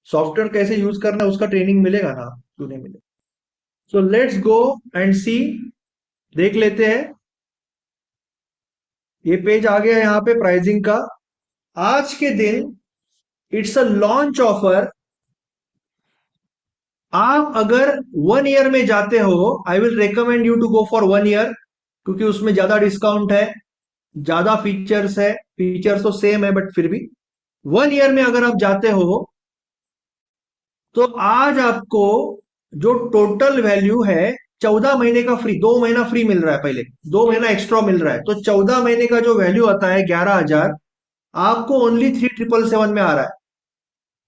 Software कैसे use करना है उसका ट्रेनिंग मिलेगा ना, क्यों नहीं मिलेगा। सो लेट्स गो एंड सी, देख लेते हैं। ये पेज आ गया यहाँ पे प्राइसिंग का। आज के दिन इट्स अ लॉन्च ऑफर। आप अगर 1 ईयर में जाते हो, I will recommend you to go for 1 year, क्योंकि उसमें ज्यादा डिस्काउंट है, ज्यादा फीचर्स है। फीचर्स तो सेम है बट फिर भी 1 ईयर में अगर आप जाते हो तो आज आपको जो टोटल वैल्यू है, 14 महीने का फ्री, 2 महीना फ्री मिल रहा है, पहले 2 महीना एक्स्ट्रा मिल रहा है, तो 14 महीने का जो वैल्यू आता है 11,000, आपको ओनली 3777 में आ रहा है।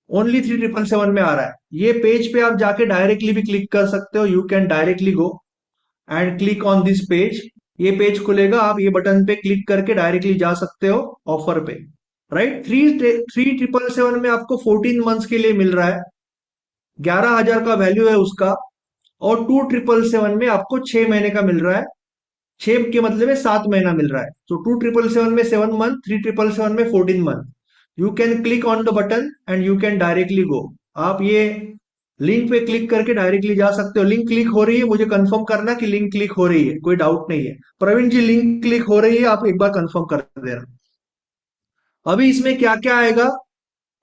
ओनली 3777 में आ रहा है। ये पेज पे आप जाके डायरेक्टली भी क्लिक कर सकते हो, you can directly go and click on this page. ये पेज खुलेगा, आप ये बटन पे क्लिक करके डायरेक्टली जा सकते हो ऑफर पे, राइट। 3777 में आपको 14 मंथ्स के लिए मिल रहा है, 11,000 का वैल्यू है उसका। और 2777 में आपको 6 महीने का मिल रहा है। 6 के मतलब में 7 महीना मिल रहा है। तो 2777 में 7 मंथ, 3777 में 14 month. You can click on the button and you can directly go. आप ये लिंक पे क्लिक करके डायरेक्टली जा सकते हो। लिंक क्लिक हो रही है, मुझे कंफर्म करना कि लिंक क्लिक हो रही है, कोई डाउट नहीं है। प्रवीण जी, लिंक क्लिक हो रही है, आप एक बार कंफर्म कर देना। अभी इसमें क्या क्या आएगा,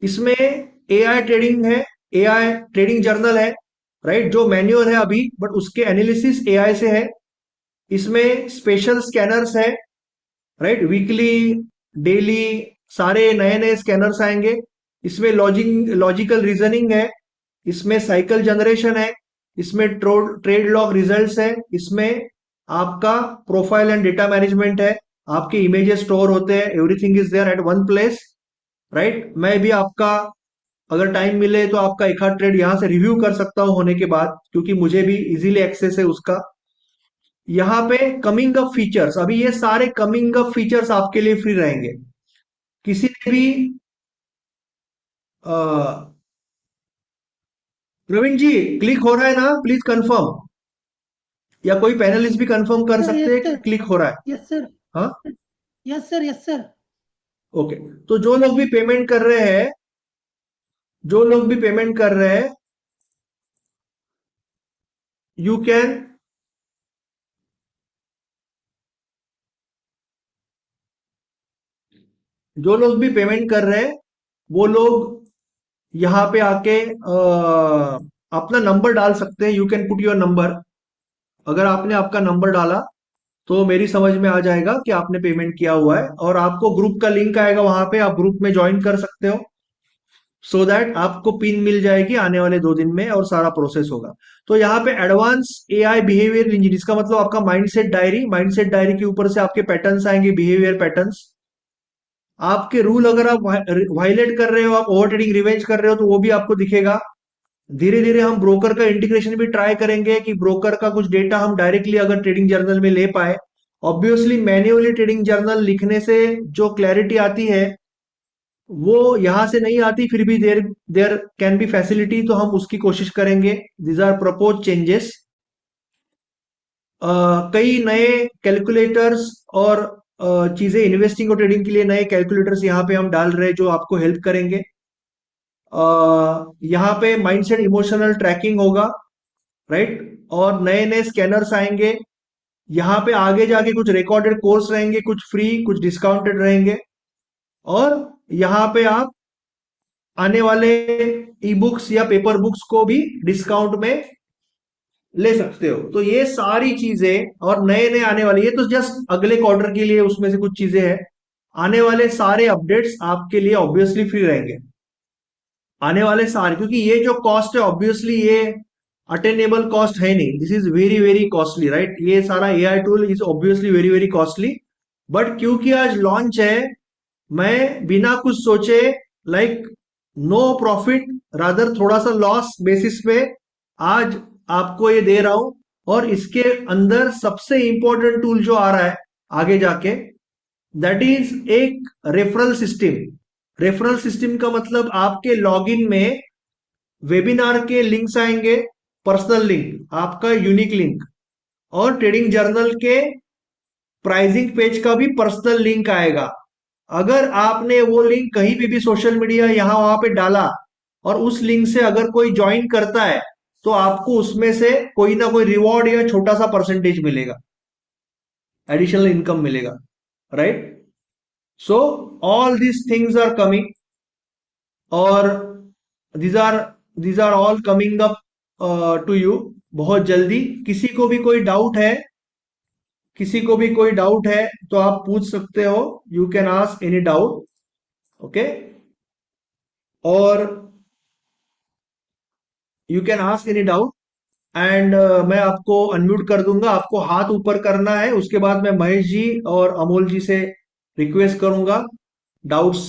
इसमें एआई ट्रेडिंग है, एआई ट्रेडिंग जर्नल है, राइट, जो मैन्युअल है अभी, बट उसके एनालिसिस एआई से है। इसमें स्पेशल स्कैनर्स है, राइट, वीकली, डेली, सारे नए नए स्कैनर्स आएंगे। इसमें लॉजिकल रीजनिंग है, इसमें साइकिल जनरेशन है, इसमें ट्रेड लॉग रिजल्ट्स है, इसमें आपका प्रोफाइल एंड डेटा मैनेजमेंट है, आपके इमेजेस स्टोर होते हैं, everything is there at one place, right. मैं भी आपका अगर टाइम मिले तो आपका एक आध ट्रेड यहां से रिव्यू कर सकता हूं होने के बाद, क्योंकि मुझे भी इजीली एक्सेस है उसका। यहाँ पे कमिंग अप फीचर्स, अभी ये सारे कमिंग अप फीचर्स आपके लिए फ्री रहेंगे। किसी ने भी प्रवीण जी, क्लिक हो रहा है ना, प्लीज कंफर्म, या कोई पैनलिस्ट भी कंफर्म कर सर, सकते यस हैं कि सर, क्लिक हो रहा है। यस सर, हाँ, yes sir, yes sir. Okay. तो जो लोग भी पेमेंट कर रहे हैं, जो लोग भी पेमेंट कर रहे हैं, यू कैन, जो लोग भी पेमेंट कर रहे हैं वो लोग यहाँ पे आके अपना नंबर डाल सकते हैं। You can put your number. अगर आपने आपका नंबर डाला तो मेरी समझ में आ जाएगा कि आपने पेमेंट किया हुआ है, और आपको ग्रुप का लिंक आएगा, वहां पे आप ग्रुप में ज्वाइन कर सकते हो, सो दैट आपको पिन मिल जाएगी आने वाले 2 दिन में और सारा प्रोसेस होगा। तो यहाँ पे एडवांस एआई बिहेवियर इंजन, इसका मतलब आपका माइंडसेट डायरी, माइंडसेट डायरी के ऊपर से आपके पैटर्न्स आएंगे, बिहेवियर पैटर्न्स। आपके रूल अगर आप वायलेट कर रहे हो, आप ओवर ट्रेडिंग रिवेंज कर रहे हो, तो वो भी आपको दिखेगा। धीरे धीरे हम ब्रोकर का इंटीग्रेशन भी ट्राई करेंगे कि ब्रोकर का कुछ डेटा हम डायरेक्टली अगर ट्रेडिंग जर्नल में ले पाए। ऑब्वियसली मैन्युअली ट्रेडिंग जर्नल लिखने से जो क्लैरिटी आती है वो यहां से नहीं आती, फिर भी there there can be facility, तो हम उसकी कोशिश करेंगे। These are propose changes. कई नए कैलकुलेटर्स और चीजें इन्वेस्टिंग और ट्रेडिंग के लिए नए कैलकुलेटर्स यहाँ पे हम डाल रहे हैं जो आपको हेल्प करेंगे। यहाँ पे माइंडसेट इमोशनल ट्रैकिंग होगा, राइट, और नए नए स्कैनर्स आएंगे। यहाँ पे आगे जाके कुछ रिकॉर्डेड कोर्स रहेंगे, कुछ फ्री, कुछ डिस्काउंटेड रहेंगे। और यहाँ पे आप आने वाले ई बुक्स या पेपर बुक्स को भी डिस्काउंट में ले सकते हो। तो ये सारी चीजें और नए नए आने वाली, ये तो जस्ट अगले क्वार्टर के लिए उसमें से कुछ चीजें हैं। आने वाले सारे अपडेट्स आपके लिए ऑब्वियसली फ्री रहेंगे, आने वाले सारे, क्योंकि ये जो कॉस्ट है ऑब्वियसली ये अटेनेबल कॉस्ट है नहीं, this is very very costly, right. ये सारा AI tool is obviously very very costly, but क्योंकि आज लॉन्च है, मैं बिना कुछ सोचे, लाइक, नो प्रॉफिट, रादर थोड़ा सा लॉस बेसिस पे आज आपको ये दे रहा हूं। और इसके अंदर सबसे इंपॉर्टेंट टूल जो आ रहा है आगे जाके, दैट इज एक रेफरल सिस्टम। रेफरल सिस्टम का मतलब आपके लॉगिन में वेबिनार के लिंक्स आएंगे, पर्सनल लिंक, आपका यूनिक लिंक, और ट्रेडिंग जर्नल के प्राइसिंग पेज का भी पर्सनल लिंक आएगा। अगर आपने वो लिंक कहीं पे भी सोशल मीडिया यहां वहां पे डाला और उस लिंक से अगर कोई ज्वाइन करता है तो आपको उसमें से कोई ना कोई रिवॉर्ड या छोटा सा परसेंटेज मिलेगा, एडिशनल इनकम मिलेगा, right? So all these things are coming, और these are these are all coming up to you बहुत जल्दी। किसी को भी कोई डाउट है तो आप पूछ सकते हो, you can ask any doubt, okay? और you can ask any doubt, and मैं आपको अनम्यूट कर दूंगा। आपको हाथ ऊपर करना है, उसके बाद मैं महेश जी और अमोल जी से रिक्वेस्ट करूंगा डाउट्स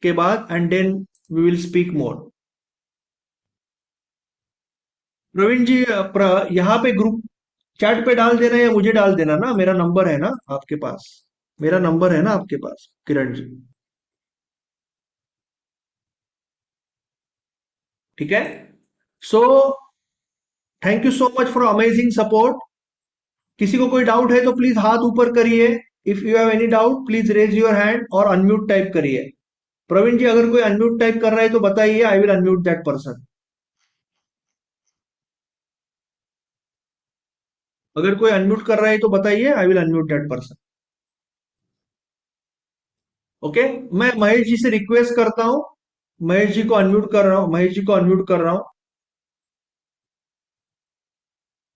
के बाद, and then we will speak more. Praveen ji, यहाँ पे ग्रुप चैट पे डाल देना या मुझे डाल देना ना, मेरा नंबर है ना आपके पास, मेरा नंबर है ना आपके पास, किरण जी, ठीक है? सो thank you so much for amazing support. किसी को कोई डाउट है तो प्लीज हाथ ऊपर करिए। If you have any doubt please raise your hand और अनम्यूट टाइप करिए। प्रवीण जी, अगर कोई अनम्यूट टाइप कर रहा है तो बताइए, I will unmute that person. अगर कोई अनम्यूट कर रहा है तो बताइए, I will unmute that person, okay? मैं महेश जी से रिक्वेस्ट करता हूं, महेश जी को अनम्यूट कर रहा हूं, महेश जी को अनम्यूट कर रहा हूं।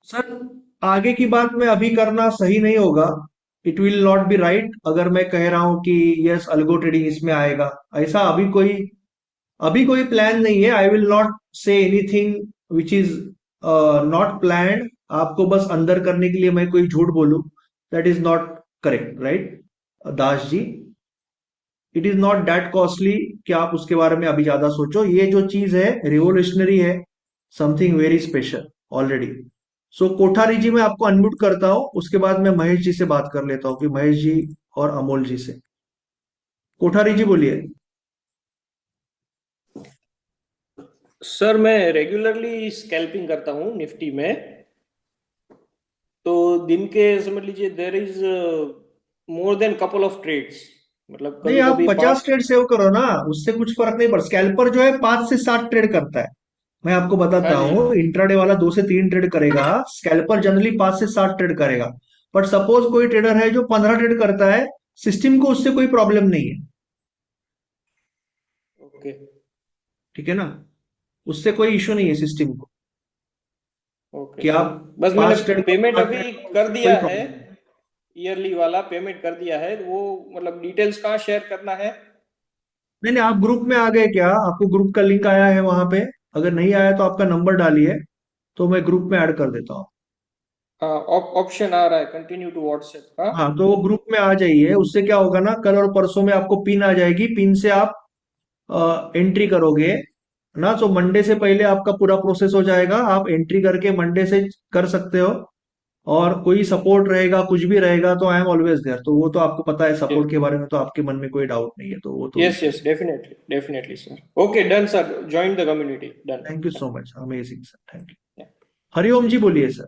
सर, आगे की बात में अभी करना सही नहीं होगा, it will not be right अगर मैं कह रहा हूं कि यस अल्गो ट्रेडिंग इसमें आएगा। ऐसा अभी कोई प्लान नहीं है। I will not say anything which is not planned, आपको बस अंदर करने के लिए मैं कोई झूठ बोलूं, that is not correct, right Das ji? It is not that costly कि आप उसके बारे में अभी ज्यादा सोचो। ये जो चीज है रिवोल्यूशनरी है, समथिंग वेरी स्पेशल ऑलरेडी। सो कोठारी जी, मैं आपको अनम्यूट करता हूं, उसके बाद मैं महेश जी से बात कर लेता हूं, कि महेश जी और अमोल जी से। कोठारी जी बोलिए। सर मैं रेगुलरली स्कैल्पिंग करता हूँ निफ्टी में। तो दिन के समझ लीजिए there is more than couple of trades, मतलब नहीं, कभी आप कभी 50 पांच। ट्रेड सेव करो ना, उससे कुछ फर्क नहीं पड़ता। स्कैल्पर जो है 5 से 7 ट्रेड करता है, मैं आपको हाँ बताता जी। हूँ। इंट्राडे वाला 2 से 3 ट्रेड करेगा, स्कैल्पर जनरली 5 से 7 ट्रेड करेगा। बट सपोज कोई ट्रेडर है जो 15 ट्रेड करता है, सिस्टम को उससे कोई प्रॉब्लम नहीं है, ओके। ठीक है ना? उससे कोई इश्यू नहीं है सिस्टम को, ओके कि सर, आप बस मैंने 5 ट्रेड करो, पेमेंट 8 ट्रेड अभी करो, कर उससे कोई दिया है। प्रॉब्लम नहीं। ईयरली वाला पेमेंट कर दिया है, वो मतलब डिटेल्स कहाँ शेयर करना है? नहीं नहीं, आप ग्रुप में आ गए क्या? आपको ग्रुप का लिंक आया है वहां पे? अगर नहीं आया तो आपका नंबर डालिए, तो मैं ग्रुप में ऐड कर देता हूँ। हाँ, ऑप्शन आ रहा है कंटिन्यू टू व्हाट्सएप का। हाँ, तो वो ग्रुप में आ जाइए। उससे क्या होगा ना, कल और परसों में आपको पिन आ जाएगी, पिन से आप एंट्री करोगे ना, तो मंडे से पहले आपका पूरा प्रोसेस हो जाएगा। आप एंट्री करके मंडे से कर सकते हो। और कोई सपोर्ट रहेगा, कुछ भी रहेगा, तो आई एम ऑलवेज देयर। तो वो तो आपको पता है, सपोर्ट के बारे में तो आपके मन में कोई डाउट नहीं है, तो वो तो यस इशू यस, नहीं। Definitely definitely sir. Okay done sir, join the community, done. Thank you so much, amazing sir, thank you. Hariom ji बोलिए सर।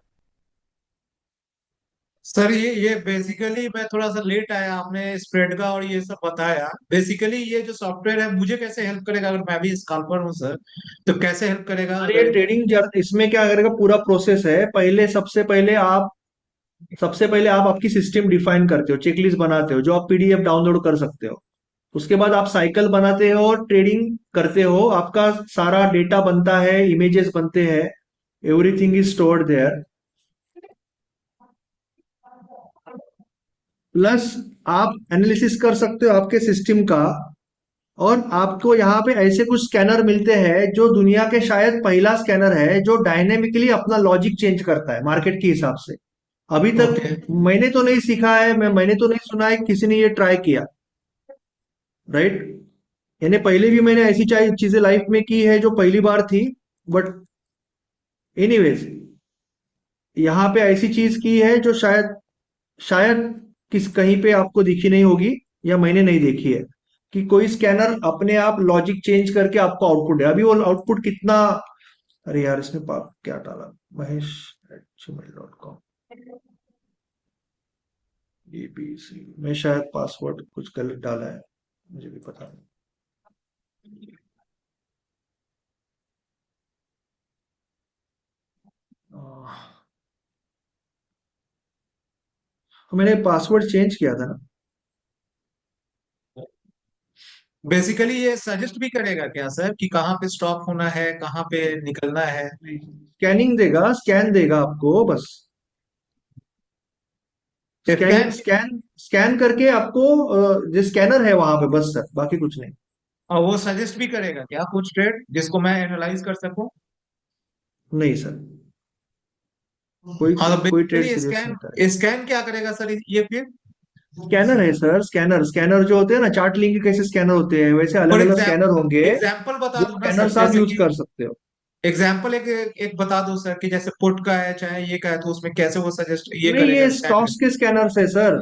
सर ये बेसिकली मैं थोड़ा सा लेट आया, आपने स्प्रेड का और ये सब बताया। बेसिकली ये जो सॉफ्टवेयर है मुझे कैसे हेल्प करेगा? अगर मैं भी स्कैल्पर हूँ सर, तो कैसे हेल्प करेगा? सर, ये अगर ट्रेडिंग इसमें क्या करेगा, पूरा प्रोसेस है। सबसे पहले आप आपकी सिस्टम डिफाइन करते हो, चेकलिस्ट बनाते हो, जो आप पीडीएफ डाउनलोड कर सकते हो। उसके बाद आप साइकिल बनाते हो और ट्रेडिंग करते हो, आपका सारा डेटा बनता है, इमेजेस बनते हैं, everything is stored there. Plus आप एनालिसिस कर सकते हो आपके सिस्टम का। और आपको यहाँ पे ऐसे कुछ स्कैनर मिलते हैं, जो दुनिया के शायद पहला स्कैनर है जो डायनेमिकली अपना लॉजिक चेंज करता है मार्केट के हिसाब से। अभी तक ओके। मैंने तो नहीं सीखा है, मैंने तो नहीं सुना है कि किसी ने ये ट्राई किया, राइट? यानी पहले भी मैंने ऐसी चीजें लाइफ में की है जो पहली बार थी। बट एनीवेज, यहाँ पे ऐसी चीज की है जो शायद शायद किस कहीं पे आपको दिखी नहीं होगी, या मैंने नहीं देखी है, कि कोई स्कैनर अपने आप लॉजिक चेंज करके आपको आउटपुट है। अभी वो आउटपुट कितना, अरे यार इसमें पाप क्या डाला, mahesh@gmail.com, ABC, मैं शायद पासवर्ड कुछ गलत डाला है, मुझे भी पता नहीं। मैंने पासवर्ड चेंज किया था ना। बेसिकली ये सजेस्ट भी करेगा क्या सर कि कहाँ पे स्टॉप होना है, कहाँ पे निकलना है? स्कैनिंग देगा, स्कैन देगा आपको बस। Scanning scan? स्कैन स्कैन करके आपको जो स्कैनर है वहां पे, बस सर, बाकी कुछ नहीं। और वो सजेस्ट भी करेगा क्या कुछ ट्रेड जिसको मैं एनालाइज कर सकूं? नहीं सर, कोई हाँ, तो कोई ट्रेड बेसिकली सजेस्ट नहीं स्कैन करेगा। स्कैन क्या करेगा सर ये फिर? स्कैनर है सर, स्कैनर स्कैनर जो होते हैं ना, चार्ट लिंक के कैसे स्कैनर होते हैं, वैसे फॉर अलग अलग स्कैनर एग्जाम्पल होंगे। एग्जाम्पल बता वो दो ना सर, स्कैनर्स आप जैसे यूज कि कर सकते हो। एग्जाम्पल एक बता दो सर कि जैसे पुट का है चाहे ये का है, तो उसमें कैसे वो सजेस्ट ये नहीं, करेगा ये स्कैन? स्टॉक्स के स्कैनर से सर,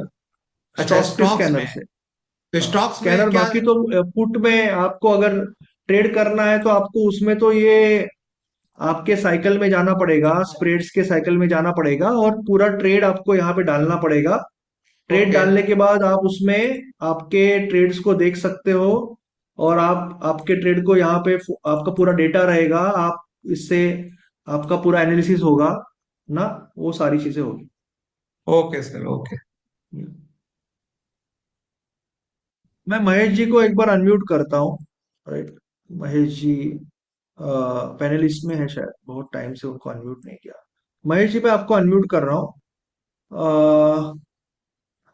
अच्छा, स्टॉक्स के स्टॉक्स में। स्कैनर से। तो हाँ, स्टॉक्स में स्कैनर क्या? बाकी तो पुट में आपको अगर ट्रेड करना है तो आपको उसमें तो ये आपके साइकिल में जाना पड़ेगा, स्प्रेड्स के साइकिल में जाना पड़ेगा, और पूरा ट्रेड आपको यहाँ पे डालना पड़ेगा। Trade okay. डालने के बाद आप उसमें आपके ट्रेड्स को देख सकते हो, और आप आपके ट्रेड को यहाँ पे आपका पूरा डेटा रहेगा, आप इससे आपका पूरा एनालिसिस होगा ना, वो सारी चीजें होगी। Okay sir, okay. मैं महेश जी को एक बार अनम्यूट करता हूँ। राइट, महेश जी पैनलिस्ट में है शायद, बहुत टाइम से उनको अनम्यूट नहीं किया। महेश जी, मैं आपको अनम्यूट कर रहा हूँ।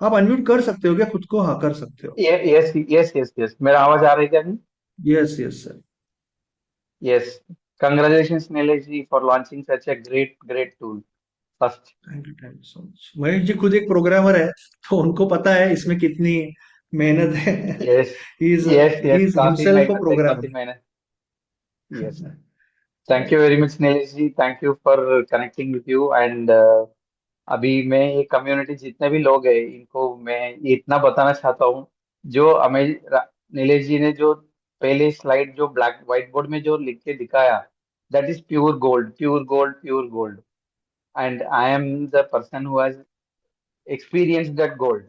आप अनम्यूट कर सकते हो क्या खुद को? हाँ, कर सकते हो। यस यस यस यस, मेरा आवाज आ रही है क्या नहीं? Yes yes sir. Yes, congratulations Nilesh ji for launching such a great great tool first. Thank you so much. Mahesh ji खुद एक प्रोग्रामर है, तो उनको पता है इसमें कितनी मेहनत है। यस ही यस, इज काफी हिमसेल्फ अ मेहनत है, काफी प्रोग्रामर। मेहनत। Yes, thank you very much Nilesh ji, thank you for connecting with you. And अभी मैं ये कम्युनिटी जितने भी लोग हैं इनको मैं ये इतना बताना चाहता हूँ, जो हमें नीलेश जी ने जो पहले स्लाइड जो ब्लैक व्हाइट बोर्ड में जो लिख के दिखाया, that is pure gold, pure gold, pure gold. And I am the person who has experienced that gold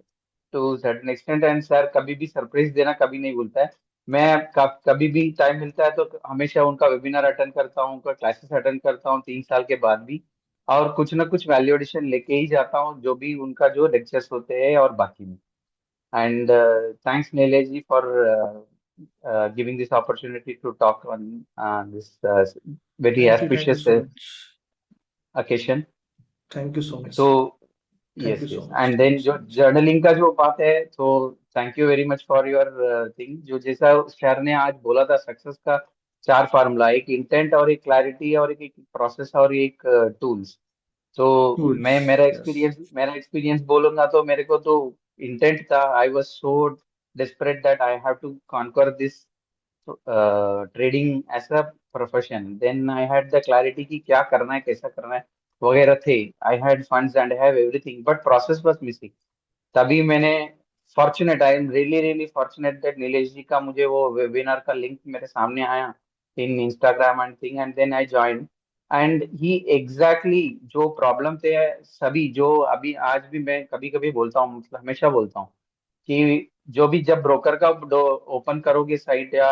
to certain extent। and sir कभी भी सरप्राइज देना कभी नहीं भूलता है। मैं कभी भी टाइम मिलता है तो हमेशा उनका वेबिनार अटेंड करता हूँ, उनका क्लासेस अटेंड करता हूँ 3 साल के बाद भी, और कुछ ना कुछ वैल्यू एडिशन लेके ही जाता हूँ जो भी उनका जो लेक्चर्स होते हैं और बाकी में। And thanks Nilesh ji for giving this opportunity to talk on this very thank you auspicious so much. occasion। Thank you so much. तो thank yes you so yes, much. And thank you then so जो much. Journaling का जो बात है, तो thank you very much for your thing. जो जैसा sir ने आज बोला था सक्सेस का 4 फार्मूला, एक इंटेंट और एक क्लैरिटी और एक प्रोसेस और एक टूल्स। तो टूल्स। मैं यस। मेरा एक्सपीरियंस बोलूंगा तो मेरे को तो इंटेंट था, I was so desperate that I have to conquer this trading as a profession. Then I had the clarity कि क्या करना है, कैसा करना है वगैरह थे। I had funds and have everything, but process was missing. तभी मैंने fortunate, I am really really fortunate that Nilesh ji का मुझे वो वेबिनार का लिंक मेरे सामने आया in Instagram and thing, and then I join. And he exactly जो प्रॉब्लम थे सभी, जो अभी आज भी मैं कभी कभी बोलता हूँ, मतलब हमेशा बोलता हूँ कि जो भी जब ब्रोकर का ओपन करोगे साइट या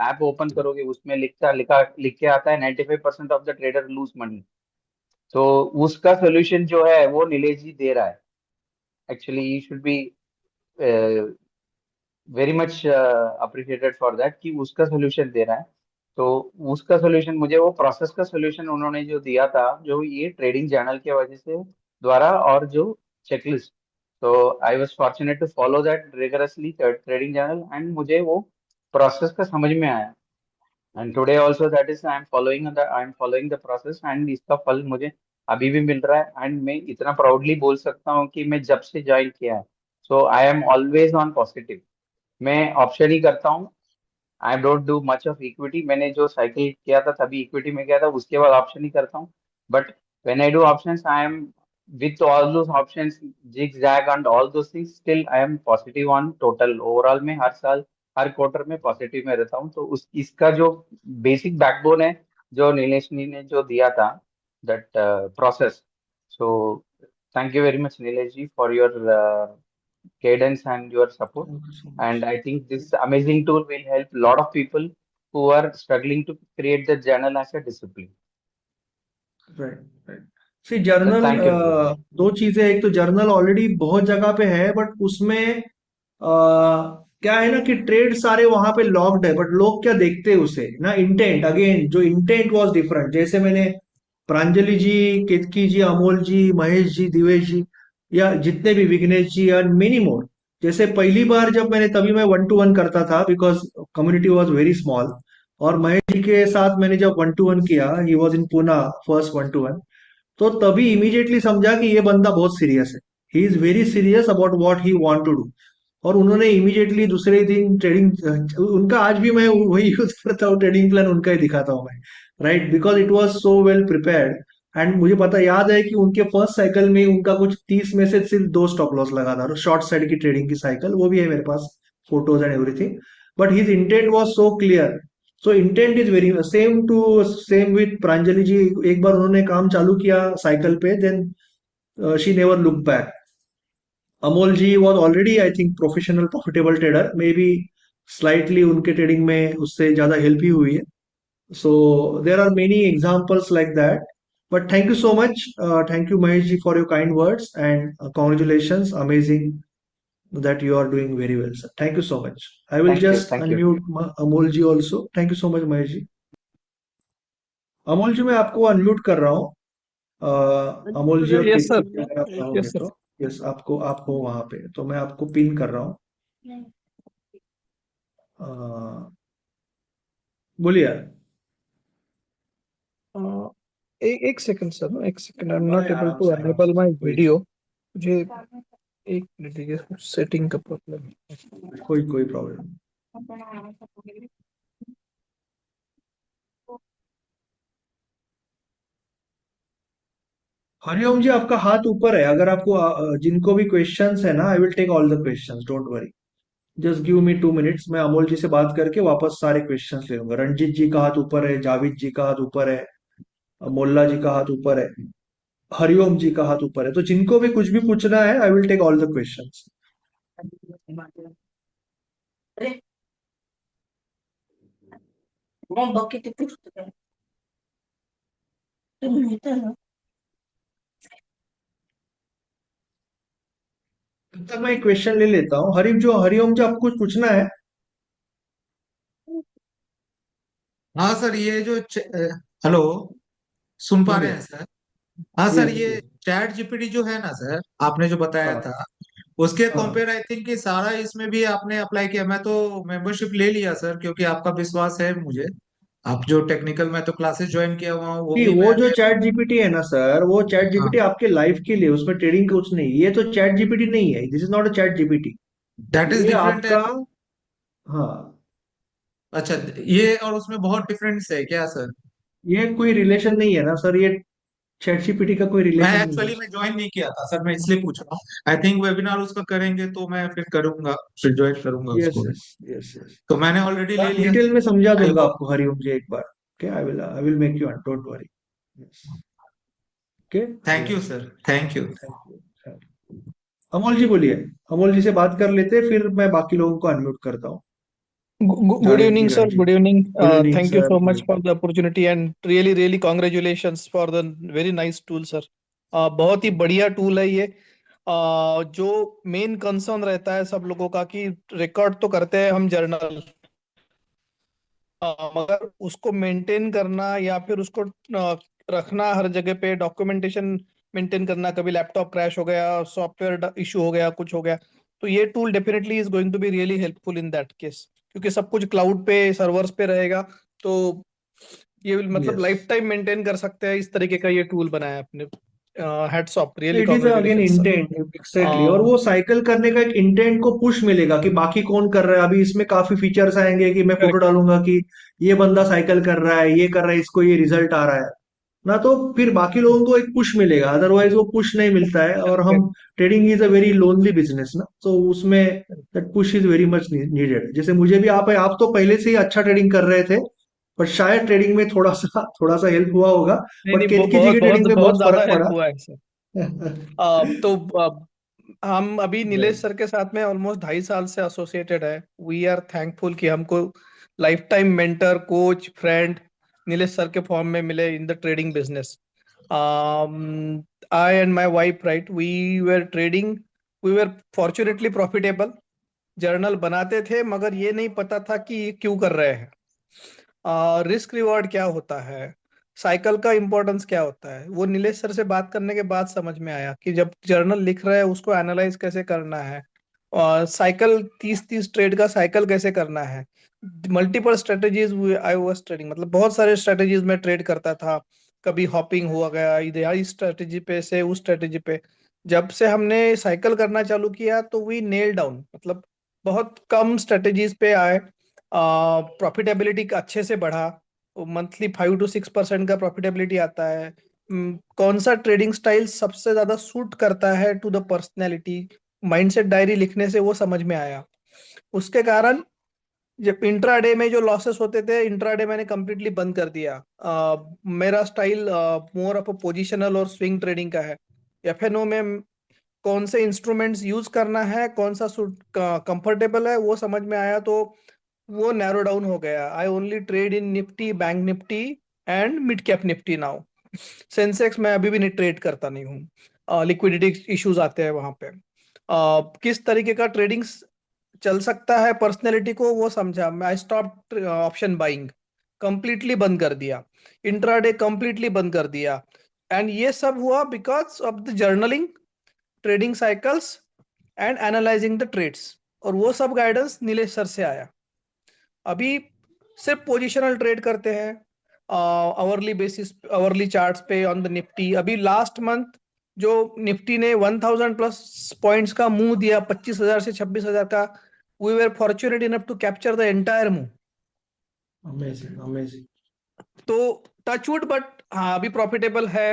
ऐप ओपन करोगे, उसमें लिख के आता है 95% of the trader lose money. तो उसका सोल्यूशन जो है वो नीलेश जी दे रहा है। Actually you should be very much appreciated for that कि उसका सोल्यूशन दे रहा है। तो उसका सोल्यूशन मुझे वो प्रोसेस का सोल्यूशन उन्होंने जो दिया था, जो ये ट्रेडिंग जर्नल के वजह से द्वारा, और जो चेकलिस्ट, तो I was fortunate to follow that rigorously trading journal, and मुझे वो प्रोसेस का समझ में आया। And today also that is I am following the process, and इसका फल मुझे अभी भी मिल रहा है। एंड मैं इतना प्राउडली बोल सकता हूँ कि मैं जब से ज्वाइन किया है, so I am always on positive. मैं ऑप्शन ही करता हूँ, I don't do much of equity. मैंने जो साइकिल किया था तभी इक्विटी में किया था, उसके बाद ऑप्शन ही करता हूँ। But when I do options, I am with all those options, zig zag and all those things, still I am positive on total overall में। हर साल हर क्वार्टर में पॉजिटिव में रहता हूँ। तो उस इसका जो बेसिक बैकबोन है, जो नीलेश ने जो दिया था, that process. So thank you very much Nilesh ji for your guidance and your support। Thank you so And much. I think this amazing tool will help a lot of people who are struggling to create the journal as a discipline। Right, right. See journal thank you. दो चीजें, एक तो journal already बहुत जगह पे है, but उसमें क्या है ना कि ट्रेड सारे वहां पे लॉक्ड है, बट लोग क्या देखते हैं उसे ना, इंटेंट, अगेन जो इंटेंट वाज डिफरेंट। जैसे मैंने प्रांजलि जी, केतकी जी, अमोल जी, महेश जी, दिवेश जी, या जितने भी विघ्नेश जी और मेनी मोर, जैसे पहली बार जब मैंने, तभी मैं 1-to-1 करता था because community was very small, और महेश जी के साथ मैंने जब 1-to-1 किया, he was in Poona first 1-to-1, तो तभी इमीडिएटली समझा कि ये बंदा बहुत सीरियस है, he is very serious about what he want to do. और उन्होंने इमीडिएटली दूसरे दिन ट्रेडिंग, उनका आज भी मैं वही यूज करता हूँ, ट्रेडिंग प्लान उनका ही दिखाता हूँ मैं, right, because it was so well prepared. And मुझे पता याद है कि उनके फर्स्ट साइकिल में उनका कुछ 30 में से सिर्फ 2 स्टॉप लॉस लगा था, शॉर्ट साइड की ट्रेडिंग की साइकिल, वो भी है मेरे पास, photos and everything. But his intent was so clear. So intent is very same with Pranjali ji. एक बार उन्होंने काम चालू किया साइकिल पे, then she never look back. Amol ji was already I think professional profitable trader, maybe slightly उनके trading में उससे ज्यादा हेल्प ही हुई है। So there are many examples like that. But thank you so much, thank you Mahesh ji for your kind words and congratulation, amazing that you are doing very well, sir. Thank you so much. I will thank you. just thank you. unmute Amol ji also. Thank you so much, Mahesh ji. Amol ji मैं आपको unmute कर रहा हूँ। अमोल जी और yes केतकी sir. जी अगर आप चाहोगे yes sir. तो, यस, आपको आपको वहां पे, तो मैं आपको पिन कर रहा हूँ। अ, बोलिए। एक सेकंड सर, एक सेकंड, आई एम हाँ, नॉट एबल आराम टू से आराम अनेबल से, माय कोई वीडियो। मुझे एक मिनट दीजिए, कुछ सेटिंग का प्रॉब्लम है। कोई कोई प्रॉब्लम। हरिओम जी आपका हाथ ऊपर है, अगर आपको जिनको भी क्वेश्चंस है ना, I will take all the questions, don't worry. Just give me 2 minutes, मैं अमोल जी से बात करके वापस सारे क्वेश्चंस ले लूंगा। रंजीत जी का हाथ ऊपर है, जावेद जी का हाथ ऊपर है, मोल्ला जी का हाथ ऊपर है, हरिओम जी का हाथ ऊपर है, तो जिनको भी कुछ भी पूछना है, I will take all the questions. तब तक मैं एक क्वेश्चन ले लेता हूँ। हरिओम जी आपको कुछ पूछना है? हाँ सर, ये जो हेलो, सुन पा रहे बोलिए। हैं सर? हाँ सर, यस ये यस। चैट जीपीटी जो है ना सर, आपने जो बताया हाँ था, उसके हाँ। कंपेयर आई थिंक कि सारा इसमें भी आपने अप्लाई किया। मैं तो मेंबरशिप ले लिया सर, क्योंकि आपका विश्वास है मुझे। आप जो टेक्निकल, मैं तो क्लासेस ज्वाइन किया हुआ हूँ, वो नहीं, भी वो जो मैंने। चैट जीपीटी है ना सर, वो चैट हाँ, जीपीटी आपके लाइफ के लिए, उसमें ट्रेडिंग कुछ नहीं, ये तो चैट जीपीटी नहीं है, this is not a chat GPT. That is ये डिफरेंट है। आपका, हाँ, अच्छा, ये और उसमें बहुत डिफरेंस है क्या सर? ये कोई रिलेशन नहीं है ना सर, ये चैट जीपीटी का कोई मैं रिलेशन नहीं है एक्चुअली उसमें। मैं ज्वाइन नहीं किया था सर, मैं इसलिए पूछ रहा हूँ। आई थिंक वेबिनार उसका करेंगे तो मैं फिर करूंगा, फिर ज्वाइन करूंगा यस उसको। Yes yes yes. तो मैंने ऑलरेडी ले लिया। डिटेल में समझा आई दूंगा होप। आपको हरिओम जी एक बार। Okay, I will make you, don't worry. Okay, thank you yes, sir, thank you. Thank you. Amol ji बोलिए। अमोल जी से बात कर लेते, फिर मैं बाकी लोगों को अनम्यूट करता हूँ। Good Javed ji, evening, sir. Ranjit Good ji, evening. Good evening Thank you sir, so good much for evening. the opportunity and really, really congratulations for the very nice tool, sir. बहुत ही बढ़िया टूल है ये। जो मेन कंसर्न रहता है सब लोगों का कि रिकॉर्ड तो करते हैं हम जर्नल, मगर उसको मेंटेन करना या फिर उसको रखना हर जगह पे, डॉक्यूमेंटेशन मेंटेन करना, कभी लैपटॉप क्रैश हो गया, सॉफ्टवेयर इशू हो गया, कुछ हो गया, तो ये tool definitely is going to be really helpful in that case, क्योंकि सब कुछ क्लाउड पे, सर्वर्स पे रहेगा। तो ये मतलब यस, लाइफ टाइम मेंटेन कर सकते हैं, इस तरीके का ये टूल बनाया है आपने। Hats off, really it is again congratulation sir. Intent, exactly. और वो साइकिल करने का एक इंटेंट को पुश मिलेगा कि बाकी कौन कर रहा है। अभी इसमें काफी फीचर्स आएंगे कि मैं फोटो करेक्ट। डालूंगा कि ये बंदा साइकिल कर रहा है, ये कर रहा है, इसको ये रिजल्ट आ रहा है ना, तो फिर बाकी लोगों को एक पुश मिलेगा, अदरवाइज वो पुश नहीं मिलता है। और हम, correct. Trading is a very lonely business ना, तो उसमें that push is very much needed. जैसे मुझे भी, आप तो पहले से ही अच्छा ट्रेडिंग कर रहे थे, पर शायद ट्रेडिंग में थोड़ा सा हेल्प हुआ होगा। नहीं बट नहीं, केतकी जी बहुत की बहुत ट्रेडिंग में बहुत बहुत ज्यादा फर्क हेल्प पड़ा। हुआ है सर। तो हम अभी नीलेश Right. सर के साथ में ऑलमोस्ट 2.5 साल से एसोसिएटेड है। वी आर थैंकफुल कि हमको life time mentor, coach, friend Nilesh sir के फॉर्म में मिले in the trading business. I and my wife, right, we were trading, we were fortunately profitable. Journal बनाते थे मगर ये नहीं पता था कि ये क्यों कर रहे हैं, रिस्क रिवॉर्ड क्या होता है, साइकिल का इंपॉर्टेंस क्या होता है। वो नीलेश सर से बात करने के बाद समझ में आया कि जब जर्नल लिख रहे हैं उसको एनालाइज कैसे करना है, और साइकिल 30-30 ट्रेड का साइकिल कैसे करना है। Multiple strategies I was trading, मतलब बहुत सारे स्ट्रेटेजीज में ट्रेड करता था। कभी हॉपिंग हुआ गया इधर इस स्ट्रेटेजी पे से उस स्ट्रेटेजी पे। जब से हमने साइकिल करना चालू किया तो वी नेल डाउन, मतलब बहुत कम स्ट्रेटेजीज पे आए, प्रॉफिटेबिलिटी अच्छे से बढ़ा। मंथली 5 to 6% का प्रॉफिटेबिलिटी आता है। कौन सा ट्रेडिंग स्टाइल सबसे ज्यादा सूट करता है to the personality, mindset diary लिखने से वो समझ में आया। उसके कारण जब इंट्राडे में जो लॉसेस होते थे, इंट्राडे मैंने कंप्लीटली बंद कर दिया। मेरा style more of a positional और स्विंग ट्रेडिंग का है। एफएनओ में कौन से इंस्ट्रूमेंट्स यूज करना है, कौन सा सूट कंफर्टेबल है, वो समझ में आया तो वो नैरो डाउन हो गया। I only trade in Nifty, bank Nifty and mid cap Nifty now. Sensex मैं अभी भी नहीं ट्रेड करता नहीं हूँ, लिक्विडिटी इश्यूज आते हैं वहां पे। किस तरीके का ट्रेडिंग चल सकता है पर्सनैलिटी को वो समझा। मैं I stop option buying, completely बंद कर दिया। इंट्राडे कंप्लीटली बंद कर दिया। एंड ये सब हुआ because of the journaling, trading cycles and analysing the trades. और वो सब गाइडेंस नीलेश सर से आया। अभी सिर्फ पोजिशनल ट्रेड करते हैं, आवरली बेसिस, आवरली चार्ट्स पे ऑन द निफ्टी। अभी लास्ट मंथ जो निफ्टी ने 1000 प्लस पॉइंट्स का मूव दिया, 25,000 से 26,000 का, we were fortunate enough to capture the entire move. Amazing amazing. तो टचवुड, बट हाँ अभी प्रॉफिटेबल है।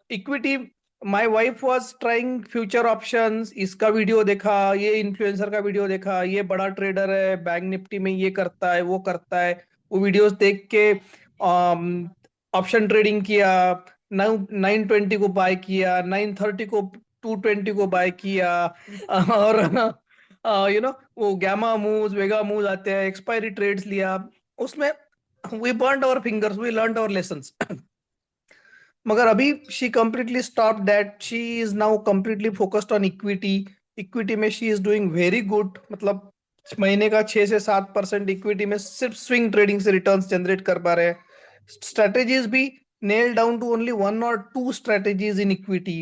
Equity, my wife was trying future options, इसका वीडियो देखा, ये इन्फ्लुएंसर का वीडियो देखा, ये बड़ा ट्रेडर है, बैंक निफ्टी में ये करता है वो करता है। वो वीडियोस देख के ऑप्शन ट्रेडिंग किया। 920 को बाय किया, 930 को 220 को बाय किया। और वो गैमा मूव्स, वेगा मूव्स आते हैं, एक्सपायरी ट्रेड्स लिया। उसमें we burned our fingers, we learned our lessons. मगर अभी she completely stopped that. She is now completely focused on equity. Equity में she is doing very good, मतलब महीने का 6 से 7% इक्विटी में सिर्फ स्विंग ट्रेडिंग से रिटर्न्स जनरेट कर पा रहे हैं। स्ट्रेटेजीज भी nailed down to only 1 or 2 strategies in equity.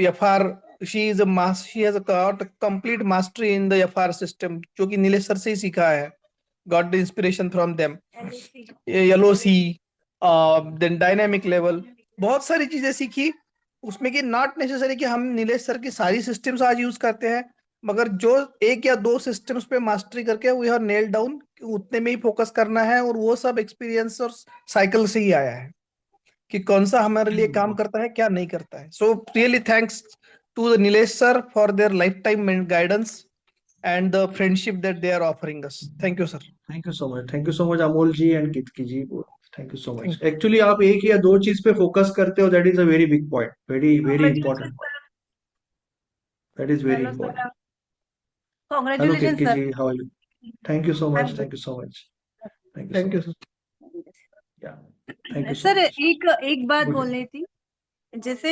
FR, she is a she has got a complete mastery in the FR system, जो कि नीलेश सर से ही सीखा है। Got the inspiration from them. LOC, then dynamic level, बहुत सारी चीजें सीखी उसमें कि नॉट नेसेसरी कि हम नीलेश सर की सारी सिस्टम्स आज यूज करते हैं, मगर जो 1 या 2 सिस्टम्स पे मास्टरी करके वी हैव नेल्ड डाउन, उतने में ही फोकस करना है। और वो सब एक्सपीरियंस और साइकिल से ही आया है कि कौन सा हमारे लिए काम करता है, क्या नहीं करता है। So really thanks to the Nilesh sir for their life time guidance and the friendship that they are offering us. Thank you, sir. Thank you so much Amol ji and Kirti ji. Thank you so much. Thank actually आप 1 या 2 चीज पे focus करते हो, that is a very big point, very very important, that is very Hello, sir. Important. Hello Congratulations, Kirti sir. Ji, how are you? Thank you so I'm much, good. Thank you so much, thank you so thank you, much. sir. या thank you so sir much. एक बात good. बोलनी थी। जैसे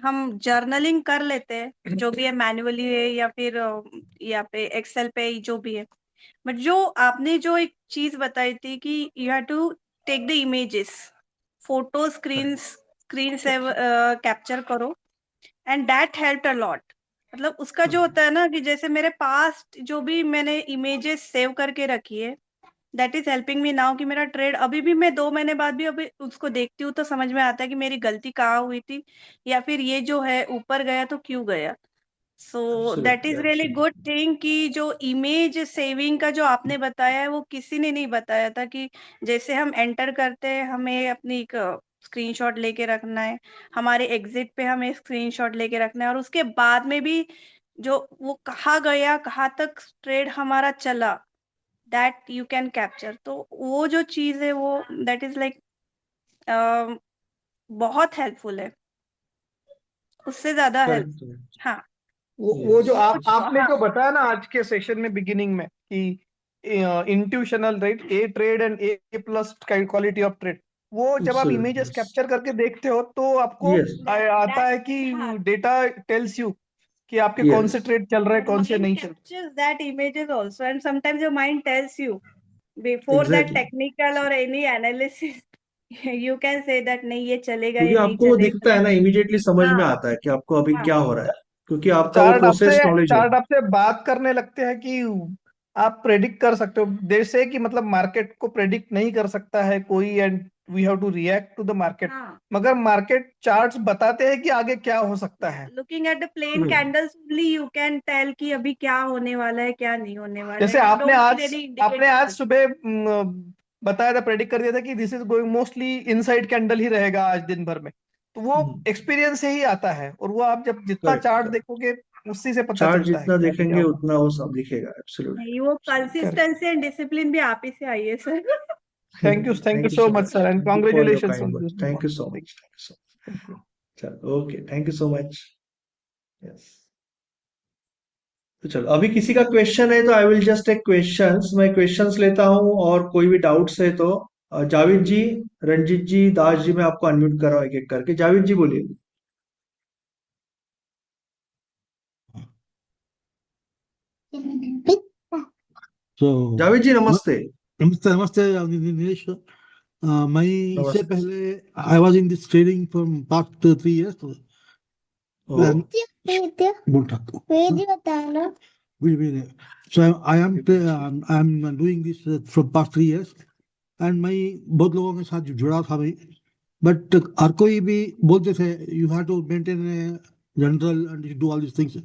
हम journaling कर लेते हैं, जो भी है मैन्युअली है या फिर या पे एक्सेल पे जो भी है, बट जो आपने जो एक चीज बताई थी कि you have to take the images, photo screen से कैप्चर करो, and that helped a lot. मतलब उसका जो होता है ना कि जैसे मेरे पास्ट जो भी मैंने इमेजेस सेव करके रखी है, that is helping me now कि मेरा ट्रेड अभी भी मैं 2 महीने बाद भी अभी उसको देखती हूँ तो समझ में आता है कि मेरी गलती कहाँ हुई थी, या फिर ये जो है ऊपर गया तो क्यों गया। So that absolutely is really absolutely. Good thing कि जो इमेज सेविंग का जो आपने बताया है वो किसी ने नहीं बताया था, कि जैसे हम एंटर करते हैं हमें अपनी स्क्रीनशॉट लेके रखना है, हमारे एग्जिट पे हमें स्क्रीनशॉट लेके रखना है, और उसके बाद में भी जो वो कहाँ गया, कहाँ तक ट्रेड हमारा चला, दैट यू कैन कैप्चर। तो वो जो चीज है वो दैट इज लाइक बहुत हेल्पफुल है, उससे ज्यादा हेल्प। करेक्ट। हाँ वो जो यस। आपने जो बताया ना आज के सेशन में बिगिनिंग में कि intuitional, right, A trade and A plus quality of trade, वो जब आप Absolutely, इमेजेस yes. कैप्चर करके देखते हो तो आपको Yes, आता है कि हाँ। डेटा टेल्स यू कि आपके yes. कौन से ट्रेड चल रहे हैं, कौन से Mind नहीं चल रहे। captures that images also, and sometimes your mind tells you before that Exactly. technical or any analysis, you can say that नहीं ये चलेगा क्योंकि ये नहीं आपको वो चलेगा। दिखता है ना, इमीडिएटली समझ में हाँ आता है कि आपको अभी हाँ क्या हो रहा है, क्योंकि आपका वो प्रोसेस नॉलेज चार्ट होगा। आपसे बात करने लगते हैं कि आप प्रेडिक्ट कर सकते हो, जैसे कि मतलब मार्केट को प्रेडिक्ट नहीं कर सकता है कोई, and we have to react to the market, हाँ। मगर मार्केट चार्ट्स बताते हैं कि आगे क्या हो सकता है। Looking at the plain hmm. Candles only you can tell कि अभी क्या होने वाला है क्या नहीं होने वाला जैसे है। You आपने don't need आज any आपने आज indicators. सुबह बताया था, प्रेडिक्ट कर दिया था कि this is going mostly inside candle ही रहेगा आज दिन भर में, तो वो एक्सपीरियंस से ही आता है, और वो आप जब जितना करेक्ट, चार्ट देखोगे उसी से पता चार्ट चलता है जितना कि आगे क्या देखेंगे होगा। उतना वो सब दिखेगा। एब्सोल्युटली। नहीं, वो कंसिस्टेंसी एंड डिसिप्लिन भी आप ही से आई है sir. Thank you thank you so so much much, sir, and thank you for your congratulation kind on words, this. Thank you so much, thank you so much. चलो, okay, thank you so much. Yes, तो चलो, अभी किसी का question है तो I will just take questions, मैं questions लेता हूँ, और कोई भी डाउट्स है तो जावेद जी, रंजीत जी, दास जी, मैं आपको अनम्यूट कर रहा हूँ एक एक करके। जावेद जी बोलिए। So, जावेद जी नमस्ते। नमस्ते नमस्ते नीलेश। मैं इससे नमस्ते। पहले I was in this trading from past 3 years ओ, बोल रहा हूँ। So I am doing this from past 3 years, and मैं बहुत लोगों के साथ जुड़ा था भाई, बट हर कोई भी बोलते थे you have to maintain general and do all this things,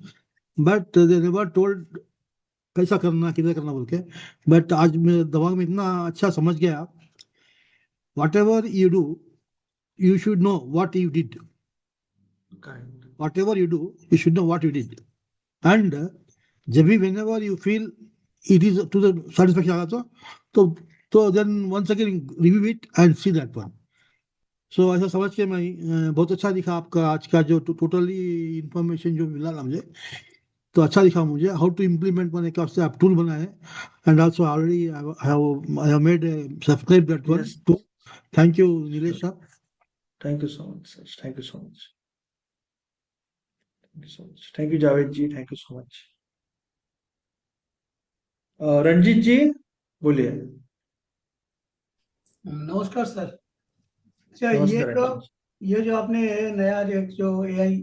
but they never told कैसा करना किधर करना बोल के। बट आज मेरे दिमाग में इतना अच्छा समझ गया, what ever you do you should know what you did, whatever you do you should know what you did, and जब भी whenever you feel it is to the satisfaction आ जाता तो then once again review it and see that one. So ऐसा समझ के मैं बहुत अच्छा दिखा आपका आज का जो टोटली इंफॉर्मेशन जो मिला ना मुझे, तो अच्छा दिखा मुझे हाउ टू इम्प्लीमेंट मैंने क्या उससे आप टूल बनाए, and also already I have made subscribe that one yes, too. Thank you Nilesh sahab. Thank you so much sir, thank you so much, thank you so much, thank you Javed ji, thank you so much. Ranjeet ji बोलिए। नमस्कार sir. अच्छा, नमस्ते रंजीत जी। ये जो आपने नया जो AI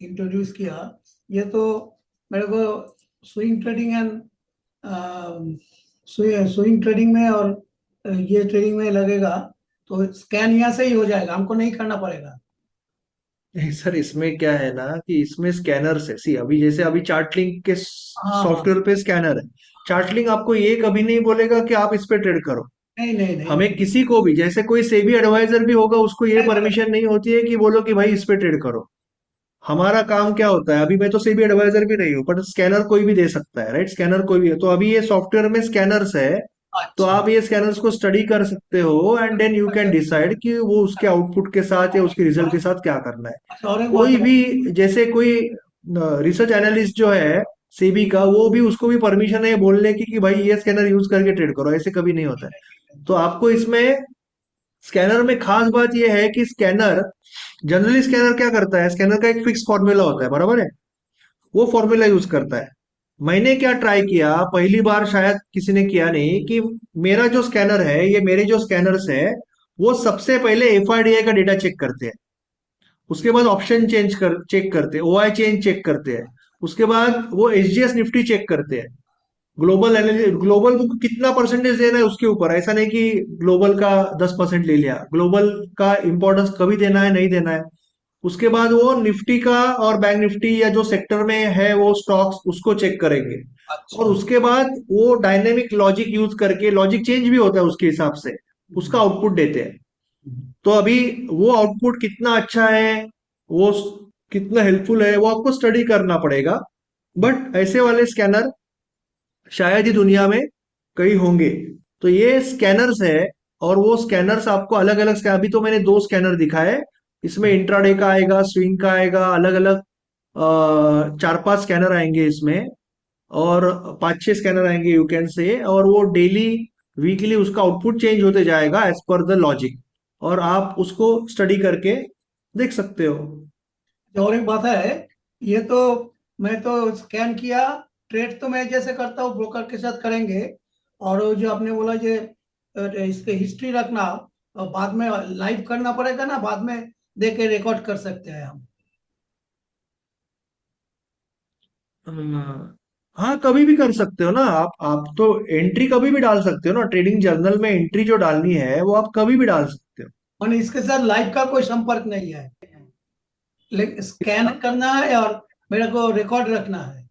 introduce किया, ये तो मेरे को swing trading and swing trading में और ये ट्रेडिंग में लगेगा, तो स्कैन यहाँ से ही हो जाएगा, हमको नहीं करना पड़ेगा। नहीं सर, इसमें क्या है ना कि इसमें स्कैनर्स है। सी, अभी जैसे अभी चार्टलिंक के हाँ। सॉफ्टवेयर पे स्कैनर है। चार्टलिंक आपको ये कभी नहीं बोलेगा कि आप इस पे ट्रेड करो। नहीं नहीं नहीं हमें किसी को भी, जैसे कोई सेबी एडवाइजर भी होगा, उसको ये नहीं बोलेगा। परमिशन नहीं होती है कि बोलो कि भाई इस पे ट्रेड करो। हमारा काम क्या होता है, अभी मैं तो सेबी एडवाइजर भी नहीं हूँ, पर स्कैनर कोई भी दे सकता है, राइट? स्कैनर कोई भी है, तो अभी ये सॉफ्टवेयर में स्कैनर्स है, तो अच्छा आप ये स्कैनर्स को स्टडी कर सकते हो, and then you can decide कि वो उसके आउटपुट के साथ या उसके रिजल्ट के साथ क्या करना है। अच्छा, और एक कोई बात भी, जैसे कोई रिसर्च एनालिस्ट जो है सेबी का, वो भी, उसको भी परमिशन है बोलने की कि भाई ये स्कैनर यूज करके ट्रेड करो, ऐसे कभी नहीं होता है। तो आपको इसमें स्कैनर में खास बात यह है कि स्कैनर, जनरली स्कैनर क्या करता है, स्कैनर का एक फिक्स फॉर्मूला होता है, बराबर है? वो फॉर्मूला यूज करता है। मैंने क्या ट्राई किया, पहली बार शायद किसी ने किया नहीं, कि मेरा जो स्कैनर है, ये मेरे जो स्कैनर्स है, वो सबसे पहले एफआरडीआई का डेटा चेक करते हैं, उसके बाद ऑप्शन चेक करते हैं, ओआई चेंज चेक करते हैं, उसके बाद वो एसजीएस निफ्टी चेक करते हैं, ग्लोबल को कितना परसेंटेज देना है उसके ऊपर, ऐसा नहीं कि ग्लोबल का 10% ले लिया, ग्लोबल का इंपॉर्टेंस कभी देना है नहीं देना है। उसके बाद वो निफ्टी का और बैंक निफ्टी या जो सेक्टर में है वो स्टॉक्स, उसको चेक करेंगे, और उसके बाद वो डायनेमिक लॉजिक यूज करके, लॉजिक चेंज भी होता है उसके हिसाब से, उसका आउटपुट देते हैं। तो अभी वो आउटपुट कितना अच्छा है, वो कितना हेल्पफुल है, वो आपको स्टडी करना पड़ेगा। बट ऐसे वाले स्कैनर शायद ही दुनिया में कई होंगे। तो ये स्कैनर्स है, और वो स्कैनर्स आपको अलग अलग, अभी तो मैंने 2 स्कैनर दिखाए, इसमें इंट्राडे का आएगा, स्विंग का आएगा, अलग अलग 4-5 स्कैनर आएंगे इसमें, और 5-6 स्कैनर आएंगे यू कैन से, और वो डेली वीकली उसका आउटपुट चेंज होते जाएगा एज पर द लॉजिक। और आप उसको स्टडी करके देख सकते हो। और एक बात है, ये तो मैं तो स्कैन किया, ट्रेड तो मैं जैसे करता हूँ ब्रोकर के साथ करेंगे, और वो जो आपने बोला जो इसके हिस्ट्री रखना, और बाद में लाइव करना पड़ेगा ना, बाद में देख के रिकॉर्ड कर सकते हैं हम। हाँ हाँ, कभी भी कर सकते हो ना आप तो एंट्री कभी भी डाल सकते हो ना, ट्रेडिंग जर्नल में एंट्री जो डालनी है वो आप कभी भी डाल सकते हो। मैंने इसके साथ लाइव का कोई संपर्क नहीं है, लेकिन स्कैन करना है और मेरे को रिकॉर्ड रखना है,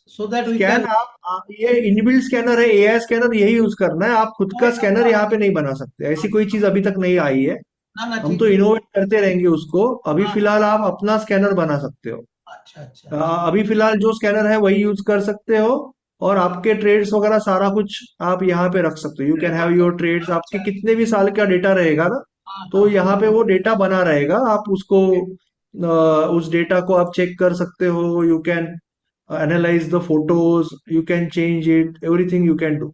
so that we scan can. ये इनबिल्ट स्कैनर है, एआई स्कैनर, यही यूज करना है। आप खुद का स्कैनर यहाँ पे नहीं बना सकते, ऐसी कोई चीज अभी तक नहीं आई है। ना ना, हम ठीक तो है। इनोवेट करते रहेंगे उसको। अभी हाँ, फिलहाल आप अपना स्कैनर बना सकते हो। अच्छा अच्छा अच्छा। अभी फिलहाल जो स्कैनर है वही यूज कर सकते हो। और आपके ट्रेड्स वगैरह सारा कुछ आप यहाँ पे रख सकते हो। You can have your trades, आपके कितने भी साल का डेटा रहेगा ना, हाँ तो हाँ। यहाँ पे वो डेटा बना रहेगा। आप उसको उस डेटा को आप चेक कर सकते हो। You can analyse the photos, you can change it, everything you can do.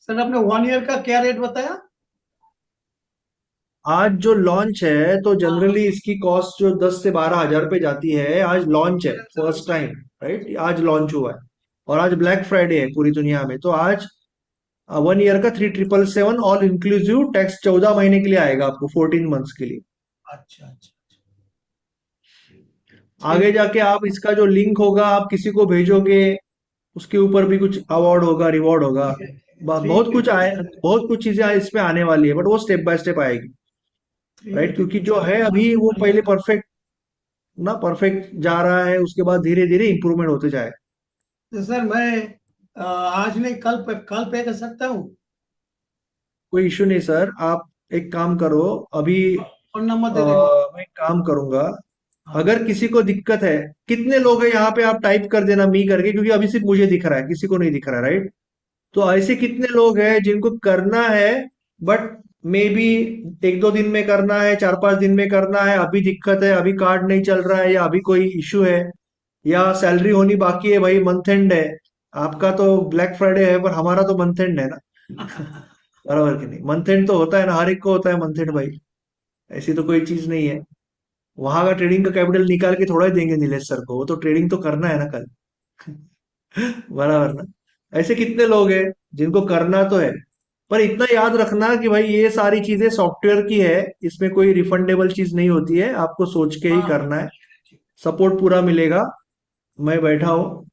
Sir आपने 1 ईयर का क्या रेट बताया? आज जो लॉन्च है तो जनरली इसकी कॉस्ट जो 10 से 12 हजार पे जाती है, आज लॉन्च है, फर्स्ट टाइम, राइट? आज लॉन्च हुआ है और आज ब्लैक फ्राइडे है पूरी दुनिया में। तो आज 1 ईयर का 3777 ऑल इंक्लूसिव, टैक्स 14 महीने के लिए आएगा आपको, 14 मंथ्स के लिए। अच्छा अच्छा आगे जाके आप इसका जो लिंक होगा आप किसी को भेजोगे, उसके ऊपर भी कुछ अवार्ड होगा, रिवॉर्ड होगा। ठीक है, ठीक है। बहुत कुछ आए, बहुत कुछ चीजें इसमें आने वाली है, बट वो स्टेप बाय स्टेप आएगी, राइट? क्योंकि जो है अभी वो पहले परफेक्ट ना, परफेक्ट जा रहा है, उसके बाद धीरे धीरे इंप्रूवमेंट होते जाए। तो सर मैं आज नहीं, कल पे कर सकता हूँ? कोई इश्यू नहीं सर, आप एक काम करो अभी। फोन नंबर दे देंगे। मैं एक काम करूंगा, हाँ। अगर किसी को दिक्कत है, कितने लोग हैं यहाँ पे, आप टाइप कर देना मी करके, क्योंकि अभी सिर्फ मुझे दिख रहा है, किसी को नहीं दिख रहा है, राइट? तो ऐसे कितने लोग हैं जिनको करना है, बट मे बी 1-2 दिन में करना है, 4-5 दिन में करना है, अभी दिक्कत है, अभी कार्ड नहीं चल रहा है, या अभी कोई इश्यू है, या सैलरी होनी बाकी है, भाई मंथ एंड है। आपका तो ब्लैक फ्राइडे है पर हमारा तो मंथ एंड है ना। बराबर कि नहीं? मंथ एंड तो होता है ना, हर एक को होता है मंथ एंड भाई। ऐसी तो कोई चीज नहीं है। वहां का ट्रेडिंग का कैपिटल निकाल के थोड़ा ही देंगे नीलेश सर को, वो तो ट्रेडिंग तो करना है ना कल। बराबर ना? ऐसे कितने लोग हैं जिनको करना तो है, पर इतना याद रखना कि भाई ये सारी चीजें सॉफ्टवेयर की है, इसमें कोई रिफंडेबल चीज नहीं होती है, आपको सोच के ही हाँ, करना है। सपोर्ट पूरा मिलेगा, मैं बैठा हूं,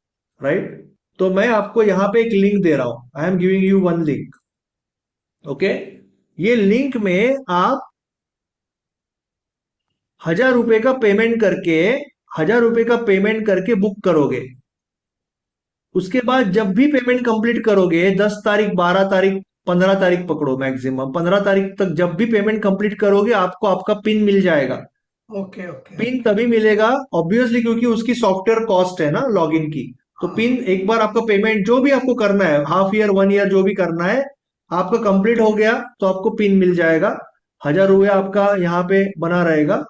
राइट? तो मैं आपको यहाँ पे एक लिंक दे रहा हूं, I am giving you one link, okay? ये लिंक में आप 1000 रुपए का पेमेंट करके, 1000 रुपए का पेमेंट करके बुक करोगे। उसके बाद जब भी पेमेंट कंप्लीट करोगे, 10 तारीख, 12 तारीख, 15 तारीख पकड़ो, मैक्सिमम 15 तारीख तक जब भी पेमेंट कंप्लीट करोगे, आपको आपका पिन मिल जाएगा। ओके ओके पिन तभी मिलेगा ऑब्वियसली, क्योंकि उसकी सॉफ्टवेयर कॉस्ट है ना लॉगिन की। तो पिन, एक बार आपका पेमेंट जो भी आपको करना है, हाफ ईयर, 1 ईयर, जो भी करना है, आपका कंप्लीट हो गया तो आपको पिन मिल जाएगा। 1000 रुपया आपका यहाँ पे बना रहेगा,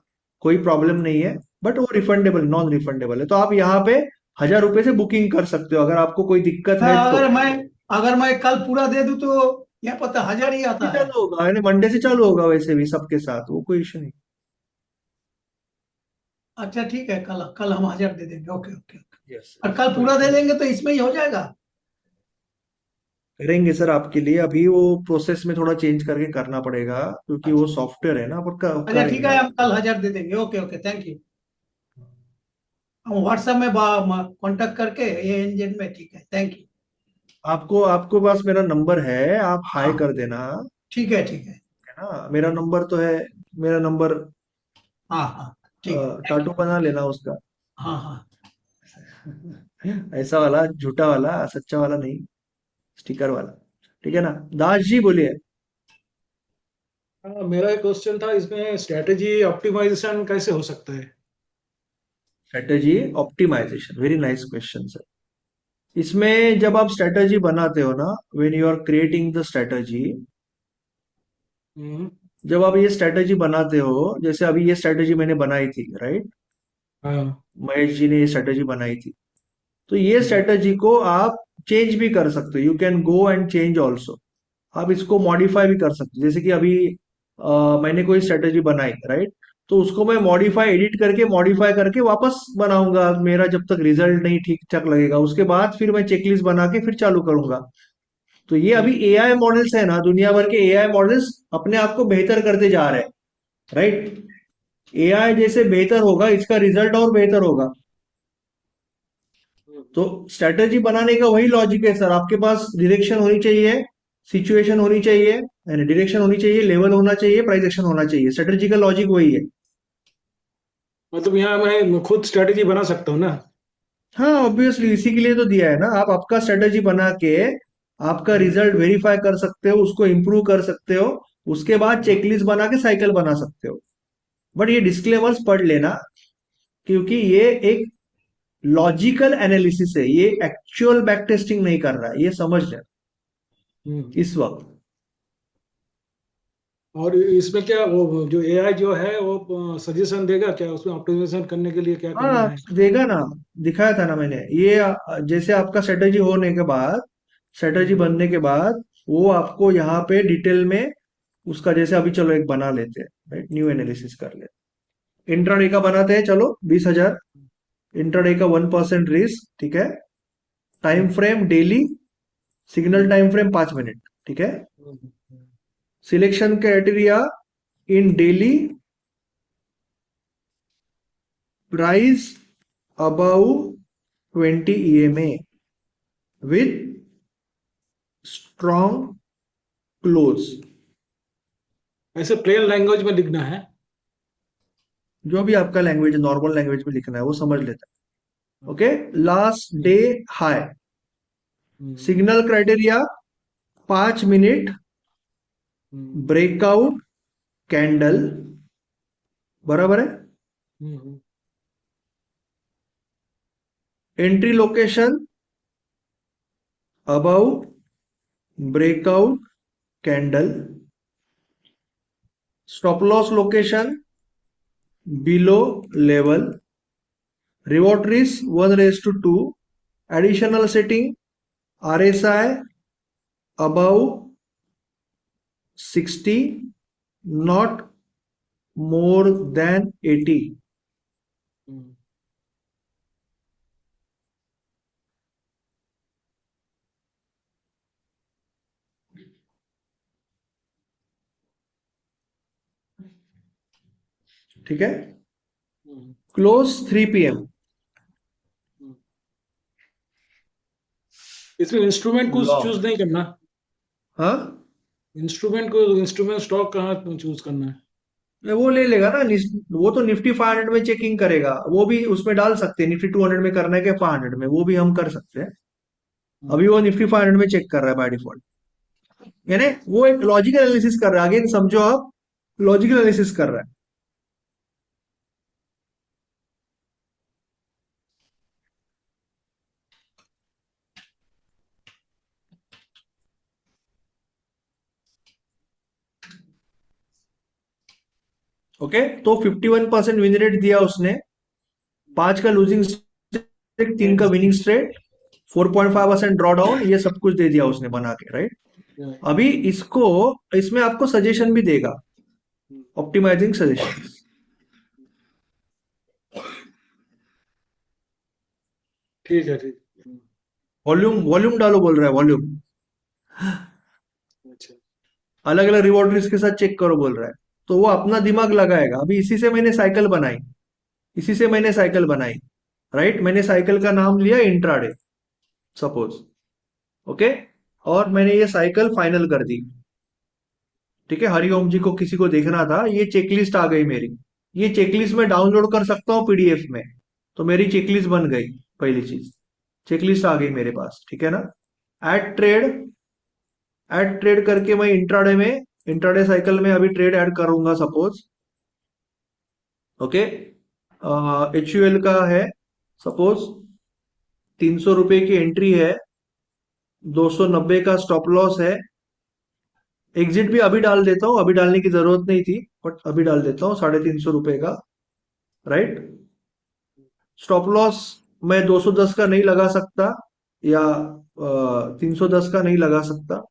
कोई प्रॉब्लम नहीं है, बट वो रिफंडेबल, नॉन रिफंडेबल है। तो आप यहाँ पे 1000 रुपए से बुकिंग कर सकते हो, अगर आपको कोई दिक्कत है तो। अगर मैं कल पूरा दे दूं तो यहाँ पता 1000 ही आता है। चालू होगा, यानी मंडे से चालू होगा, वैसे भी सबके साथ वो कोई इशू नहीं। अच्छा ठीक है, कल कल हम 1000 दे देंगे। Okay okay okay. यस, और कल पूरा दे देंगे तो इसमें ही हो जाएगा। करेंगे सर आपके लिए। अभी वो प्रोसेस में थोड़ा चेंज करके करना पड़ेगा, क्योंकि वो सॉफ्टवेयर है ना, पर अच्छा ठीक करेंगे है, आप। हम कल 1000 दे देंगे। Okay okay, thank you. हम व्हाट्सएप में कांटेक्ट करके ये एनजेड में, ठीक है, थैंक यू। आपको आपको पास मेरा नंबर है, आप हाई हाँ कर देना, ठीक है ठीक है। है ना? मेरा नंबर तो है, मेरा नंबर हाँ हाँ ठीक है। टाटू बना लेना उसका। हाँ हाँ ऐसा वाला, झूठा वाला, सच्चा वाला नहीं, स्टिकर वाला, ठीक है ना? दास जी बोलिए। हाँ, मेरा एक क्वेश्चन था, इसमें स्ट्रेटेजी ऑप्टिमाइजेशन कैसे हो सकता है? Strategy optimisation, very nice question sir. इसमें जब आप स्ट्रेटेजी बनाते हो ना, when you are creating the strategy, hmm. जब आप ये स्ट्रेटेजी बनाते हो, जैसे अभी ये स्ट्रेटेजी मैंने बनाई थी, राइट? हाँ। महेश जी ने ये स्ट्रेटेजी बनाई थी। तो ये हम्म। स्ट्रेटेजी को आप चेंज भी कर सकते हो, you can go and change also, आप इसको मॉडिफाई भी कर सकते हो। जैसे कि अभी मैंने कोई स्ट्रेटेजी बनाई, राइट, तो उसको मैं एडिट करके मॉडिफाई करके वापस बनाऊंगा, मेरा जब तक रिजल्ट नहीं ठीक ठाक लगेगा, उसके बाद फिर मैं चेकलिस्ट बना के फिर चालू करूंगा। तो ये अभी एआई मॉडल्स है ना, दुनिया भर के एआई मॉडल्स अपने आप को बेहतर करते जा रहे हैं, राइट। एआई जैसे बेहतर होगा, इसका रिजल्ट और बेहतर होगा। तो स्ट्रेटेजी बनाने का वही लॉजिक है सर, आपके पास डायरेक्शन होनी चाहिए, सिचुएशन होनी चाहिए, यानी डायरेक्शन होनी चाहिए, लेवल होना चाहिए, प्राइस एक्शन होना चाहिए। स्ट्रेटेजी का लॉजिक वही है। मतलब यहाँ मैं खुद स्ट्रेटेजी बना सकता हूँ ना? हाँ, ऑब्वियसली इसी के लिए तो दिया है ना। आप आपका स्ट्रेटेजी बना के आपका रिजल्ट वेरीफाई कर सकते हो, उसको इंप्रूव कर सकते हो, उसके बाद चेकलिस्ट बना के साइकिल बना सकते हो। बट ये डिस्क्लेमर्स पढ़ लेना, क्योंकि ये एक लॉजिकल एनालिसिस है, ये एक्चुअल बैक टेस्टिंग नहीं कर रहा है, ये समझ लें हम्म। इस वक्त। और इसमें क्या वो जो एआई जो है वो सजेशन देगा क्या, उसमें ऑप्टिमाइजेशन करने के लिए क्या करना हाँ, है? देगा ना, दिखाया था ना मैंने ये। जैसे आपका स्ट्रेटेजी होने के बाद, स्ट्रेटेजी हम्म। बनने के बाद, वो आपको यहाँ पे डिटेल में उसका, जैसे अभी चलो एक बना लेते हैं, राइट, न्यू एनालिसिस कर लेते हैं। इंट्राडे का बनाते हैं, चलो 20,000 इंट्राडे का 1% रिस्क, ठीक है। Time frame daily, signal time frame 5 minute, ठीक है। Hmm. Selection criteria in daily, price above 20 EMA with strong close। ऐसे प्लेन लैंग्वेज में लिखना है? जो भी आपका लैंग्वेज, नॉर्मल लैंग्वेज में लिखना है, वो समझ लेता है। Okay, last day high, hmm. Signal criteria 5 minute, hmm. Breakout candle, बराबर है। Hmm. Entry location above breakout candle, stop loss location below level, reward risk 1:2, additional setting RSI above 60, not more than 80। Hmm. ठीक है। Hmm. Close 3 PM। Hmm. इसमें instrument कुछ long, choose नहीं करना? हाँ, instrument stock कहाँ चूज करना है? वो ले लेगा ना, वो तो निफ्टी 500 में चेकिंग करेगा, वो भी उसमें डाल सकते हैं। निफ्टी 200 में करना है कि 500 में, वो भी हम कर सकते हैं। अभी वो निफ्टी 500 में चेक कर रहा है बाय डिफॉल्ट, यानी वो एक लॉजिकल एनालिसिस कर रहा है। अगेन समझो आप, लॉजिकल एनालिसिस कर रहा है। ओके, तो 51% विन रेट दिया उसने, 5 का लूजिंग स्ट्रेट, 3 का विनिंग स्ट्रेट, 4.5% ड्रॉ डाउन, ये सब कुछ दे दिया उसने बना के, राइट। अभी इसको, इसमें आपको सजेशन भी देगा, ऑप्टिमाइजिंग सजेशन। ठीक है, ठीक। वॉल्यूम वॉल्यूम डालो बोल रहा है, वॉल्यूम अच्छा। अलग अलग रिवॉर्ड रिस्क के साथ चेक करो बोल रहा है। तो वो अपना दिमाग लगाएगा। अभी इसी से मैंने साइकिल बनाई, इसी से मैंने साइकिल बनाई, राइट। मैंने साइकिल का नाम लिया इंट्राडे, सपोज, ओके। और मैंने ये साइकिल फाइनल कर दी, ठीक है। हरिओम जी को किसी को देखना था, ये चेकलिस्ट आ गई मेरी। ये चेकलिस्ट मैं डाउनलोड कर सकता हूँ PDF में, तो मेरी चेकलिस्ट बन गई। पहली चीज, चेकलिस्ट आ गई मेरे पास, ठीक है ना। ऐड ट्रेड, ऐड ट्रेड करके मैं इंट्राडे में, इंट्राडे साइकिल में अभी ट्रेड ऐड करूंगा सपोज, ओके। HUL का है सपोज, 300 रुपए की एंट्री है, 290 का स्टॉप लॉस है। एग्जिट भी अभी डाल देता हूं, अभी डालने की जरूरत नहीं थी, बट अभी डाल देता हूँ 350 रुपए का, राइट। स्टॉप लॉस मैं 210 का नहीं लगा सकता, या 310 का नहीं लगा सकता,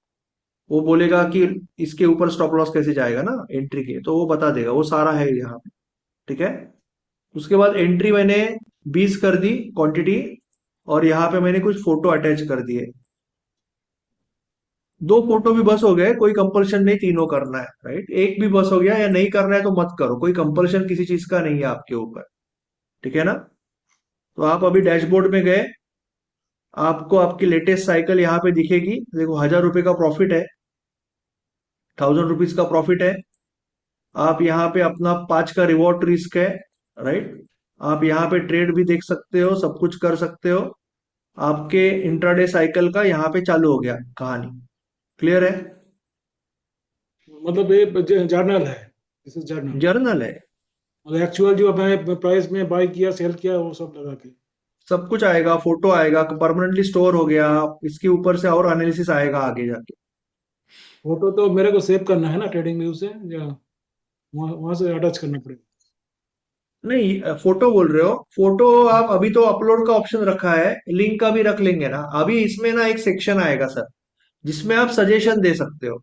वो बोलेगा कि इसके ऊपर स्टॉप लॉस कैसे जाएगा ना एंट्री के, तो वो बता देगा, वो सारा है यहाँ पे। ठीक है। उसके बाद एंट्री मैंने 20 कर दी क्वांटिटी, और यहाँ पे मैंने कुछ फोटो अटैच कर दिए। 2 फोटो भी बस हो गए, कोई कंपल्शन नहीं तीनों करना है, राइट। एक भी बस हो गया, या नहीं करना है तो मत करो, कोई कंपल्शन किसी चीज का नहीं है आपके ऊपर। ठीक है ना। तो आप अभी डैशबोर्ड में गए, आपको आपकी लेटेस्ट साइकिल यहाँ पे दिखेगी। देखो 1000 रुपए का प्रॉफिट है, 1000 रुपीज का प्रॉफिट है। आप यहाँ पे अपना 5 का रिवॉर्ड रिस्क है, राइट। आप यहाँ पे ट्रेड भी देख सकते हो, सब कुछ कर सकते हो। आपके इंट्राडे साइकिल का यहाँ पे चालू हो गया कहानी। क्लियर है। मतलब ये जर्नल है, दिस इज जर्नल। जर्नल है, मतलब एक्चुअल जो मैंने प्राइस में बाय किया सेल किया वो सब लगा के। सब कुछ आएगा, फोटो आएगा, परमानेंटली स्टोर हो गया। इसके ऊपर से और एनालिसिस आएगा आगे जाके। फोटो तो मेरे को सेव करना है ना ट्रेडिंग व्यू से, या वहां से अटैच करना पड़ेगा? नहीं, फोटो बोल रहे हो, फोटो आप अभी तो अपलोड का ऑप्शन रखा है, लिंक का भी रख लेंगे ना। अभी इसमें ना एक सेक्शन आएगा सर, जिसमें आप सजेशन दे सकते हो।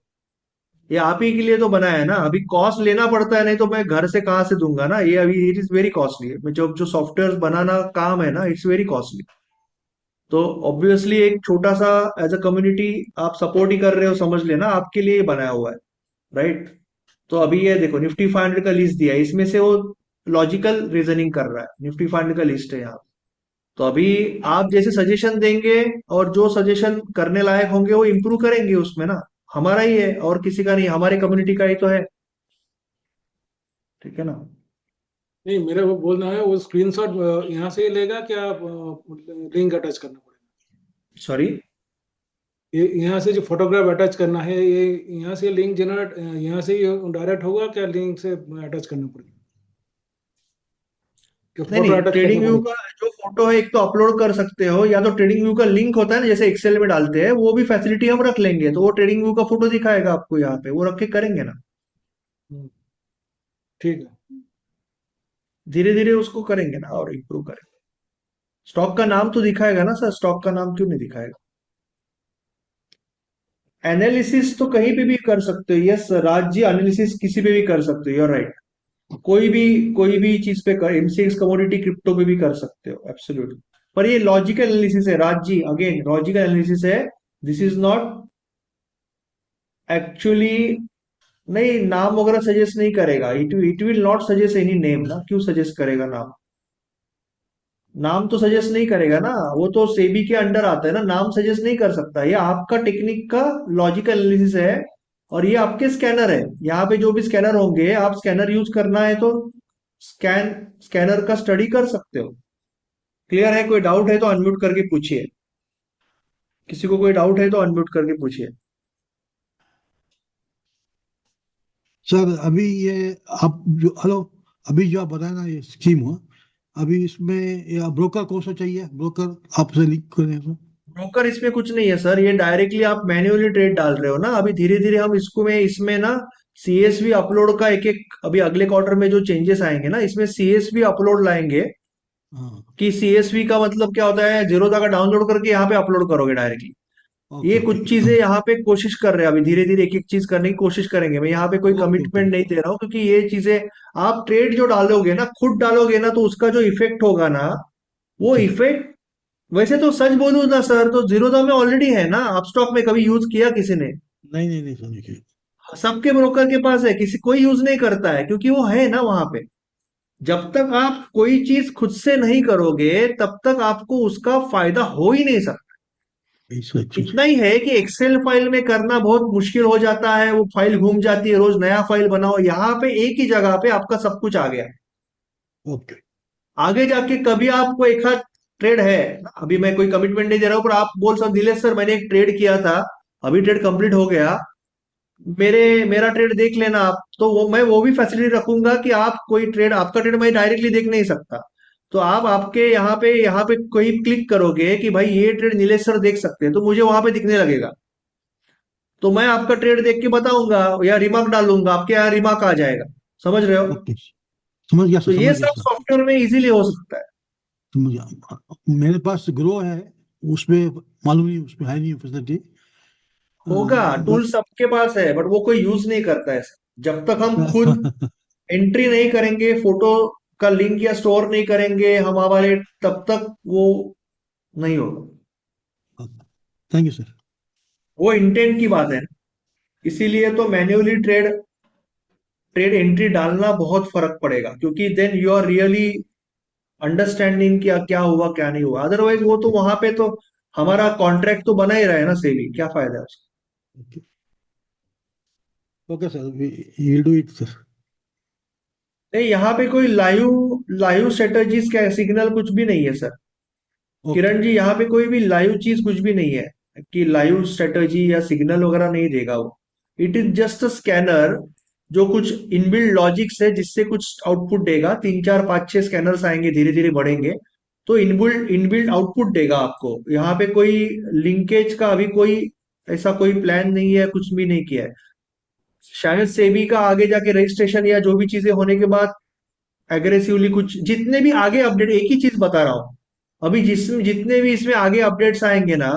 ये आप ही के लिए तो बनाया है ना। अभी कॉस्ट लेना पड़ता है, नहीं तो मैं घर से कहाँ से दूंगा ना। ये अभी इट इज वेरी कॉस्टली, जो जो सॉफ्टवेयर बनाना काम है ना, इट्स वेरी कॉस्टली। तो ऑब्वियसली एक छोटा सा एज अ कम्युनिटी आप सपोर्ट ही कर रहे हो, समझ लेना, आपके लिए बनाया हुआ है, राइट। तो अभी ये देखो निफ्टी 500 का लिस्ट दिया है, इसमें से वो लॉजिकल रीजनिंग कर रहा है। निफ्टी 500 का लिस्ट है यहाँ। तो अभी आप जैसे सजेशन देंगे, और जो सजेशन करने लायक होंगे वो इम्प्रूव करेंगे उसमें ना। हमारा ही है और किसी का नहीं, हमारे कम्युनिटी का ही तो है। ठीक है ना। नहीं, मेरा वो बोलना है, वो स्क्रीनशॉट यहाँ से ही लेगा क्या, लिंक अटैच करना पड़ेगा? सॉरी। ये यहाँ से जो फोटोग्राफ अटैच करना है, ये यहाँ से लिंक जनरेट यहाँ से ही डायरेक्ट होगा क्या, लिंक से अटैच करना पड़ेगा? कि नहीं फोटो नहीं, अटैच करना ट्रेडिंग व्यू पड़ेगा? का जो फोटो है एक तो अपलोड कर सकते हो, या तो ट्रेडिंग व्यू का लिंक होता है ना, जैसे एक्सेल में डालते हैं, वो भी फैसिलिटी हम रख लेंगे। तो वो ट्रेडिंग व्यू का फोटो दिखाएगा आपको यहाँ पे, वो रख के करेंगे ना। हम्म, ठीक है। धीरे धीरे उसको करेंगे ना और इम्प्रूव करेंगे। स्टॉक का नाम तो दिखाएगा ना सर, स्टॉक का नाम क्यों नहीं दिखाएगा। एनालिसिस तो कहीं पे भी कर सकते हो, यस राज जी, एनालिसिस किसी पे भी कर सकते हो, यूर राइट। कोई भी चीज पे कर, एमसीएक्स कमोडिटी क्रिप्टो पे भी कर सकते हो, एब्सोल्युटली। पर ये लॉजिकल एनालिसिस है Raj ji, again logical analysis है। दिस इज नॉट एक्चुअली, नहीं नाम वगैरह सजेस्ट नहीं करेगा। It will not suggest any name ना, क्यों सजेस्ट करेगा नाम। नाम तो सजेस्ट नहीं करेगा ना, वो तो सेबी के अंडर आता है ना, नाम सजेस्ट नहीं कर सकता। ये आपका टेक्निक का लॉजिकल एनालिसिस है, और ये आपके स्कैनर है। यहाँ पे जो भी स्कैनर होंगे, आप स्कैनर यूज करना है तो स्कैनर का स्टडी कर सकते हो। क्लियर है। कोई डाउट है तो अनम्यूट करके पूछिए, किसी को कोई डाउट है तो अनम्यूट करके पूछिए। सर अभी ये आप जो हेलो अभी जो आप बताए ना ये स्कीम हुआ, अभी इसमें ब्रोकर कौन सा चाहिए, ब्रोकर आपसे लिंक करें तो? ब्रोकर इसमें कुछ नहीं है सर, ये डायरेक्टली आप मैन्युअली ट्रेड डाल रहे हो ना। अभी धीरे धीरे हम इसमें ना सीएसवी अपलोड का एक एक, अभी अगले क्वार्टर में जो चेंजेस आएंगे ना, इसमें सीएसवी अपलोड लाएंगे। हाँ, कि सीएसवी का मतलब क्या होता है, जीरोधा का डाउनलोड करके यहाँ पे अपलोड करोगे डायरेक्टली। ओके ये ओके कुछ चीजें यहाँ पे कोशिश कर रहे हैं, अभी धीरे धीरे एक एक चीज करने की कोशिश करेंगे। मैं यहाँ पे कोई ओके कमिटमेंट ओके नहीं दे रहा हूँ, क्योंकि ये चीजें आप ट्रेड जो डालोगे ना, खुद डालोगे ना, तो उसका जो इफेक्ट होगा ना, वो ठीक। इफेक्ट, वैसे तो सच बोलूं ना सर, तो जीरोधा में ऑलरेडी है ना, अपस्टॉक में कभी यूज किया किसी ने। नहीं नहीं नहीं समझिए। सबके ब्रोकर के पास है, किसी कोई यूज नहीं करता है, क्योंकि वो है ना वहां पे। जब तक आप कोई चीज खुद से नहीं करोगे, तब तक आपको उसका फायदा हो ही नहीं सकता। ऐसा चीज। इतना ही है कि एक्सेल फाइल में करना बहुत मुश्किल हो जाता है, वो फाइल घूम जाती है, रोज नया फाइल बनाओ। यहाँ पे एक ही जगह पे आपका सब कुछ आ गया। ओके आगे जाके कभी आपको एक आध ट्रेड है, अभी मैं कोई कमिटमेंट नहीं दे रहा हूं, पर आप बोल सकते नीलेश सर मैंने एक ट्रेड किया था, अभी ट्रेड कंप्लीट हो गया, मेरा ट्रेड देख लेना आप। तो वो भी फैसिलिटी रखूंगा कि आप कोई ट्रेड, आपका ट्रेड मैं डायरेक्टली देख नहीं सकता। तो आप आपके यहाँ पे कोई क्लिक करोगे कि भाई ये ट्रेड नीलेश सर देख सकते हैं, तो मुझे वहां पे दिखने लगेगा। तो मैं आपका ट्रेड देख के बताऊंगा, या रिमार्क डालूंगा, आपके यहाँ रिमार्क आ जाएगा। समझ रहे हो। ओके समझ गया तो सर, ये समझ गया सब सर, सॉफ्टवेयर में इजीली हो सकता है। समझ गया। मेरे पास ग्रो है, उसमें मालूम नहीं, उसमें है नहीं फैसिलिटी। होगा, टूल सबके पास है, बट वो कोई यूज नहीं करता है। जब तक हम खुद एंट्री नहीं करेंगे, फोटो का लिंक या स्टोर नहीं करेंगे हम हमारे, तब तक वो नहीं होगा। Thank you sir. वो इंटेंट की बात है। इसीलिए तो मैन्युअली ट्रेड एंट्री डालना बहुत फर्क पड़ेगा, क्योंकि then you are really understanding क्या क्या हुआ क्या नहीं हुआ। अदरवाइज वो तो वहां पे तो हमारा कॉन्ट्रैक्ट तो बना ही रहा है ना सेवी, क्या फायदा है उसका। Okay sir, we do it sir. नहीं, यहाँ पे कोई लाइव लाइव स्ट्रेटजीज का सिग्नल कुछ भी नहीं है सर। ओके किरण जी, यहाँ पे कोई भी लाइव चीज कुछ भी नहीं है कि लाइव स्ट्रेटजी या सिग्नल वगैरह नहीं देगा वो। It is just a scanner जो कुछ इनबिल्ड लॉजिक्स है जिससे कुछ आउटपुट देगा। 3 4 5 6 स्कैनर्स आएंगे, धीरे धीरे बढ़ेंगे, तो इनबिल्ड इनबिल्ड आउटपुट देगा आपको। यहाँ पे कोई लिंकेज का अभी कोई ऐसा कोई प्लान नहीं है, कुछ भी नहीं किया है। शायद सेबी का आगे जाके रजिस्ट्रेशन या जो भी चीजें होने के बाद एग्रेसिवली कुछ, जितने भी आगे अपडेट, एक ही चीज बता रहा हूं, अभी जितने भी इसमें आगे अपडेट्स आएंगे ना,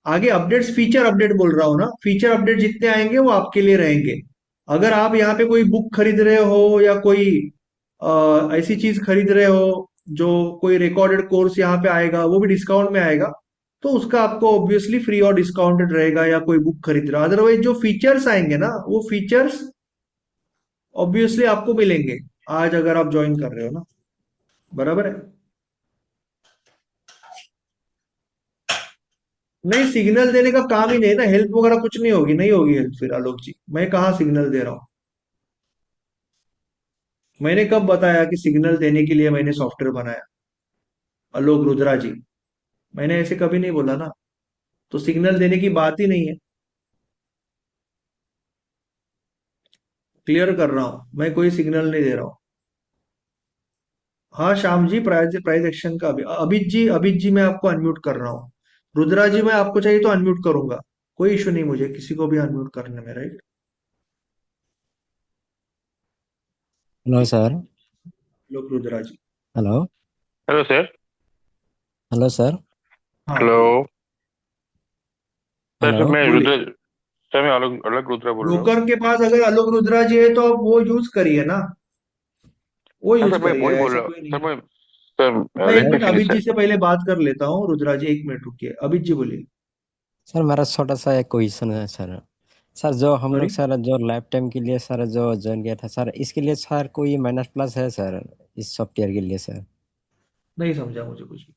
आगे अपडेट्स, फीचर अपडेट बोल रहा हूँ ना, फीचर अपडेट जितने आएंगे वो आपके लिए रहेंगे। अगर आप यहाँ पे कोई बुक खरीद रहे हो या कोई ऐसी चीज खरीद रहे हो, जो कोई रिकॉर्डेड कोर्स यहाँ पे आएगा, वो भी डिस्काउंट में आएगा, तो उसका आपको ऑब्वियसली फ्री और डिस्काउंटेड रहेगा, या कोई बुक खरीद रहा। अदरवाइज जो फीचर्स आएंगे ना, वो फीचर्स ऑब्वियसली आपको मिलेंगे आज अगर आप ज्वाइन कर रहे हो ना। बराबर है। नहीं, सिग्नल देने का काम ही नहीं है ना, हेल्प वगैरह कुछ नहीं होगी, नहीं होगी हेल्प फिर आलोक जी। मैं कहाँ सिग्नल दे रहा हूँ? मैंने कब बताया कि सिग्नल देने के लिए मैंने सॉफ्टवेयर बनाया? आलोक रुद्रा जी, मैंने ऐसे कभी नहीं बोला ना। तो सिग्नल देने की बात ही नहीं है। क्लियर कर रहा हूं, मैं कोई सिग्नल नहीं दे रहा हूं। हाँ Shyam ji, prize price action का अभित जी मैं आपको अनम्यूट कर रहा हूँ। रुद्रा जी, मैं आपको चाहिए तो अनम्यूट करूंगा, कोई इशू नहीं मुझे किसी को भी अनम्यूट करने में, राइट? Hello sir. लोक Rudra ji. Hello. Hello sir. Hello sir. हाँ हेलो बोलिए। Sir hello. मैं बोलिए। रुद्र सर मैं अलग अलग रुद्रा बोल रहा हूँ। ब्रोकर के पास अगर आलोक रुद्रा जी है तो आप वो यूज करिए ना, वो हाँ यूज सर मैं करिए, वही बोल ऐसा रहा हूँ कोई नहीं सर। है। मैं मैं एक मिनट स्पेशली अभित जी सर। से पहले बात कर लेता हूँ। रुद्रा जी 1 मिनट रुकिए, अभित जी बोलिए। सर मेरा छोटा सा एक क्वेश्चन है सर। सर जो हम सॉरी, लोग सर जो लाइफ टाइम के लिए सर जो ज्वाइन किया था सर, इसके लिए सर कोई माइनस प्लस है सर इस सॉफ्टवेयर के लिए सर? नहीं समझा मुझे कुछ भी।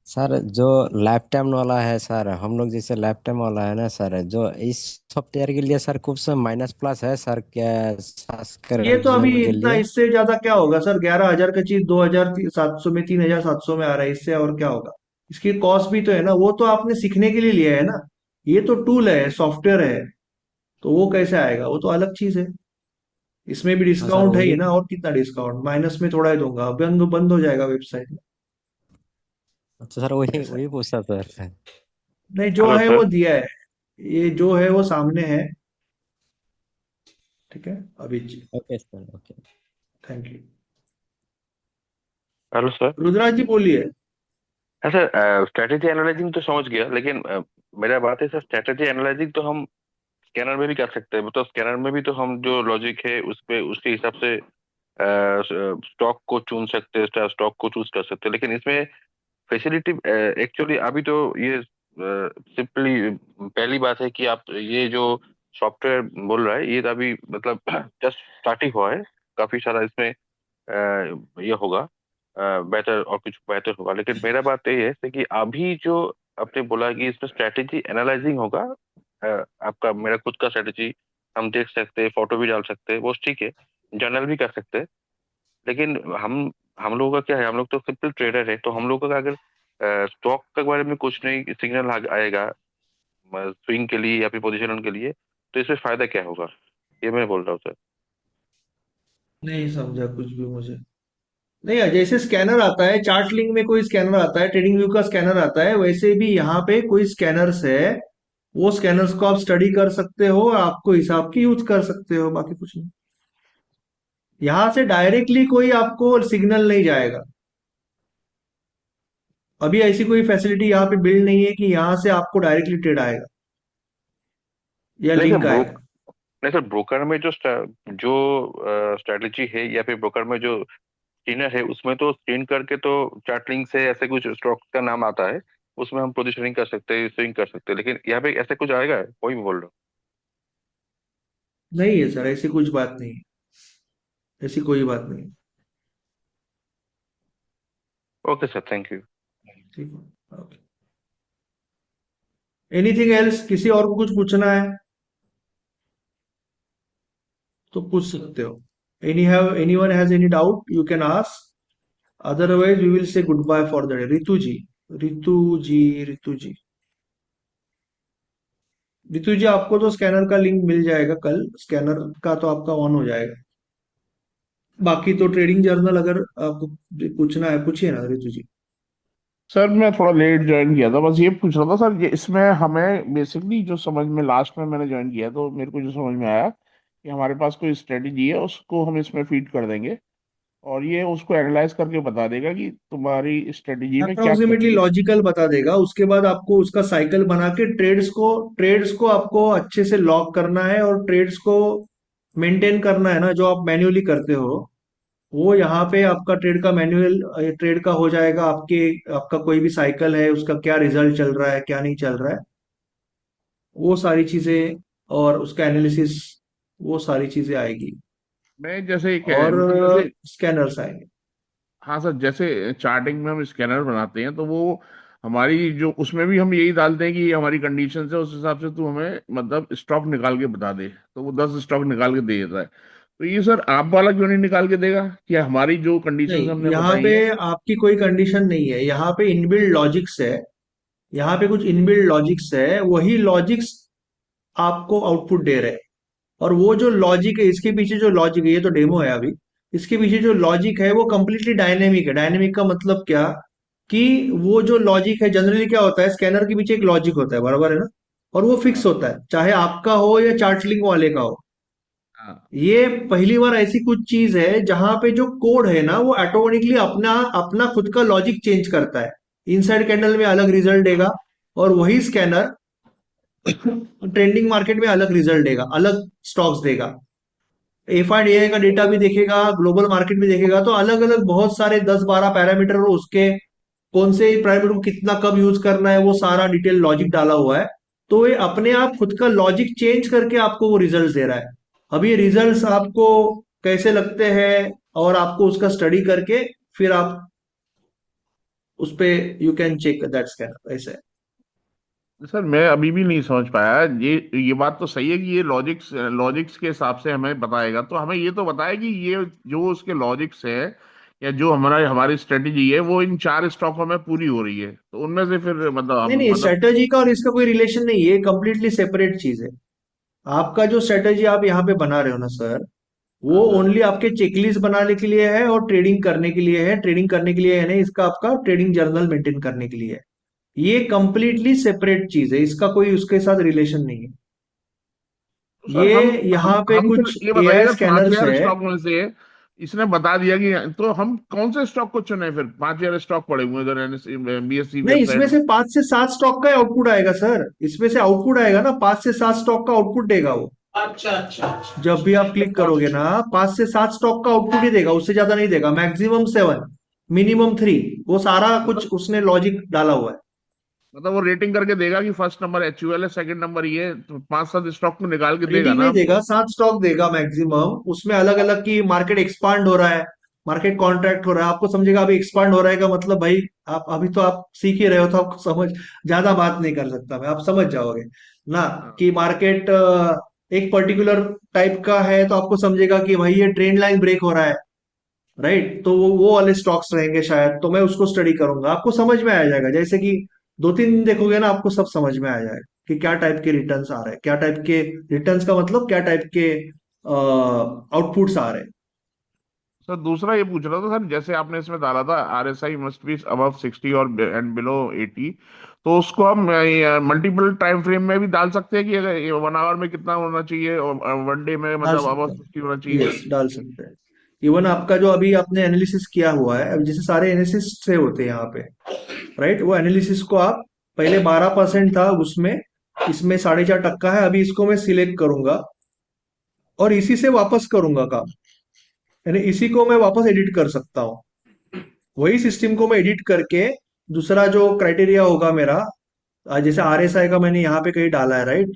सर जो लाइफ टाइम वाला है सर, हम लोग जैसे लाइफ टाइम वाला है ना सर, जो इस सॉफ्टवेयर के लिए सर कुछ माइनस प्लस है सर क्या, खास कर ये तो अभी ज्वाइन के इतना, लिए? इससे ज्यादा क्या होगा सर? 11,000 का चीज 2,700 में, 3,700 में आ रहा है, इससे और क्या होगा? इसकी कॉस्ट भी तो है ना, वो तो आपने सीखने के लिए लिया है ना। ये तो टूल है, सॉफ्टवेयर है, तो वो कैसे आएगा? वो तो अलग चीज है। इसमें भी हाँ सर डिस्काउंट है ही वही। ना, और कितना डिस्काउंट? माइनस में थोड़ा ही दूंगा, बंद बंद हो जाएगा वेबसाइट में। अच्छा सर वही ऐसा है। वही पूछा सर। नहीं, जो हेलो है वो सर। दिया है, ये जो है वो सामने है। ठीक है Abhit ji, okay sir okay. Thank you. Hello sir. Rudraj ji बोलिए। हाँ सर, स्ट्रेटेजी एनालाइजिंग तो समझ गया, लेकिन मेरा बात है सर, स्ट्रेटेजी एनालाइजिंग तो हम स्कैनर में भी कर सकते हैं। मतलब स्कैनर में भी तो हम जो लॉजिक है उस पे उसके हिसाब से स्टॉक को चुन सकते हैं, स्टॉक को चूज कर सकते हैं। लेकिन इसमें फैसिलिटी एक्चुअली अभी तो ये सिंपली पहली बात है कि आप ये जो सॉफ्टवेयर बोल रहा है ये तो अभी मतलब जस्ट स्टार्टिंग हुआ है। काफी सारा इसमें ये होगा, बेहतर और कुछ बेहतर होगा। लेकिन मेरा बात ये है कि अभी जो आपने बोला कि इसमें स्ट्रेटेजी एनालाइजिंग होगा, आपका मेरा खुद का स्ट्रेटेजी हम देख सकते हैं, फोटो भी डाल सकते हैं, वो ठीक है, जर्नल भी कर सकते हैं। लेकिन हम लोगों का क्या है, हम लोग तो सिंपल ट्रेडर है, तो हम लोगों का अगर स्टॉक के बारे में कुछ नहीं सिग्नल आएगा स्विंग के लिए या फिर पोजिशन के लिए, तो इसमें फायदा क्या होगा, ये मैं बोल रहा हूँ सर। नहीं समझा कुछ भी मुझे। नहीं, जैसे स्कैनर आता है, चार्ट लिंक में कोई स्कैनर आता है, ट्रेडिंग व्यू का स्कैनर आता है, वैसे भी यहाँ पे कोई स्कैनर्स है। वो स्कैनर्स को आप स्टडी कर सकते हो, आपको हिसाब की यूज कर सकते हो, बाकी कुछ नहीं। यहाँ से डायरेक्टली कोई आपको सिग्नल नहीं जाएगा। अभी ऐसी कोई फैसिलिटी यहाँ पे बिल्ड नहीं है कि यहाँ से आपको डायरेक्टली ट्रेड आएगा। या नहीं लिंक सर आएगा? नहीं सर, ब्रोकर में जो स्ट्रेटेजी है या फिर ब्रोकर में जो स्क्रीनर है, उसमें तो स्क्रीन करके तो चार्ट लिंक से ऐसे कुछ स्टॉक का नाम आता है, उसमें हम पोजिशनिंग कर सकते हैं, स्विंग कर सकते हैं, लेकिन यहाँ पे ऐसे कुछ आएगा? कोई भी बोल रहा नहीं है सर, ऐसी कुछ बात नहीं है, ऐसी कोई बात नहीं है। Okay sir, thank you. ठीक है, ओके। Anything else? किसी और को कुछ पूछना है तो पूछ सकते हो। Anyone has any doubt you can ask, otherwise we will say goodbye for the day. Ritu ji, Ritu ji, Ritu ji, Ritu ji, आपको तो स्कैनर का लिंक मिल जाएगा कल, स्कैनर का तो आपका ऑन हो जाएगा। बाकी तो ट्रेडिंग जर्नल अगर आपको पूछना है पूछिए ना रितु जी। सर मैं थोड़ा लेट ज्वाइन किया था, बस ये पूछ रहा था सर, ये इसमें हमें बेसिकली जो समझ में, लास्ट में मैंने ज्वाइन किया तो मेरे को जो समझ में आया कि हमारे पास कोई स्ट्रेटेजी है, उसको हम इसमें फीड कर देंगे और ये उसको एनालाइज करके बता देगा कि तुम्हारी स्ट्रेटेजी में क्या अप्रोक्सीमेटली कमी है। लॉजिकल बता देगा, उसके बाद आपको उसका साइकिल बना के ट्रेड्स को आपको अच्छे से लॉक करना है और ट्रेड्स को मेंटेन करना है ना, जो आप मैन्युअली करते हो। वो यहाँ पे आपका ट्रेड का मैन्युअल ट्रेड का हो जाएगा। आपका कोई भी साइकिल है उसका क्या रिजल्ट चल रहा है, क्या नहीं चल रहा है, वो सारी चीजें, और उसका एनालिसिस, वो सारी चीजें आएगी। मैं जैसे और मतलब जैसे, स्कैनर्स आएंगे। हाँ सर, जैसे चार्टिंग में हम स्कैनर बनाते हैं तो वो हमारी जो उसमें भी हम यही डालते हैं कि ये हमारी कंडीशन है, उस हिसाब से तू हमें मतलब स्टॉक निकाल के बता दे, तो वो 10 स्टॉक निकाल के दे देता है। तो ये सर आप वाला क्यों नहीं निकाल के देगा कि हमारी जो कंडीशन नहीं, हमने यहाँ बताई पे है। आपकी कोई कंडीशन नहीं है, यहाँ पे इनबिल्ड लॉजिक्स है। यहाँ पे कुछ इनबिल्ड लॉजिक्स है, वही लॉजिक्स आपको आउटपुट दे रहे हैं। और वो जो लॉजिक है, इसके पीछे जो लॉजिक है, ये तो डेमो है अभी, इसके पीछे जो लॉजिक है वो कंप्लीटली डायनेमिक है। डायनेमिक का मतलब क्या, कि वो जो लॉजिक है, जनरली क्या होता है, स्कैनर के पीछे एक लॉजिक होता है, बराबर है ना, और वो फिक्स हाँ। होता है, चाहे आपका हो या चार्टलिंग वाले का हो। हाँ। ये पहली बार ऐसी कुछ चीज है जहां पे जो कोड है ना, वो ऑटोमेटिकली अपना अपना खुद का लॉजिक चेंज करता है। इनसाइड कैंडल में अलग रिजल्ट देगा, और वही स्कैनर ट्रेंडिंग मार्केट में अलग रिजल्ट देगा, अलग स्टॉक्स देगा। एफआईडीआई का डेटा भी देखेगा, ग्लोबल मार्केट भी देखेगा, तो अलग अलग बहुत सारे 10-12 पैरामीटर, और उसके कौन से पैरामीटर को कितना कब यूज करना है, वो सारा डिटेल लॉजिक डाला हुआ है। तो ये अपने आप खुद का लॉजिक चेंज करके आपको वो रिजल्ट दे रहा है। अब ये रिजल्ट्स आपको कैसे लगते हैं, और आपको उसका स्टडी करके फिर आप उस पे you can check that scanner, ऐसे है। सर मैं अभी भी नहीं समझ पाया, ये बात तो सही है कि ये लॉजिक्स लॉजिक्स के हिसाब से हमें बताएगा, तो हमें ये तो बताए कि ये जो उसके लॉजिक्स है या जो हमारा हमारी स्ट्रेटेजी है वो इन 4 स्टॉकों में पूरी हो रही है, तो उनमें से फिर मतलब नहीं हम नहीं, मतलब। स्ट्रेटजी का और इसका कोई रिलेशन नहीं है, कंप्लीटली सेपरेट चीज है। आपका जो स्ट्रेटजी आप यहाँ पे बना रहे हो ना सर, वो हाँ सर। ओनली आपके चेकलिस्ट बनाने के लिए है और ट्रेडिंग करने के लिए है। ट्रेडिंग करने के लिए है नहीं, इसका आपका ट्रेडिंग जर्नल मेंटेन करने के लिए है। ये कंप्लीटली सेपरेट चीज है, इसका कोई उसके साथ रिलेशन नहीं है। तो सर ये हम यहाँ पे हम फिर कुछ ये बताइए, एआई अगर पांच स्कैनर्स हजार है। स्टॉक में से इसने बता दिया कि, तो हम कौन से स्टॉक को चुने? फिर 5,000 स्टॉक पड़े हुए हैं इधर बीएससी नहीं, वेबसाइट इसमें में। से 5 से 7 स्टॉक का आउटपुट आएगा सर, इसमें से आउटपुट आएगा ना, 5 से 7 स्टॉक का आउटपुट देगा वो। अच्छा अच्छा अच्छा जब भी आप क्लिक करोगे ना, 5 से 7 स्टॉक का आउटपुट ही देगा, उससे ज्यादा नहीं देगा। मैक्सिमम 7, मिनिमम 3, वो सारा कुछ मतलब उसने लॉजिक डाला हुआ है। मतलब वो रेटिंग करके देगा कि फर्स्ट नंबर एचयूएल है, सेकंड नंबर ये है, तो 5-7 स्टॉक को निकाल के देगा रेटिंग ना नहीं देगा, हमको। 7 स्टॉक देगा मैक्सिमम। उसमें अलग अलग की मार्केट एक्सपांड हो रहा है, मार्केट कॉन्ट्रैक्ट हो रहा है, आपको समझेगा अभी एक्सपांड हो रहा है का मतलब, भाई आप अभी तो आप सीख ही रहे हो, तो आपको समझ, ज्यादा बात नहीं कर सकता मैं, आप समझ जाओगे ना, हाँ। कि मार्केट एक पर्टिकुलर टाइप का है, तो आपको समझेगा कि भाई ये ट्रेंड लाइन ब्रेक हो रहा है, राइट, तो वो वाले स्टॉक्स रहेंगे शायद, तो मैं उसको स्टडी करूंगा, आपको समझ में आ जाएगा। जैसे कि 2-3 दिन देखोगे ना, आपको सब समझ में आ जाएगा कि क्या टाइप के रिटर्न्स आ रहे हैं, क्या टाइप के रिटर्न्स का मतलब क्या टाइप के आउटपुट्स आ रहे हैं। सर दूसरा ये पूछ रहा था सर, जैसे आपने इसमें डाला था आरएसआई मस्ट बी अबव 60 और एंड बिलो 80, तो उसको हम मल्टीपल टाइम फ्रेम में भी डाल सकते हैं कि अगर 1 आवर में कितना होना चाहिए और 1 डे में डाल मतलब अबव सकते 60 होना हैं, चाहिए। यस डाल सकते हैं। इवन आपका जो अभी आपने एनालिसिस किया हुआ है, अब जैसे सारे एनालिसिस से होते हैं यहाँ पे, राइट, वो एनालिसिस को आप पहले 12% था उसमें इसमें 4.5% है, अभी इसको मैं सिलेक्ट करूंगा और इसी से वापस करूंगा काम, यानी इसी को मैं वापस एडिट कर सकता हूँ। वही सिस्टम को मैं एडिट करके दूसरा जो क्राइटेरिया होगा मेरा, जैसे RSI का मैंने यहाँ पे कहीं डाला है, राइट?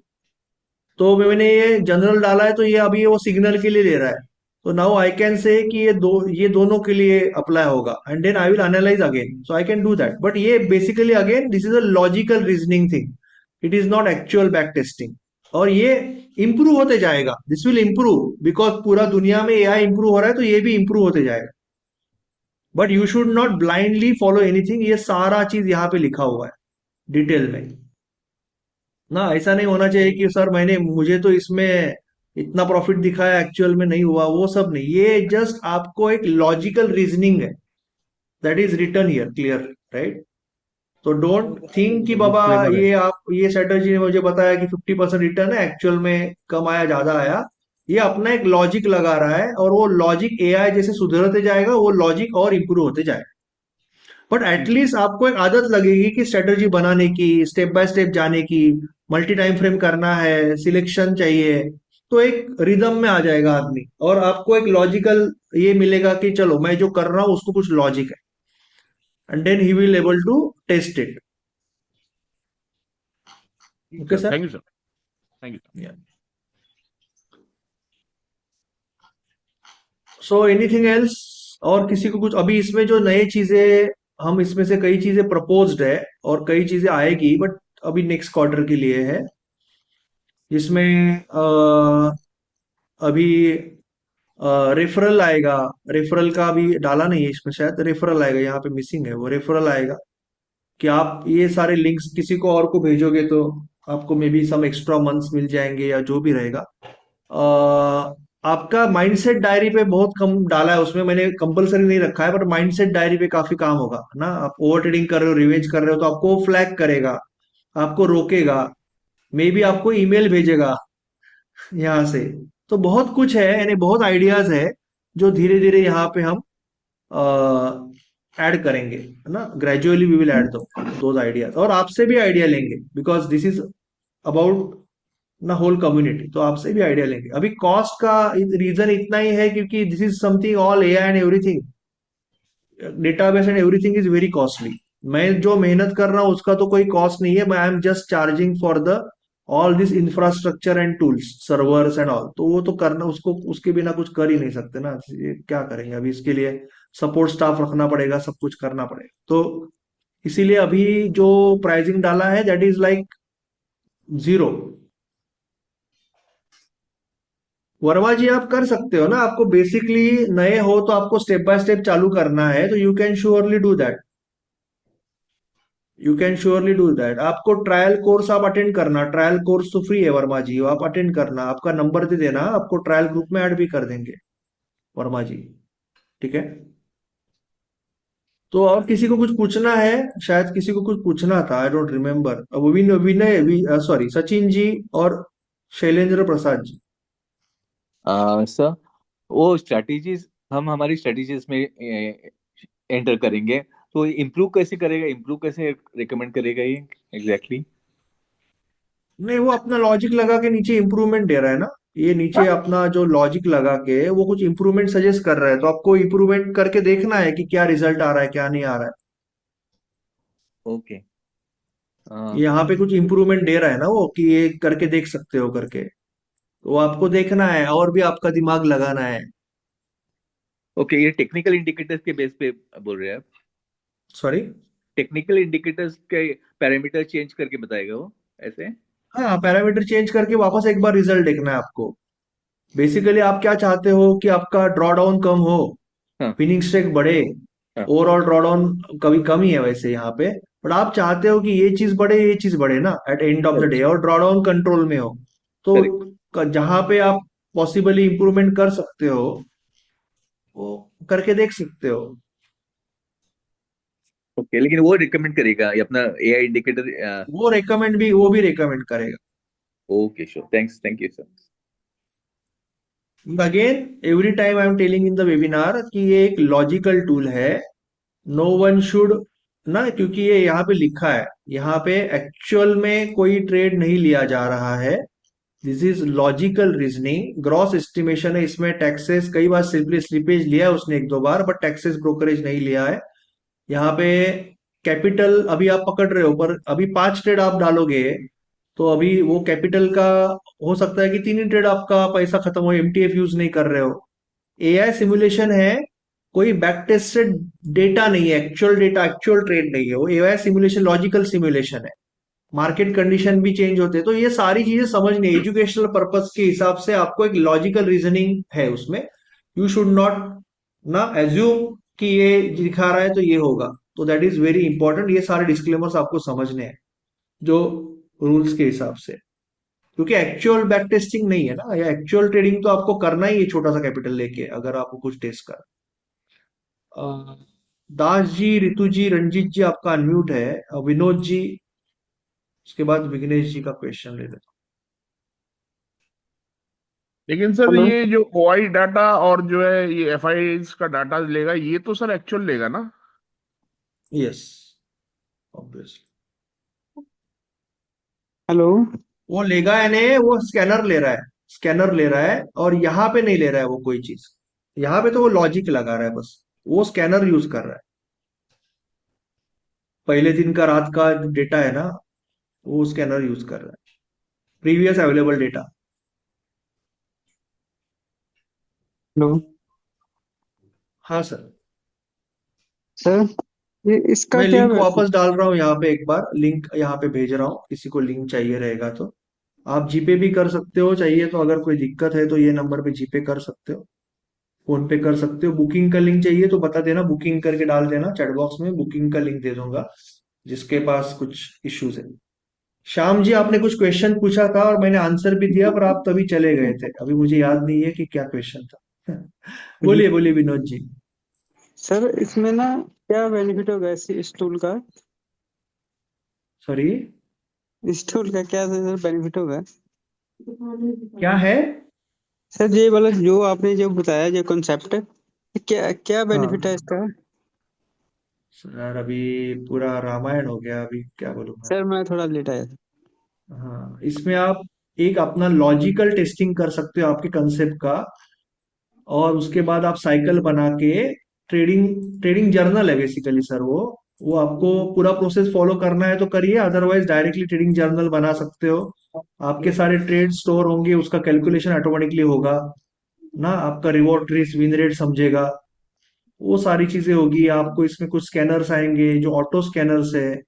तो मैंने ये जनरल डाला है, तो ये अभी वो सिग्नल के लिए ले रहा है। तो नाउ आई कैन से कि ये दोनों के लिए अप्लाई होगा, and then I will analyse again, so I can do that. But ये basically again this is a logical reasoning thing, it is not actual back testing. और ये improve होते जाएगा, दिस विल इंप्रूव, बिकॉज पूरा दुनिया में AI improve हो रहा है, तो ये भी इंप्रूव होते जाएगा। But you should not blindly follow anything, ये सारा चीज यहाँ पे लिखा हुआ है डिटेल में ना। ऐसा नहीं होना चाहिए कि सर मुझे तो इसमें इतना प्रॉफिट दिखाया, एक्चुअल में नहीं हुआ, वो सब नहीं। ये जस्ट आपको एक लॉजिकल रीजनिंग है, that is written here clear, right? तो डोंट थिंक कि बाबा डिस्क्लेमर है। ये स्ट्रेटजी ने मुझे बताया कि 50% रिटर्न है, एक्चुअल में कम आया, ज्यादा आया। ये अपना एक लॉजिक लगा रहा है, और वो लॉजिक AI जैसे सुधरते जाएगा, वो लॉजिक और इंप्रूव होते जाएगा। बट एटलीस्ट आपको एक आदत लगेगी कि स्ट्रेटजी बनाने की, स्टेप बाय स्टेप जाने की, मल्टी टाइम फ्रेम करना है, सिलेक्शन चाहिए, तो एक रिदम में आ जाएगा आदमी, और आपको एक लॉजिकल ये मिलेगा कि चलो मैं जो कर रहा हूं उसको कुछ लॉजिक है, and then he will able to test it. Okay sir? Thank you sir, thank you. So anything else? और किसी को कुछ? अभी इसमें जो नई चीजें, हम इसमें से कई चीजें प्रपोज्ड है और कई चीजें आएगी, बट अभी नेक्स्ट क्वार्टर के लिए है, जिसमें अभी रेफरल आएगा। रेफरल का अभी डाला नहीं है इसमें, शायद रेफरल आएगा, यहाँ पे मिसिंग है, वो रेफरल आएगा कि आप ये सारे लिंक्स किसी को और को भेजोगे तो आपको maybe some extra months मिल जाएंगे, या जो भी रहेगा। आपका माइंडसेट डायरी पे बहुत कम डाला है, उसमें मैंने कंपलसरी नहीं रखा है, बट माइंडसेट डायरी पे काफी काम होगा ना। आप ओवर ट्रेडिंग कर रहे हो, रिवेंज कर रहे हो, तो आपको फ्लैग करेगा, आपको रोकेगा, मे बी आपको ईमेल भेजेगा यहाँ से। तो बहुत कुछ है, यानी बहुत आइडियाज है जो धीरे धीरे यहाँ पे हम ऐड करेंगे, है ना। Gradually we will add those ideas, और आपसे भी आइडिया लेंगे, बिकॉज दिस इज अबाउट ना होल कम्युनिटी, तो आपसे भी आइडिया लेंगे। अभी कॉस्ट का रीजन इतना ही है क्योंकि this is something all AI and everything, database and everything is very costly. मैं जो मेहनत कर रहा हूं उसका तो कोई कॉस्ट नहीं है, मैं I am just charging for the all this infrastructure and tools, servers and all. तो वो तो करना, उसको उसके बिना कुछ कर ही नहीं सकते ना, ये क्या करेंगे? अभी इसके लिए सपोर्ट स्टाफ रखना पड़ेगा, सब कुछ करना पड़ेगा। तो इसीलिए अभी जो प्राइसिंग डाला है दैट इज लाइक 0। वर्मा जी आप कर सकते हो ना, आपको बेसिकली नए हो तो आपको स्टेप बाय स्टेप चालू करना है, तो you can surely do that, you can surely do that. आपको ट्रायल कोर्स आप अटेंड करना, ट्रायल कोर्स तो फ्री है वर्मा जी, आप अटेंड करना, आपका नंबर दे देना, आपको ट्रायल ग्रुप में ऐड भी कर देंगे वर्मा जी, ठीक है? तो और किसी को कुछ पूछना है? शायद किसी को कुछ पूछना था, I don't remember. Vinay, sorry, Sachin ji और शैलेंद्र प्रसाद जी। सर, वो स्ट्रेटजीज हम हमारी स्ट्रेटजीज में एंटर करेंगे, तो इम्प्रूव कैसे करेगा, इम्प्रूव कैसे रिकमेंड करेगा ये एग्जैक्टली? नहीं, वो अपना लॉजिक लगा के नीचे इंप्रूवमेंट दे रहा है ना, ये नीचे अपना जो लॉजिक लगा के वो कुछ इंप्रूवमेंट सजेस्ट कर रहा है, तो आपको इंप्रूवमेंट करके देखना है कि क्या रिजल्ट आ रहा है, क्या नहीं आ रहा है। ओके। यहाँ पे कुछ इंप्रूवमेंट दे रहा है ना वो, कि ये करके देख सकते हो करके, तो वो आपको देखना है और भी आपका दिमाग लगाना है। ओके, ये टेक्निकल इंडिकेटर्स के बेस पे बोल रहे हैं आप? सॉरी? टेक्निकल इंडिकेटर्स के पैरामीटर चेंज करके बताएगा वो, ऐसे? हाँ, पैरामीटर चेंज करके वापस एक बार रिजल्ट देखना है आपको। बेसिकली आप क्या चाहते हो कि आपका ड्रॉ डाउन कम हो, हाँ, विनिंग स्ट्रेक बढ़े। हाँ, ओवरऑल ड्रॉ डाउन कभी कम ही है वैसे यहाँ पे, बट आप चाहते हो कि ये चीज बढ़े, ये चीज बढ़े ना at end of the day, और ड्रॉ डाउन कंट्रोल में हो। तो करेक्ट। जहां पे आप पॉसिबली इंप्रूवमेंट कर सकते हो वो करके देख सकते हो। ओके, लेकिन वो रिकमेंड करेगा ये अपना एआई इंडिकेटर? वो भी रेकमेंड करेगा। Okay, sure, thanks, thank you sir. Again every time I am telling in the webinar कि ये एक लॉजिकल टूल है, नो वन शुड ना, क्योंकि ये यहाँ पे लिखा है, यहाँ पे एक्चुअल में कोई ट्रेड नहीं लिया जा रहा है। This is logical reasoning, gross estimation है, इसमें टैक्सेस कई बार सिंपली स्लिपेज लिया है उसने एक दो बार, बट टैक्सेस ब्रोकरेज नहीं लिया है। यहाँ पे कैपिटल अभी आप पकड़ रहे हो, पर अभी 5 ट्रेड आप डालोगे तो अभी वो कैपिटल का हो सकता है कि 3 ही ट्रेड आपका पैसा खत्म हो, एमटीएफ यूज नहीं कर रहे हो। एआई सिमुलेशन है, कोई बैक टेस्टेड डेटा नहीं है, एक्चुअल डेटा, एक्चुअल ट्रेड नहीं है वो। एआई सिमुलेशन लॉजिकल सिमुलेशन है, मार्केट कंडीशन भी चेंज होते हैं, तो ये सारी चीजें समझनी है। एजुकेशनल पर्पस के हिसाब से आपको एक लॉजिकल रीजनिंग है उसमें। यू शुड नॉट ना एज्यूम कि ये दिखा रहा है तो ये होगा, तो दैट इज वेरी इंपॉर्टेंट। ये सारे डिस्क्लेमर्स आपको समझने हैं जो रूल्स के हिसाब से, क्योंकि एक्चुअल बैक टेस्टिंग नहीं है ना, या एक्चुअल ट्रेडिंग तो आपको करना ही है छोटा सा कैपिटल लेके, अगर आपको कुछ टेस्ट कर। दास जी, रितु जी, रंजीत जी आपका अनम्यूट है, विनोद जी, उसके बाद विघ्नेश जी का क्वेश्चन ले लेते लेकिन सर हेलो। ये जो ओआई डाटा और जो है ये एफआई का डाटा लेगा, ये तो सर एक्चुअल लेगा ना? हैं। Yes, obviously hello. वो लेगा या नहीं, वो स्कैनर ले रहा है, स्कैनर ले रहा है, और यहाँ पे नहीं ले रहा है वो कोई चीज। यहाँ पे तो वो लॉजिक लगा रहा है बस, वो स्कैनर यूज कर रहा है। पहले दिन का रात का डेटा है ना, वो स्कैनर यूज कर रहा है, प्रीवियस अवेलेबल डेटा। हेलो हाँ सर, सर, ये इसका मैं क्या लिंक वापस डाल रहा हूँ यहाँ पे, एक बार लिंक यहाँ पे भेज रहा हूँ, किसी को लिंक चाहिए रहेगा तो आप जीपे भी कर सकते हो, चाहिए तो अगर कोई दिक्कत है तो ये नंबर पे जीपे कर सकते हो, फोन पे कर सकते हो। बुकिंग का लिंक चाहिए तो बता देना, बुकिंग करके डाल देना चैट बॉक्स में, बुकिंग का लिंक दे दूंगा जिसके पास कुछ इश्यूज है। श्याम जी, आपने कुछ क्वेश्चन पूछा था और मैंने आंसर भी दिया, पर आप तभी चले गए थे, अभी मुझे याद नहीं है कि क्या क्वेश्चन था। बोलिए बोलिए विनोद जी। सर, इसमें ना क्या बेनिफिट होगा इस टूल का? सॉरी, इस टूल का क्या सर बेनिफिट होगा? क्या है? सर, ये वाला जो आपने जो बताया, जो कॉन्सेप्ट, क्या क्या बेनिफिट है हाँ इसका? सर, अभी पूरा रामायण हो गया, अभी क्या बोलूं मैं। सर, मैं थोड़ा लेट आया था। हाँ, इसमें आप एक अपना लॉजिकल टेस्टिंग कर सकते हो आपके कंसेप्ट का, और उसके बाद आप साइकिल बना के ट्रेडिंग, ट्रेडिंग जर्नल है बेसिकली सर वो आपको पूरा प्रोसेस फॉलो करना है तो करिए, अदरवाइज डायरेक्टली ट्रेडिंग जर्नल बना सकते हो। आपके सारे ट्रेड स्टोर होंगे, उसका कैलकुलेशन ऑटोमेटिकली होगा ना, आपका रिवॉर्ड रिस्क विन रेट समझेगा, वो सारी चीजें होगी। आपको इसमें कुछ स्कैनर्स आएंगे जो ऑटो स्कैनर्स है,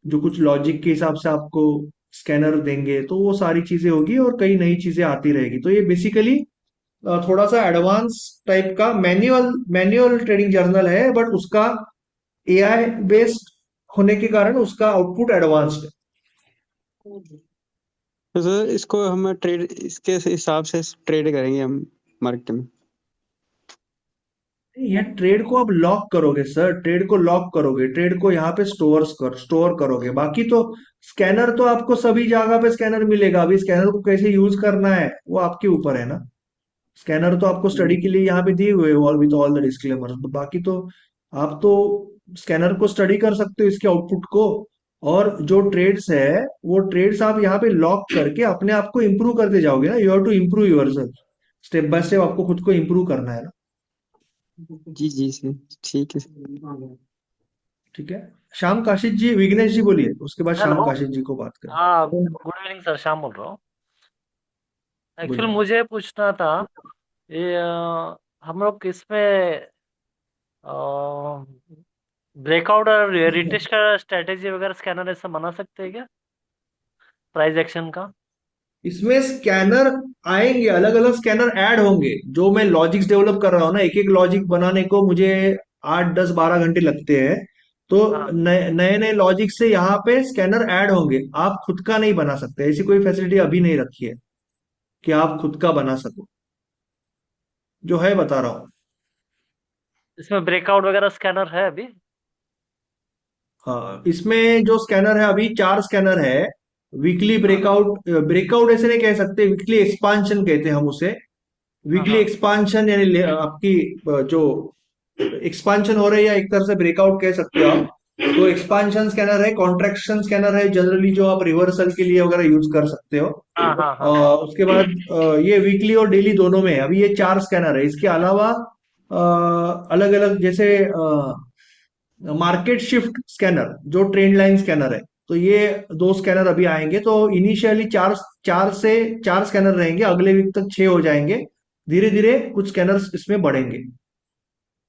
जो कुछ लॉजिक के हिसाब से आपको स्कैनर देंगे, तो वो सारी चीजें होगी और कई नई चीजें आती रहेगी। तो ये बेसिकली थोड़ा सा एडवांस टाइप का मैन्युअल मैन्युअल ट्रेडिंग जर्नल है, बट उसका एआई बेस्ड होने के कारण उसका आउटपुट एडवांस्ड है। तो सर, इसको हम ट्रेड इसके हिसाब से ट्रेड करेंगे हम मार्केट में? ये ट्रेड को आप लॉक करोगे सर, ट्रेड को लॉक करोगे, ट्रेड को यहाँ पे स्टोर करोगे। बाकी तो स्कैनर तो आपको सभी जगह पे स्कैनर मिलेगा, अभी स्कैनर को कैसे यूज करना है वो आपके ऊपर है ना। स्कैनर तो आपको स्टडी के लिए यहाँ पे दिए हुए all with all the disclaimer, तो बाकी तो आप तो स्कैनर को स्टडी कर सकते हो, इसके आउटपुट को। और जो ट्रेड्स है वो ट्रेड्स आप यहाँ पे लॉक करके अपने आप को इंप्रूव करते जाओगे ना, you have to improve yourself, step by step आपको खुद को इंप्रूव करना है ना। जी जी सर, ठीक है सर। ठीक है, श्याम काशिद जी, विघ्नेश जी बोलिए, उसके बाद श्याम हेलो। काशिद जी को बात करें। हाँ, गुड इवनिंग सर, श्याम बोल रहा हूँ। एक्चुअली बोलिए। मुझे पूछना था, ये हम लोग इसमें ब्रेकआउट और रिटेस्ट का स्ट्रेटेजी वगैरह स्कैनर ऐसा बना सकते हैं क्या, प्राइस एक्शन का? इसमें स्कैनर आएंगे, अलग अलग स्कैनर ऐड होंगे, जो मैं लॉजिक्स डेवलप कर रहा हूँ ना, एक एक लॉजिक बनाने को मुझे 8 10 12 घंटे लगते हैं। तो हाँ। नए नए नए लॉजिक से यहाँ पे स्कैनर ऐड होंगे, आप खुद का नहीं बना सकते, ऐसी कोई फैसिलिटी अभी नहीं रखी है कि आप खुद का बना सको, जो है बता रहा हूँ। इसमें ब्रेकआउट वगैरह स्कैनर है अभी? हाँ, इसमें जो स्कैनर है अभी 4 स्कैनर है। वीकली ब्रेकआउट, ब्रेकआउट ऐसे नहीं कह सकते, वीकली एक्सपांशन कहते हैं हम उसे। वीकली एक्सपांशन यानी आपकी जो एक्सपांशन हो रही है, एक तरह से ब्रेकआउट कह सकते हो आप। तो एक्सपांशन स्कैनर है, कॉन्ट्रैक्शन स्कैनर है, जनरली जो आप रिवर्सल के लिए वगैरह यूज कर सकते हो। हाँ हाँ हाँ उसके बाद ये वीकली और डेली दोनों में है। अभी ये 4 स्कैनर है। इसके अलावा अलग अलग जैसे मार्केट शिफ्ट स्कैनर जो ट्रेंड लाइन स्कैनर है, तो ये 2 स्कैनर अभी आएंगे। तो इनिशियली चार स्कैनर रहेंगे, अगले वीक तक 6 हो जाएंगे। धीरे धीरे कुछ स्कैनर्स इसमें बढ़ेंगे।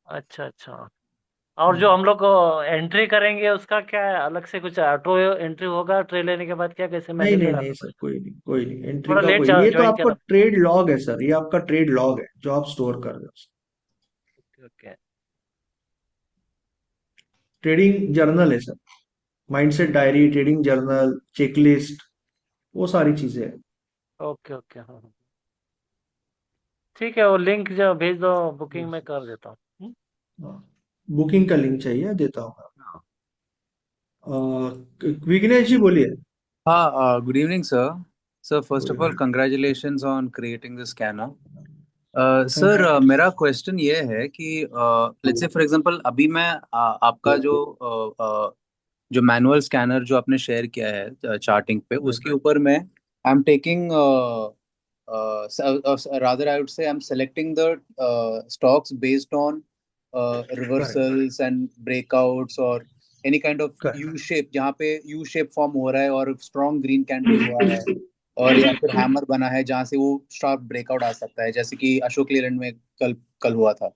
अच्छा अच्छा। और जो हम लोग एंट्री करेंगे उसका क्या है, अलग से कुछ ऑटो एंट्री होगा ट्रे लेने के बाद, क्या कैसे नहीं मैन्युअली नहीं नहीं डालना सर, पड़ेगा? कोई नहीं एंट्री थोड़ा का लेट कोई, ये तो ज्वाइन किया आपका ना। ट्रेड लॉग है सर, ये आपका ट्रेड लॉग है जो आप स्टोर कर रहे हो। ओके ट्रेडिंग जर्नल है sir, mindset diary, trading journal, checklist, वो सारी चीजें हैं। Okay okay. हाँ हाँ। ठीक है, वो लिंक जो भेज दो, बुकिंग में कर देता हूँ। बुकिंग का लिंक चाहिए, देता हूँ। हाँ। विघ्नेश जी बोलिए। Good evening, sir. Sir, first of all, congratulations on creating this scanner. Thank sir you. मेरा क्वेश्चन ये है कि लेट्स से फॉर एग्जांपल अभी मैं आपका जो मैनुअल स्कैनर जो आपने शेयर किया है चार्टिंग पे, उसके ऊपर मैं I am taking rather I would say I'm selecting the stocks based on reversals and breakouts or any kind of U shape, जहाँ पे U shape फॉर्म हो रहा है और स्ट्रॉन्ग ग्रीन कैंडल हुआ है, और या फिर हैमर बना है जहाँ से वो शार्प ब्रेकआउट आ सकता है, जैसे कि अशोक लीलैंड में कल हुआ था.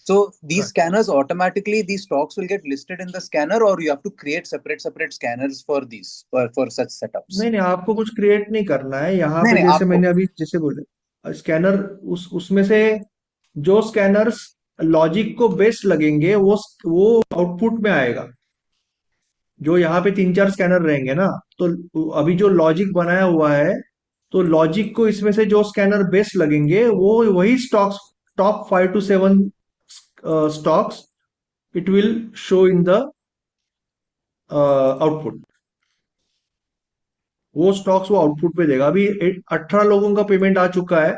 So these scanners automatically, these stocks will get listed in the scanner, or you have to create separate scanners for these for such setups? नहीं नहीं, आपको कुछ क्रिएट नहीं करना है यहाँ नहीं पे। नहीं जैसे आपको मैंने अभी जैसे बोले स्कैनर, उसमें से जो स्कैनर्स लॉजिक को बेस्ट लगेंगे वो आउटपुट में आएगा। जो यहाँ पे 3-4 स्कैनर रहेंगे ना, तो अभी जो लॉजिक बनाया हुआ है, तो लॉजिक को इसमें से जो स्कैनर बेस्ट लगेंगे वो वही stocks, top 5 to 7 stocks it will show in the output. वो स्टॉक्स वो आउटपुट पे देगा। अभी 18 लोगों का पेमेंट आ चुका है,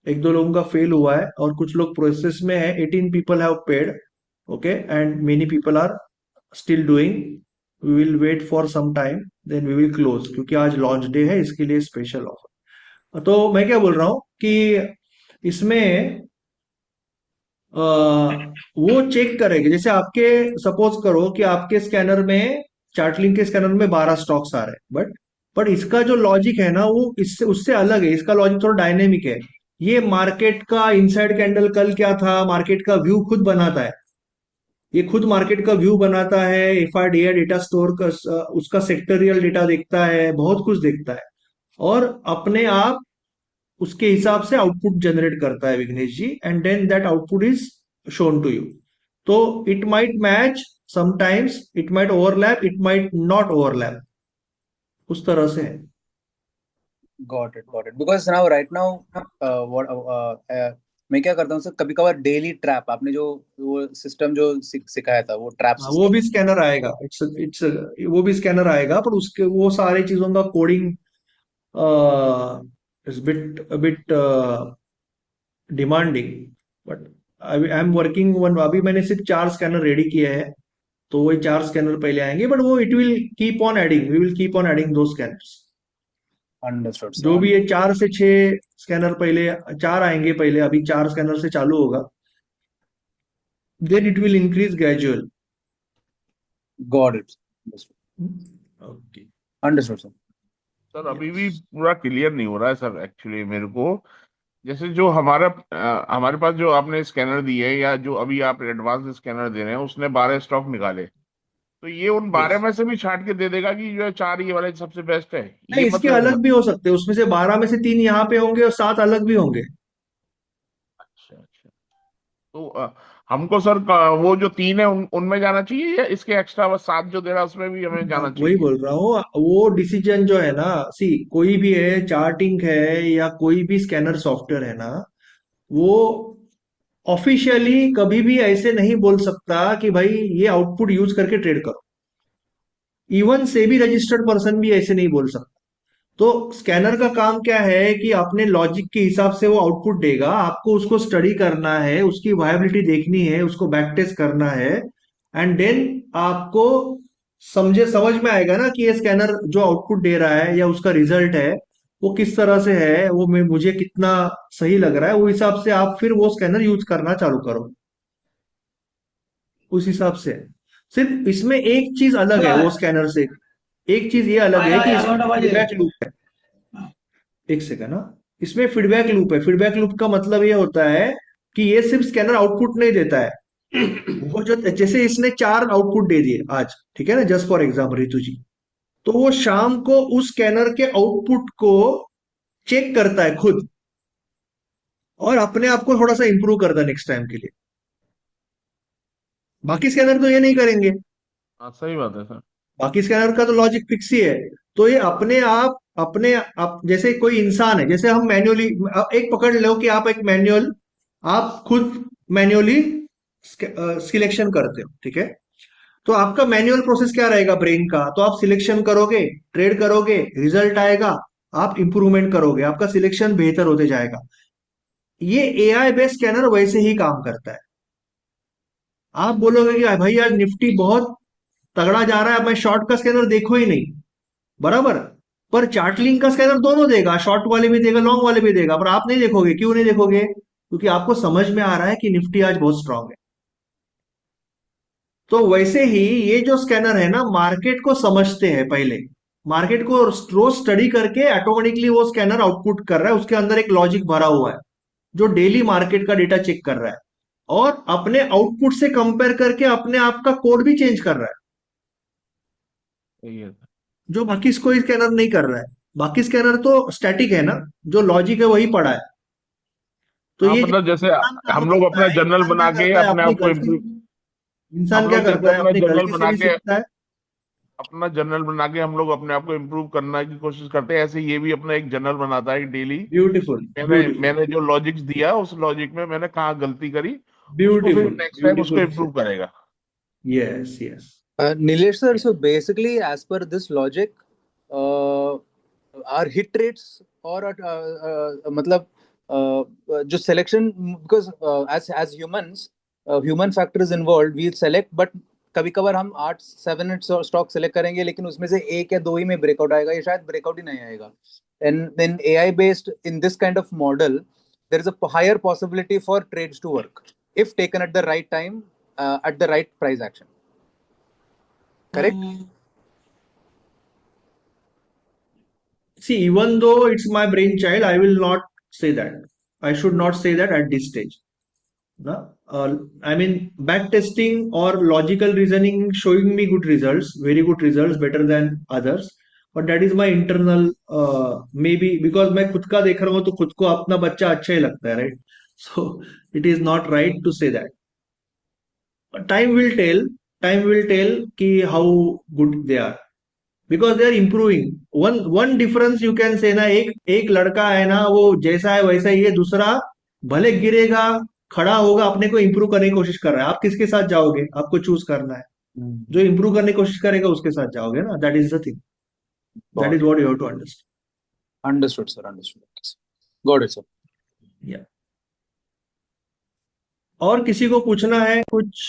1-2 लोगों का फेल हुआ है और कुछ लोग प्रोसेस में है। 18 people have paid, okay, and many people are still doing. We will wait for some time, then we will close, क्योंकि आज लॉन्च डे है, इसके लिए स्पेशल ऑफर। तो मैं क्या बोल रहा हूं कि इसमें वो चेक करेंगे। जैसे आपके, सपोज करो कि आपके स्कैनर में, चार्टलिंक के स्कैनर में 12 स्टॉक्स आ रहे हैं, बट इसका जो लॉजिक है ना, वो इससे उससे अलग है। इसका लॉजिक थोड़ा डायनेमिक है। ये मार्केट का इनसाइड कैंडल कल क्या था, मार्केट का व्यू खुद बनाता है। ये खुद मार्केट का व्यू बनाता है, एफआरडीआई डेटा स्टोर का, उसका सेक्टरियल डेटा देखता है, बहुत कुछ देखता है, और अपने आप उसके हिसाब से आउटपुट जनरेट करता है Vighnesh ji, and then that output is shown to you. तो it might match, sometimes it might overlap, it might not overlap, उस तरह से है। got it because now right now मैं क्या करता हूँ सर, कभी कभार डेली ट्रैप, आपने जो वो सिस्टम जो सिखाया था वो ट्रैप वो सिस्टम, भी स्कैनर आएगा। इट्स वो भी स्कैनर आएगा, पर उसके वो सारे चीजों का coding is bit demanding, but I am working one. अभी मैंने सिर्फ 4 स्कैनर रेडी किए हैं, तो वही 4 स्कैनर पहले आएंगे, बट वो it will keep on adding, we will keep on adding दो स्कैनर्स। अंडरस्टूड जो सर, भी ये 4 से 6 स्कैनर पहले, 4 आएंगे पहले, अभी 4 स्कैनर से चालू होगा, then it will increase gradual. got it, okay, understood sir. Sir अभी भी पूरा क्लियर नहीं हो रहा है सर एक्चुअली मेरे को। जैसे जो हमारे पास जो आपने स्कैनर दिए है, या जो अभी आप एडवांस स्कैनर दे रहे हैं, उसने 12 स्टॉक निकाले, तो ये उन 12 में से भी छांट के दे देगा कि जो 4 ये वाले सबसे बेस्ट है, नहीं, ये इसके मतलब अलग भी हो सकते हैं। उसमें से 12 में से 3 यहाँ पे होंगे और 7 अलग भी होंगे। अच्छा अच्छा। तो हमको सर वो जो 3 है उनमें जाना चाहिए, या इसके एक्स्ट्रा बस 7 जो दे रहा है उसमें भी हमें जाना वही चाहिए? बोल रहा हूँ, वो डिसीजन जो है ना, सी कोई भी है, चार्टिंग है या कोई भी स्कैनर सॉफ्टवेयर है ना, वो ऑफिशियली कभी भी ऐसे नहीं बोल सकता कि भाई ये आउटपुट यूज करके ट्रेड करो। इवन से भी रजिस्टर्ड पर्सन भी ऐसे नहीं बोल सकता। तो स्कैनर का काम क्या है कि अपने लॉजिक के हिसाब से वो आउटपुट देगा, आपको उसको स्टडी करना है, उसकी वायबिलिटी देखनी है, उसको बैक टेस्ट करना है, एंड देन आपको समझ में आएगा ना कि ये स्कैनर जो आउटपुट दे रहा है या उसका रिजल्ट है वो किस तरह से है, वो मुझे कितना सही लग रहा है, वो हिसाब से आप फिर वो स्कैनर यूज करना चालू करो उस हिसाब से। सिर्फ इसमें एक चीज अलग है वो स्कैनर से, एक चीज ये अलग है कि इसमें फीडबैक लूप है। एक सेकंड ना, इसमें फीडबैक लूप है। फीडबैक लूप का मतलब ये होता है कि ये सिर्फ स्कैनर आउटपुट नहीं देता है, वो जो जैसे इसने 4 आउटपुट दे दिए आज, ठीक है ना, जस्ट फॉर एग्जाम्पल रितु जी, तो वो शाम को उस स्कैनर के आउटपुट को चेक करता है खुद और अपने आप को थोड़ा सा इंप्रूव करता है नेक्स्ट टाइम के लिए। बाकी स्कैनर तो ये नहीं करेंगे, हाँ सही बात है सर। बाकी स्कैनर का तो लॉजिक फिक्स ही है। तो ये अपने आप जैसे कोई इंसान है, जैसे हम मैन्युअली एक पकड़ लो कि आप एक मैन्युअल, आप खुद मैन्युअली सिलेक्शन करते हो, ठीक है, तो आपका मैन्युअल प्रोसेस क्या रहेगा ब्रेन का, तो आप सिलेक्शन करोगे, ट्रेड करोगे, रिजल्ट आएगा, आप इंप्रूवमेंट करोगे, आपका सिलेक्शन बेहतर होते जाएगा। ये एआई बेस्ड स्कैनर वैसे ही काम करता है। आप बोलोगे कि भाई आज निफ्टी बहुत तगड़ा जा रहा है, मैं शॉर्ट का स्कैनर देखो ही नहीं, बराबर, पर चार्टलिंग का स्कैनर दोनों देगा, शॉर्ट वाले भी देगा, लॉन्ग वाले भी देगा, पर आप नहीं देखोगे। क्यों नहीं देखोगे? क्योंकि आपको समझ में आ रहा है कि निफ्टी आज बहुत स्ट्रांग है। तो वैसे ही ये जो स्कैनर है ना, मार्केट को समझते हैं, पहले मार्केट को रोज स्टडी करके ऑटोमेटिकली वो स्कैनर आउटपुट कर रहा है, उसके अंदर एक लॉजिक भरा हुआ है जो डेली मार्केट का डेटा चेक कर रहा है और अपने आउटपुट से कंपेयर करके अपने आप का कोड भी चेंज कर रहा है, सही है सर। जो बाकी कोई स्कैनर नहीं कर रहा है। बाकी स्कैनर तो स्टैटिक है ना, जो लॉजिक है वही पड़ा है। तो हाँ ये मतलब जैसे इंसान कहाँ हम लोग करता अपना है, जर्नल इंसान बना क्या के करता है अपने अपनी आप को गलती, इम्प्रूव इंसान हम क्या लोग जैसे करता है अपना अपनी जर्नल गलती से बना भी के सीखता है। जर्नल बना के हम लोग अपने आप को इम्प्रूव करने की कोशिश करते हैं, ऐसे ये भी अपना एक जर्नल बनाता है डेली। ब्यूटीफुल मैंने ब्यूटीफुल मैंने जो लॉजिक्स दिया उस लॉजिक में मैंने कहाँ गलती करी, उसको फिर ब्यूटीफुल नेक्स्ट टाइम उसको ब्यूटीफुल इम्प्रूव करेगा। Yes yes Nilesh sir, so basically, as per this logic, our hit rates or मतलब जो selection, because as humans, human factor is involved, we select, but कभी कभार हम 8-7 स्टॉक सेलेक्ट करेंगे लेकिन उसमें से एक या दो ही में ब्रेकआउट आएगा, या शायद ब्रेकआउट ही नहीं आएगा। And in AI based in this kind of model, there is a higher possibility for trades to work if taken at the right time, at the right price action. Correct? See, even though it's my brainchild, I will not say that. I should not say that at this stage. No? I mean, back testing or logical reasoning showing me good results, very good results, better than others. But that is my internal, maybe because मैं खुद का देख रहा हूँ तो खुद को अपना बच्चा अच्छा ही लगता है, right? So it is not right to say that. But time will tell कि how good they are. Because they are improving. One difference you can say ना, एक लड़का है ना, वो जैसा है वैसा ही है, दूसरा भले गिरेगा खड़ा होगा, अपने को इंप्रूव करने की कोशिश कर रहा है। आप किसके साथ जाओगे? आपको चूज करना है, जो इंप्रूव करने की कोशिश करेगा उसके साथ जाओगे ना। That is the thing, that is what you have to understand. Understood, sir. Understood. Got it, sir. या और किसी को पूछना है कुछ?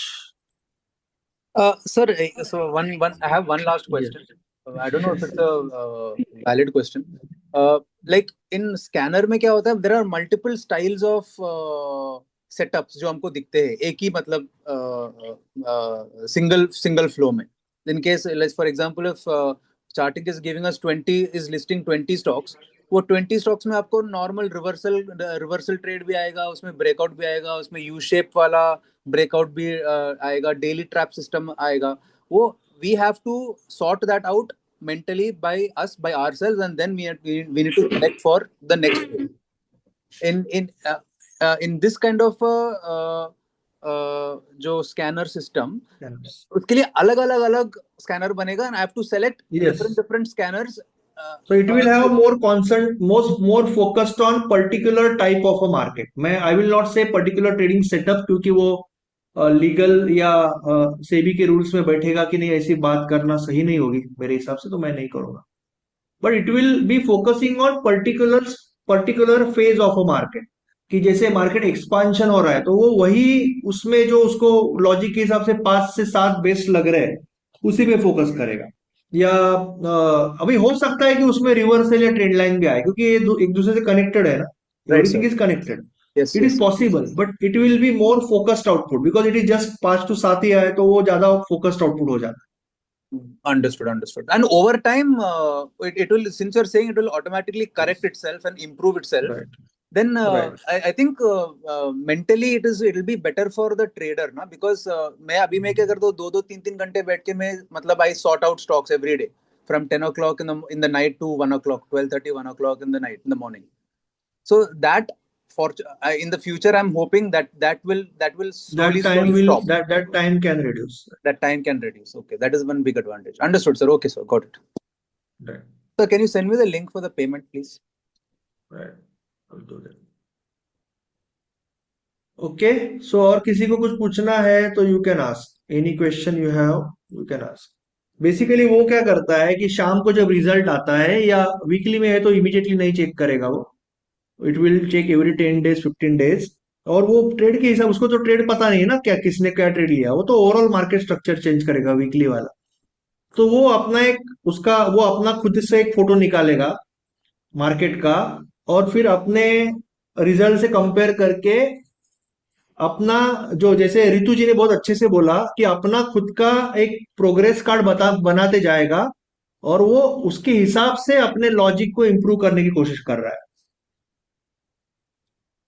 Sir, so I have one last question. I don't know if it's a valid question. Like in scanner में क्या होता है? There are multiple styles of setups जो हमको दिखते हैं एक ही मतलब single flow में. In case, let's for example, if charting is giving us 20, is listing 20 stocks, वो 20 स्टॉक्स में आपको नॉर्मल रिवर्सल ट्रेड भी आएगा, उसमें ब्रेकआउट भी आएगा, उसमें यू शेप वाला ब्रेकआउट भी आएगा, डेली ट्रैप सिस्टम आएगा। वो we have to sort that out mentally by ourselves, and then we need to select for the next day. In this kind of जो स्कैनर सिस्टम, उसके लिए अलग scanner बनेगा, and I have to select different scanners. So it will have a more constant, more focused on particular type of a market. I will not say particular trading setup, क्योंकि वो legal या सेबी के rules में बैठेगा कि नहीं, ऐसी बात करना सही नहीं होगी मेरे हिसाब से, तो मैं नहीं करूंगा। But it will be focusing on particular phase of a market, कि जैसे मार्केट एक्सपांशन हो रहा है तो वो वही उसमें जो उसको लॉजिक के हिसाब से 5 से 7 बेस्ट लग रहे हैं उसी पे फोकस करेगा। या अभी हो सकता है कि उसमें रिवर्सल या ट्रेंड लाइन भी आए क्योंकि ये एक दूसरे से कनेक्टेड है ना, Right, everything sir. Is connected. Yes, it is yes. Possible but it will be more focused output because it is just 5 to 7 ही आए तो वो ज्यादा फोकस्ड आउटपुट हो जाता है। Understood, understood. And over time, it will, since you're saying it will automatically correct itself and improve itself, right then right I think mentally it will be better for the trader, ना, because मैं अभी मैं क्या करता हूँ 2-3 घंटे बैठ के मैं मतलब I sort out stocks every day from 10 o'clock in the night to 1 o'clock, 12:30, 1 o'clock in the night, in the morning. So that in the future I'm hoping that will slowly stop. that time can reduce. That time can reduce. Okay, that is one big advantage. Understood, sir. Okay, sir, got it. Right. So can you send me the link for the payment, please? Right. I'll do that. Okay. So और किसी को कुछ पूछना है तो you can ask. Any question you have, you can ask. Basically वो क्या करता है कि शाम को जब रिजल्ट आता है या वीकली में है तो इमीडिएटली नहीं चेक करेगा वो, it will check every 10 days 15 days। और वो ट्रेड के हिसाब, उसको तो ट्रेड पता नहीं है ना क्या किसने क्या ट्रेड लिया, वो तो ओवरऑल मार्केट स्ट्रक्चर चेंज करेगा वीकली वाला। तो वो अपना वो अपना खुद से एक फोटो निकालेगा मार्केट का और फिर अपने रिजल्ट से कंपेयर करके अपना जो, जैसे रितु जी ने बहुत अच्छे से बोला कि अपना खुद का एक प्रोग्रेस कार्ड बनाते जाएगा और वो उसके हिसाब से अपने लॉजिक को इंप्रूव करने की कोशिश कर रहा है।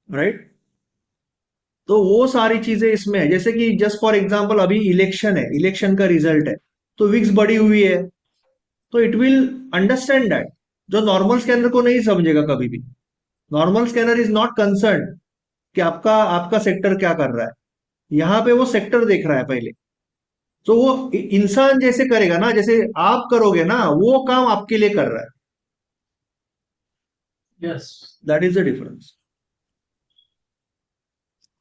राइट तो वो सारी चीजें इसमें है। जैसे कि जस्ट फॉर एग्जांपल अभी इलेक्शन है, इलेक्शन का रिजल्ट है तो विक्स बढ़ी हुई है तो इट विल अंडरस्टैंड दैट, जो नॉर्मल स्कैनर को नहीं समझेगा कभी भी। Normal scanner is not concern कि आपका सेक्टर क्या कर रहा है, यहाँ पे वो सेक्टर देख रहा है पहले। तो वो इंसान जैसे करेगा ना, जैसे आप करोगे ना, वो काम आपके लिए कर रहा है। Yes, that is the difference.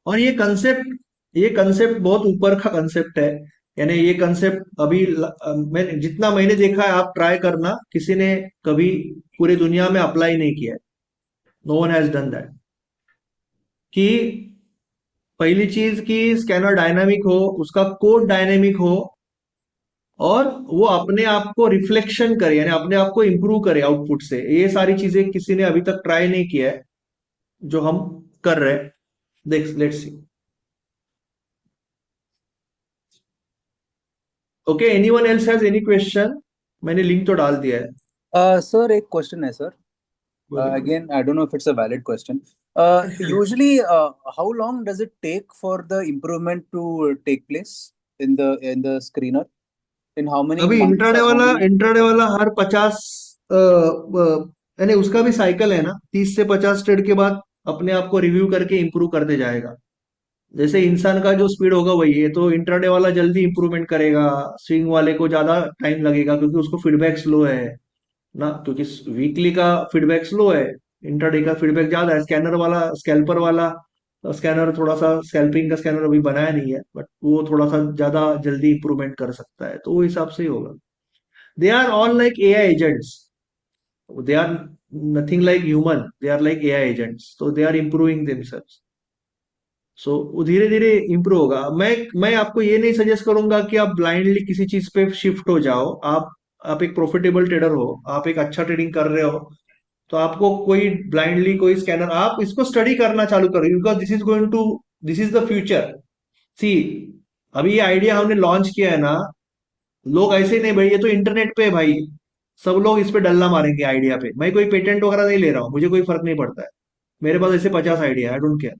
और ये कंसेप्ट बहुत ऊपर का कंसेप्ट है, यानी ये कंसेप्ट अभी मैं जितना मैंने देखा है, आप ट्राई करना, किसी ने कभी पूरे दुनिया में अप्लाई नहीं किया है। No one has done that. कि पहली चीज कि स्कैनर डायनामिक हो, उसका कोड डायनामिक हो और वो अपने आप को रिफ्लेक्शन करे, यानी अपने आप को इंप्रूव करे आउटपुट से। ये सारी चीजें किसी ने अभी तक ट्राई नहीं किया है जो हम कर रहे हैं। Let's see. Okay, anyone else has any question? मैंने लिंक तो डाल दिया है। Sir, एक question है sir. Again, I don't know if it's a valid question. Usually, how long does it take for the improvement to take place in the screener? In how many अभी months or how many? Intraday वाला हर 50 यानी उसका भी cycle है ना, 30 से 50 trade के बाद अपने आप को रिव्यू करके इंप्रूव करते जाएगा। जैसे इंसान का जो स्पीड होगा वही है, तो इंट्राडे वाला जल्दी इंप्रूवमेंट करेगा, स्विंग वाले को ज्यादा टाइम लगेगा क्योंकि उसको फीडबैक स्लो है ना, क्योंकि वीकली का फीडबैक स्लो है, इंट्राडे का फीडबैक ज्यादा है। स्कैल्पर वाला स्कैनर थोड़ा सा, स्कैल्पिंग का स्कैनर अभी बनाया नहीं है बट वो थोड़ा सा ज्यादा जल्दी इंप्रूवमेंट कर सकता है, तो वो हिसाब से ही होगा। They are all like AI agents, they are nothing like human, they are like AI agents, तो they are improving themselves. So वो धीरे धीरे इंप्रूव होगा। मैं आपको ये नहीं सजेस्ट करूंगा कि आप ब्लाइंडली किसी चीज पे शिफ्ट हो जाओ। आप एक प्रॉफिटेबल ट्रेडर हो, आप एक अच्छा ट्रेडिंग कर रहे हो, तो आपको कोई ब्लाइंडली कोई स्कैनर, आप इसको स्टडी करना चालू करो because this is the future. See, अभी ये आइडिया हमने लॉन्च किया है ना, लोग ऐसे ही नहीं भाई, ये तो इंटरनेट पे है भाई, सब लोग इस पे डल्ला मारेंगे आइडिया पे। मैं कोई पेटेंट वगैरह नहीं ले रहा हूँ, मुझे कोई फर्क नहीं पड़ता है, मेरे पास ऐसे 50 idea, I don't care.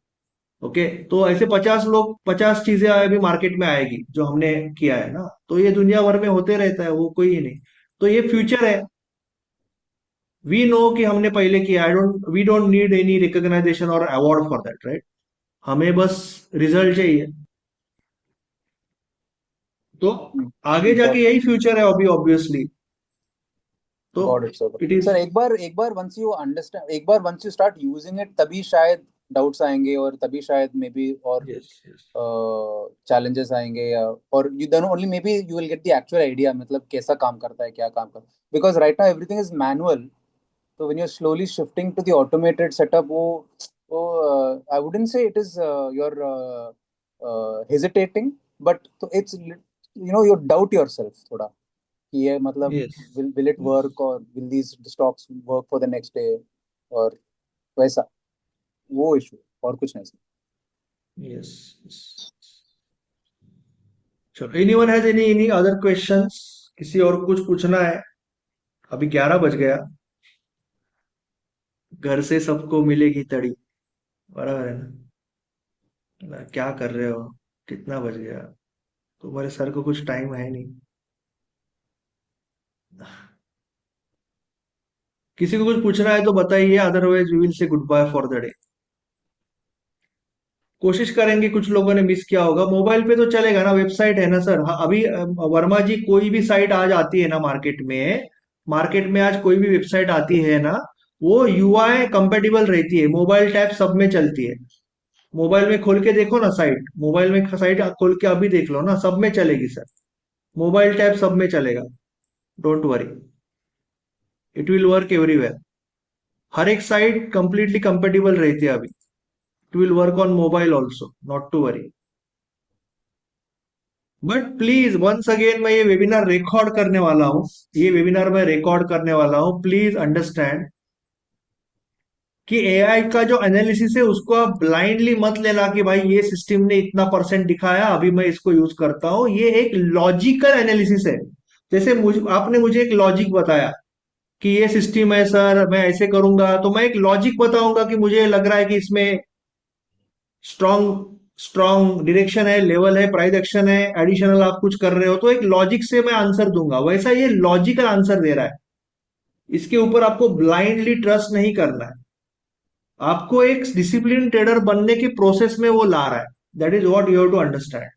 Okay, तो ऐसे 50 चीजें अभी मार्केट में आएगी जो हमने किया है ना, तो ये दुनिया भर में होते रहता है, वो कोई ही नहीं। तो ये फ्यूचर है, वी नो कि हमने पहले किया। We don't need any recognition और अवार्ड फॉर दैट, राइट? हमें बस रिजल्ट चाहिए। तो आगे जाके यही फ्यूचर है अभी, ऑब्वियसली। तो Got it, sir. It is Sir, एक बार once you understand, एक बार once you start using it, तभी शायद डाउट्स आएंगे और तभी शायद मे बी और चैलेंजेस आएंगे, या और you then only maybe you will get the actual idea, मतलब कैसा काम करता है, क्या काम करता है। Because right now everything is manual, so when you're slowly shifting to the automated setup, वो I wouldn't say it is you're hesitating, but it's you doubt yourself थोड़ा कि ये मतलब Yes. will it work or will these stocks work for the next day और वैसा वो issue और कुछ नहीं सर। Yes. Yes. चलो, anyone has any other questions? किसी और को कुछ पूछना है? अभी 11 बज गया। घर से सबको मिलेगी तड़ी, बराबर है ना? क्या कर रहे हो? कितना बज गया? तुम्हारे सर को कुछ टाइम है नहीं। किसी को कुछ पूछना है तो बताइए, otherwise we will say goodbye for the day. कोशिश करेंगे, कुछ लोगों ने मिस किया होगा। मोबाइल पे तो चलेगा ना, वेबसाइट है ना सर। हाँ, अभी वर्मा जी कोई भी साइट आज आती है ना मार्केट में आज कोई भी वेबसाइट आती है ना, वो यूआई कंपेटिबल रहती है, मोबाइल टैब सब में चलती है। मोबाइल में खोल के देखो ना साइट, मोबाइल में साइट खोल के अभी देख लो ना, सब में चलेगी सर। मोबाइल टैब सब में चलेगा, don't worry, it will work everywhere. हर एक साइट कंप्लीटली कंपेटिबल रहती है अभी। It will work on mobile also, not to worry. But please once again, मैं ये वेबिनार रिकॉर्ड करने वाला हूं, ये वेबिनार मैं रिकॉर्ड करने वाला हूं। प्लीज अंडरस्टैंड कि एआई का जो एनालिसिस है उसको आप ब्लाइंडली मत लेना कि भाई ये सिस्टम ने इतना परसेंट दिखाया, अभी मैं इसको यूज करता हूं। ये एक लॉजिकल एनालिसिस है। जैसे आपने मुझे एक लॉजिक बताया कि ये सिस्टम है सर, मैं ऐसे करूंगा, तो मैं एक लॉजिक बताऊंगा कि मुझे लग रहा है कि इसमें स्ट्रॉन्ग डायरेक्शन है, लेवल है, प्राइस एक्शन है, एडिशनल आप कुछ कर रहे हो, तो एक लॉजिक से मैं आंसर दूंगा। वैसा ये लॉजिकल आंसर दे रहा है, इसके ऊपर आपको ब्लाइंडली ट्रस्ट नहीं करना है। आपको एक डिसिप्लिन ट्रेडर बनने की प्रोसेस में वो ला रहा है। That is what you have to understand.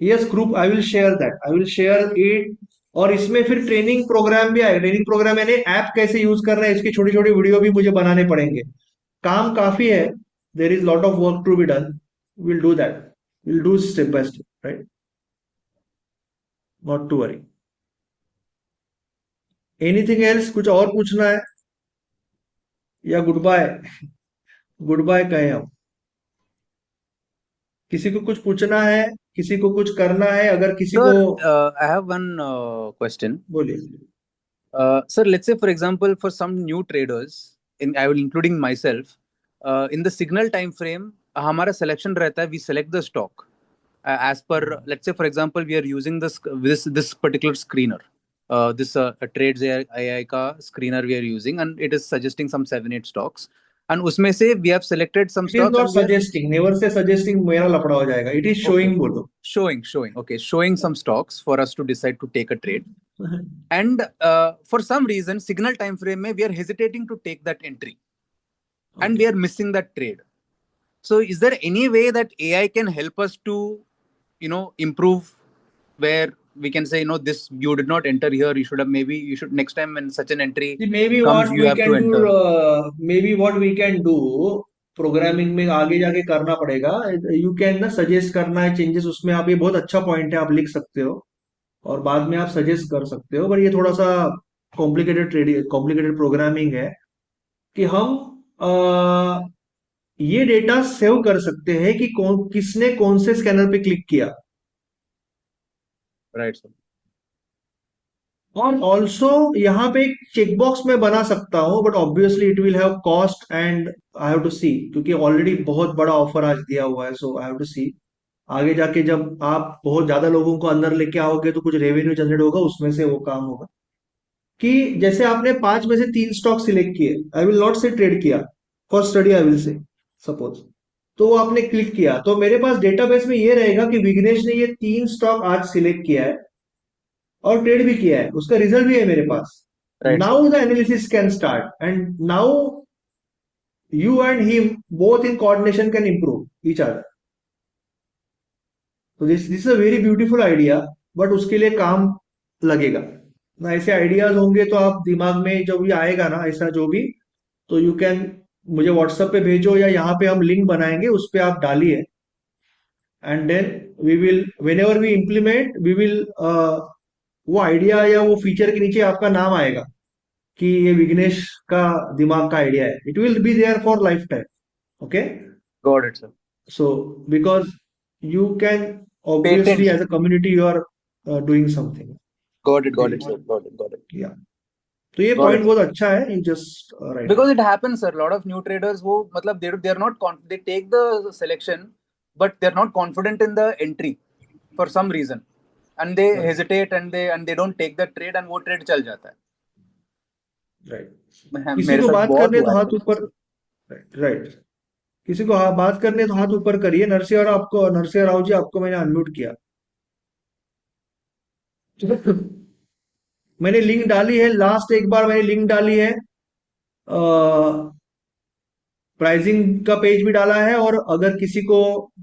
Yes group, I will share that, I will share it. और इसमें फिर ट्रेनिंग प्रोग्राम भी आएगा। ट्रेनिंग प्रोग्राम यानी ऐप कैसे यूज कर रहे हैं, इसकी छोटी छोटी वीडियो भी मुझे बनाने पड़ेंगे। काम काफी है, there is lot of work to be done. Will do that, will do step by step, right, not to worry. Anything else, कुछ और पूछना है या गुड बाय? गुड बाय कहें हम? किसी को कुछ पूछना है, किसी को कुछ करना है? अगर किसी Sir, को I have one question. बोलिए। Sir, let's say for example, for some new traders, I will including myself, in the signal time frame, हमारा selection रहता है, we select the stock as per, let's say for example, we are using this particular screener, this trades AI का screener we are using, and it is suggesting some 7-8 stocks, and उसमें से we have selected some it is stocks not and we are suggesting, never say suggesting, मेरा लफड़ा हो जाएगा। It is showing, बोलो। showing some stocks for us to decide to take a trade. And for some reason, signal time frame mein we are hesitating to take that entry, and we are missing that trade. So is there any way that AI can help us to improve, where we can say, this you did not enter here, you should next time when such an entry maybe comes, what you we have to can enter. do, maybe what we can do, programming में आगे जाके करना पड़ेगा। You can ना suggest करना है changes उसमें। आप, ये बहुत अच्छा पॉइंट है, आप लिख सकते हो और बाद में आप सजेस्ट कर सकते हो। पर ये थोड़ा सा कॉम्प्लिकेटेड प्रोग्रामिंग है कि हम ये डेटा सेव कर सकते हैं कि किसने कौन से स्कैनर पे क्लिक किया, Right, sir. और ऑल्सो यहाँ पे एक चेकबॉक्स में बना सकता हूं, but obviously it will have cost and I have to see, क्योंकि ऑलरेडी बहुत बड़ा ऑफर आज दिया हुआ है। सो आई हैव टू सी आगे जाके जब आप बहुत ज्यादा लोगों को अंदर लेके आओगे तो कुछ रेवेन्यू जनरेट होगा, उसमें से वो काम होगा। कि जैसे आपने 5 में से 3 स्टॉक सिलेक्ट किए, आई विल नॉट से ट्रेड किया, for study I will say suppose, तो वो आपने क्लिक किया, तो मेरे पास डेटाबेस में ये रहेगा कि विघ्नेश ने ये 3 स्टॉक आज सिलेक्ट किया है और ट्रेड भी किया है, उसका रिजल्ट भी है मेरे पास। Now the analysis can start and now you and him both in coordination can improve each other. तो this is a very beautiful idea, but उसके लिए काम लगेगा ना। ऐसे आइडियाज होंगे तो आप दिमाग में जब भी आएगा ना ऐसा जो भी, तो यू कैन मुझे व्हाट्सएप पे भेजो या यहाँ पे हम लिंक बनाएंगे, उस पे आप डालिए, and then we will whenever we implement we will वो आइडिया या वो फीचर के नीचे आपका नाम आएगा कि ये विघ्नेश का दिमाग का आइडिया है। It will be there for lifetime. Okay, Got it, sir. So because you can obviously Patent. as a community you are doing something. Got it, जी sir. Got it. yeah. तो ये Got point it. बहुत अच्छा है. You just right. Because it happens, sir. A lot of new traders वो मतलब they're not they take the selection, but they're not confident in the entry for some reason, and they Right. hesitate and they don't take the trade and वो trade चल जाता है. Right. किसी मेरे को साथ बात बहुत करने हुआ तो है. हाथ ऊपर. राइट. किसी को बात करने तो हाथ ऊपर करिए. नरसिंह राव जी आपको मैंने अनम्यूट किया. मैंने लिंक डाली है. लास्ट एक बार मैंने लिंक डाली है. प्राइसिंग का पेज भी डाला है और अगर किसी को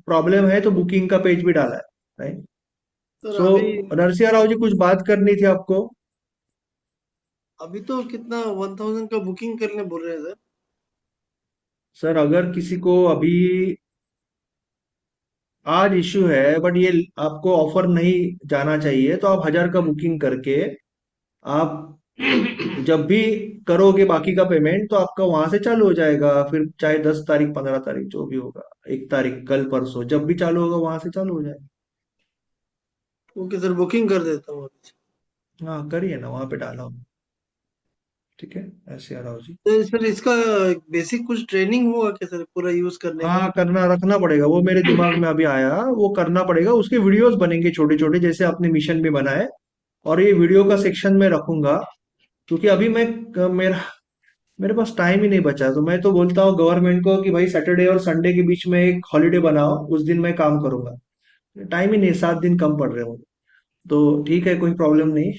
प्रॉब्लम है तो बुकिंग का पेज भी डाला है. राइट. सर सो अभी नरसिंह राव जी कुछ बात करनी थी आपको. अभी तो कितना 1000 का बुकिंग करने बोल रहे हैं सर. सर अगर किसी को अभी आज इश्यू है बट ये आपको ऑफर नहीं जाना चाहिए तो आप 1000 का बुकिंग करके आप जब भी करोगे बाकी का पेमेंट तो आपका वहां से चालू हो जाएगा. फिर चाहे 10 तारीख 15 तारीख जो भी होगा 1 तारीख कल परसों जब भी चालू होगा वहां से चालू हो जाएगा. ओके सर बुकिंग कर देता हूँ. हाँ करिए ना वहां पे डाला हूं. ठीक है. ऐसे आ राव जी. तो सर इसका बेसिक कुछ ट्रेनिंग होगा क्या सर पूरा यूज करने का? हाँ करना रखना पड़ेगा. वो मेरे दिमाग में अभी आया. वो करना पड़ेगा. उसके वीडियोस बनेंगे छोटे छोटे जैसे आपने मिशन में बनाए और ये वीडियो का सेक्शन में रखूंगा क्योंकि अभी मेरे पास टाइम ही नहीं बचा. तो मैं तो बोलता हूँ गवर्नमेंट को कि भाई सैटरडे और संडे के बीच में एक हॉलीडे बनाओ. उस दिन मैं काम करूंगा. टाइम ही नहीं. 7 दिन कम पड़ रहे हो. तो ठीक है कोई प्रॉब्लम नहीं.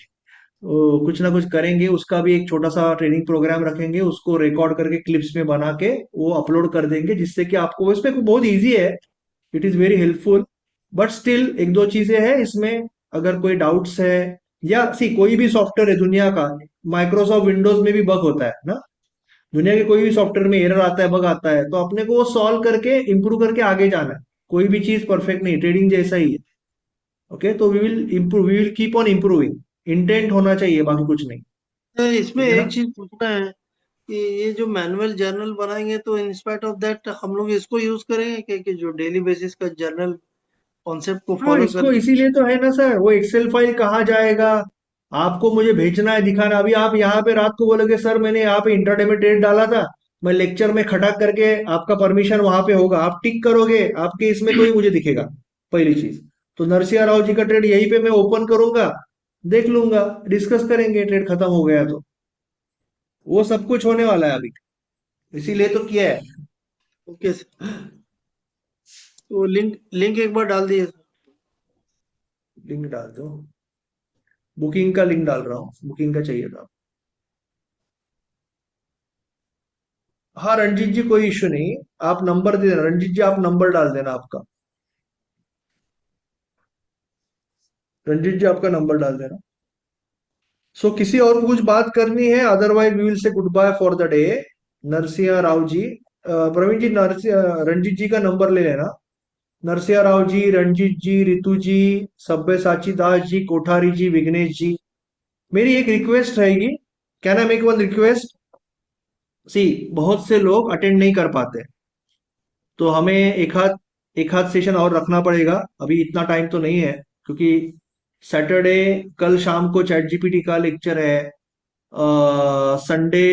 वो कुछ ना कुछ करेंगे. उसका भी एक छोटा सा ट्रेनिंग प्रोग्राम रखेंगे. उसको रिकॉर्ड करके क्लिप्स में बना के वो अपलोड कर देंगे जिससे कि आपको इसमें बहुत इजी है. It is very helpful. But still एक दो चीजें हैं इसमें. अगर कोई डाउट्स है या कोई भी सॉफ्टवेयर है दुनिया का. माइक्रोसॉफ्ट विंडोज में भी बग होता है ना. दुनिया के कोई भी सॉफ्टवेयर में एरर आता है बग आता है तो अपने को वो सॉल्व करके इम्प्रूव करके आगे जाना है. कोई भी चीज परफेक्ट नहीं. ट्रेडिंग जैसा ही है. ओके. तो we will keep on improving. Intent होना चाहिए बाकी कुछ नहीं. सर इसमें ठीक है एक ना. चीज पूछना है कि ये जो मैनुअल जर्नल बनाएंगे तो इंस्पाइट ऑफ दैट हम लोग इसको यूज करेंगे कि जो डेली बेसिस का जर्नल कॉन्सेप्ट को हाँ फॉलो इसको करके. इसीलिए तो है ना सर. वो एक्सेल फाइल कहाँ जाएगा. आपको मुझे भेजना है दिखाना. अभी आप यहाँ पे रात को बोलोगे सर मैंने यहाँ पे इंट्राडे में ट्रेड डाला था. मैं लेक्चर में खटाक करके आपका परमिशन वहां पे होगा. आप टिक करोगे आपके इसमें तो ही मुझे दिखेगा. पहली चीज तो नरसिंह राव जी का ट्रेड यहीं पे मैं ओपन करूंगा. देख लूंगा. डिस्कस करेंगे. ट्रेड खत्म हो गया तो वो सब कुछ होने वाला है अभी. इसीलिए तो किया है. Okay sir. तो लिंक एक बार डाल दिए सर. लिंक डाल दो. बुकिंग का लिंक डाल रहा हूँ. बुकिंग का चाहिए था. हाँ रंजीत जी कोई इश्यू नहीं. आप नंबर दे देना. रंजीत जी आप नंबर डाल देना आपका. रंजीत जी आपका नंबर डाल देना. सो किसी और को कुछ बात करनी है otherwise we will say goodbye for the day. Narasimha Rao ji Praveen ji Ranjeet ji का नंबर ले लेना. नरसिंह राव जी, रंजीत जी, रितु जी, सब्यसाची दास जी, कोठारी जी, विघ्नेश जी. मेरी एक रिक्वेस्ट रहेगी. Can I make one request. बहुत से लोग अटेंड नहीं कर पाते तो हमें एक हाथ सेशन और रखना पड़ेगा. अभी इतना टाइम तो नहीं है क्योंकि सैटरडे कल शाम को चैट जीपीटी का लेक्चर है. संडे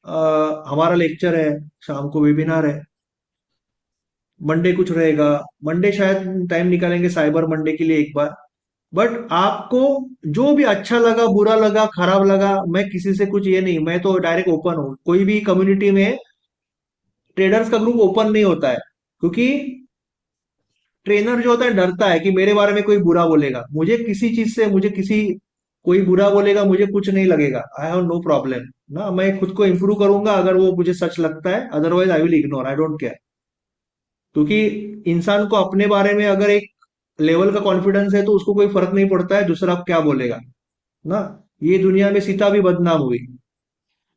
हमारा लेक्चर है. शाम को वेबिनार है. मंडे कुछ रहेगा. मंडे शायद टाइम निकालेंगे साइबर मंडे के लिए एक बार. बट आपको जो भी अच्छा लगा बुरा लगा खराब लगा मैं किसी से कुछ ये नहीं. मैं तो डायरेक्ट ओपन हूँ. कोई भी कम्युनिटी में ट्रेडर्स का ग्रुप ओपन नहीं होता है क्योंकि ट्रेनर जो होता है डरता है कि मेरे बारे में कोई बुरा बोलेगा. मुझे किसी कोई बुरा बोलेगा मुझे कुछ नहीं लगेगा. आई हैव नो प्रॉब्लम ना. मैं खुद को इंप्रूव करूंगा अगर वो मुझे सच लगता है. Otherwise I will ignore. I don't care. क्योंकि इंसान को अपने बारे में अगर एक लेवल का कॉन्फिडेंस है तो उसको कोई फर्क नहीं पड़ता है दूसरा क्या बोलेगा ना. ये दुनिया में सीता भी बदनाम हुई.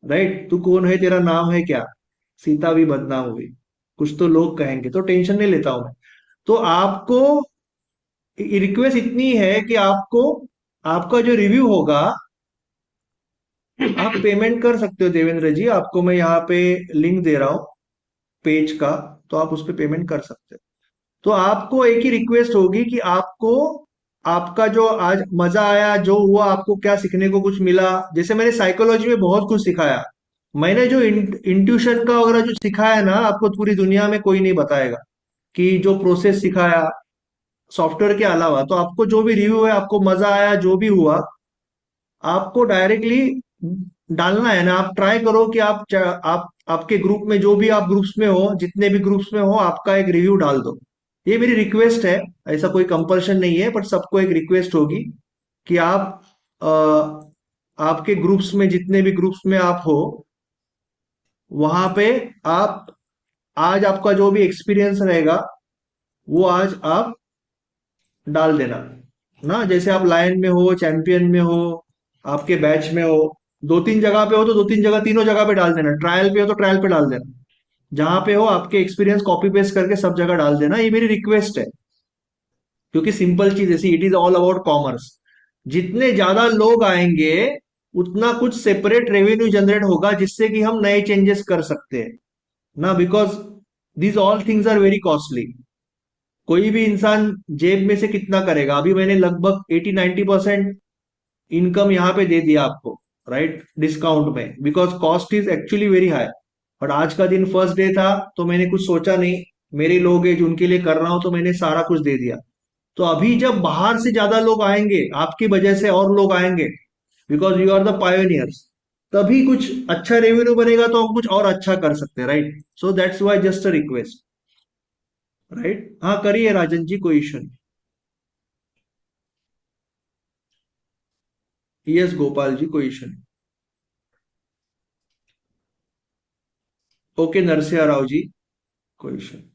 राइट. तू कौन है तेरा नाम है क्या. सीता भी बदनाम हुई. कुछ तो लोग कहेंगे तो टेंशन नहीं लेता हूं मैं. तो आपको रिक्वेस्ट इतनी है कि आपका जो रिव्यू होगा आप पेमेंट कर सकते हो. देवेंद्र जी आपको मैं यहाँ पे लिंक दे रहा हूँ पेज का. तो आप उस पर पेमेंट कर सकते हो। तो आपको एक ही रिक्वेस्ट होगी कि आपको आपका जो आज मजा आया, जो हुआ, आपको क्या सीखने को कुछ मिला। जैसे मैंने साइकोलॉजी में बहुत कुछ सिखाया, मैंने जो इंट्यूशन का वगैरह जो सिखाया ना, आपको पूरी दुनिया में कोई नहीं बताएगा। कि जो प्रोसेस सिखाया सॉफ्टवेयर के अलावा, तो आपको जो भी रिव्यू है, आपको मजा आया, जो भी हुआ, आपको डायरेक्टली डालना है ना। आप ट्राई करो कि आप आपके ग्रुप में, जो भी आप ग्रुप्स में हो, जितने भी ग्रुप्स में हो, आपका एक रिव्यू डाल दो। ये मेरी रिक्वेस्ट है, ऐसा कोई कंपल्शन नहीं है, बट सबको एक रिक्वेस्ट होगी कि आप आपके ग्रुप्स में, जितने भी ग्रुप्स में आप हो, वहां पे आप आज आपका जो भी एक्सपीरियंस रहेगा वो आज आप डाल देना ना। जैसे आप लायन में हो, चैंपियन में हो, आपके बैच में हो, दो तीन जगह पे हो तो दो तीन जगह, तीनों जगह पे डाल देना। ट्रायल पे हो तो ट्रायल पे डाल देना। जहां पे हो आपके एक्सपीरियंस कॉपी पेस्ट करके सब जगह डाल देना। ये मेरी रिक्वेस्ट है, क्योंकि सिंपल चीज ऐसी, it is all about commerce. जितने ज्यादा लोग आएंगे उतना कुछ सेपरेट रेवेन्यू जनरेट होगा, जिससे कि हम नए चेंजेस कर सकते हैं ना। Because these all things are very costly. कोई भी इंसान जेब में से कितना करेगा? अभी मैंने लगभग 80-90% इनकम यहाँ पे दे दिया आपको, राइट, डिस्काउंट में, because cost is actually very high. But आज का दिन फर्स्ट डे था तो मैंने कुछ सोचा नहीं, मेरे लोग हैं जो उनके लिए कर रहा हूं, तो मैंने सारा कुछ दे दिया। तो अभी जब बाहर से ज्यादा लोग आएंगे, आपकी वजह से और लोग आएंगे, because you are the pioneers, तभी कुछ अच्छा रेवेन्यू बनेगा, तो हम कुछ और अच्छा कर सकते हैं, right. So that's why just a request, right. हाँ, करिए राजन जी, कोई इशू नहीं। यस गोपाल जी, कोई इशू नहीं। ओके नरसिंहा राव जी, कोई इशू नहीं।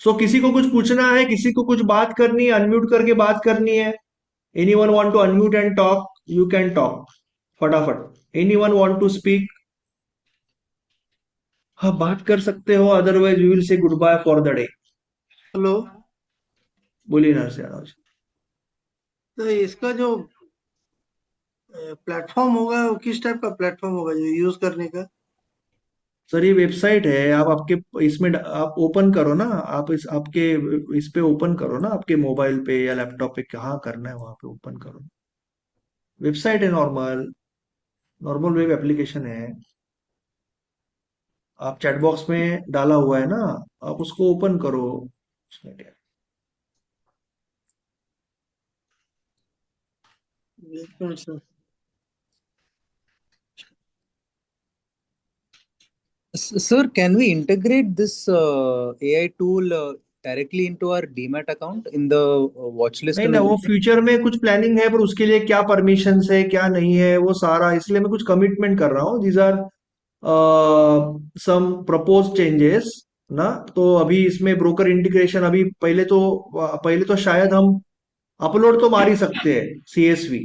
सो किसी को कुछ पूछना है, किसी को कुछ बात करनी है, अनम्यूट करके बात करनी है? Anyone want to unmute and talk? You can talk फटाफट। Anyone want to speak? हाँ, बात कर सकते हो, otherwise we will say goodbye for the day. Hello. बोलिए नरसिंहा राव जी। तो इसका जो प्लेटफॉर्म होगा वो किस टाइप का प्लेटफॉर्म होगा जो यूज करने का? सर ये वेबसाइट है, आप आपके इसमें आप ओपन करो ना, आप इस आपके इस पे ओपन करो ना, आपके मोबाइल पे या लैपटॉप पे, कहाँ करना है वहां पे ओपन करो। वेबसाइट है, नॉर्मल नॉर्मल वेब एप्लीकेशन है। आप चैट बॉक्स में डाला हुआ है ना, आप उसको ओपन करो। उसमें क्या है? एक minute sir. Sir, can we integrate this AI tool directly into our Demat account in the watch list नहीं and ना, वो everything? फ्यूचर में कुछ प्लानिंग है, पर उसके लिए क्या परमिशंस है क्या नहीं है वो सारा, इसलिए मैं कुछ कमिटमेंट कर रहा हूँ। These are some propose changes ना। तो अभी इसमें ब्रोकर इंटीग्रेशन, अभी पहले तो शायद हम अपलोड तो मार ही सकते हैं CSV,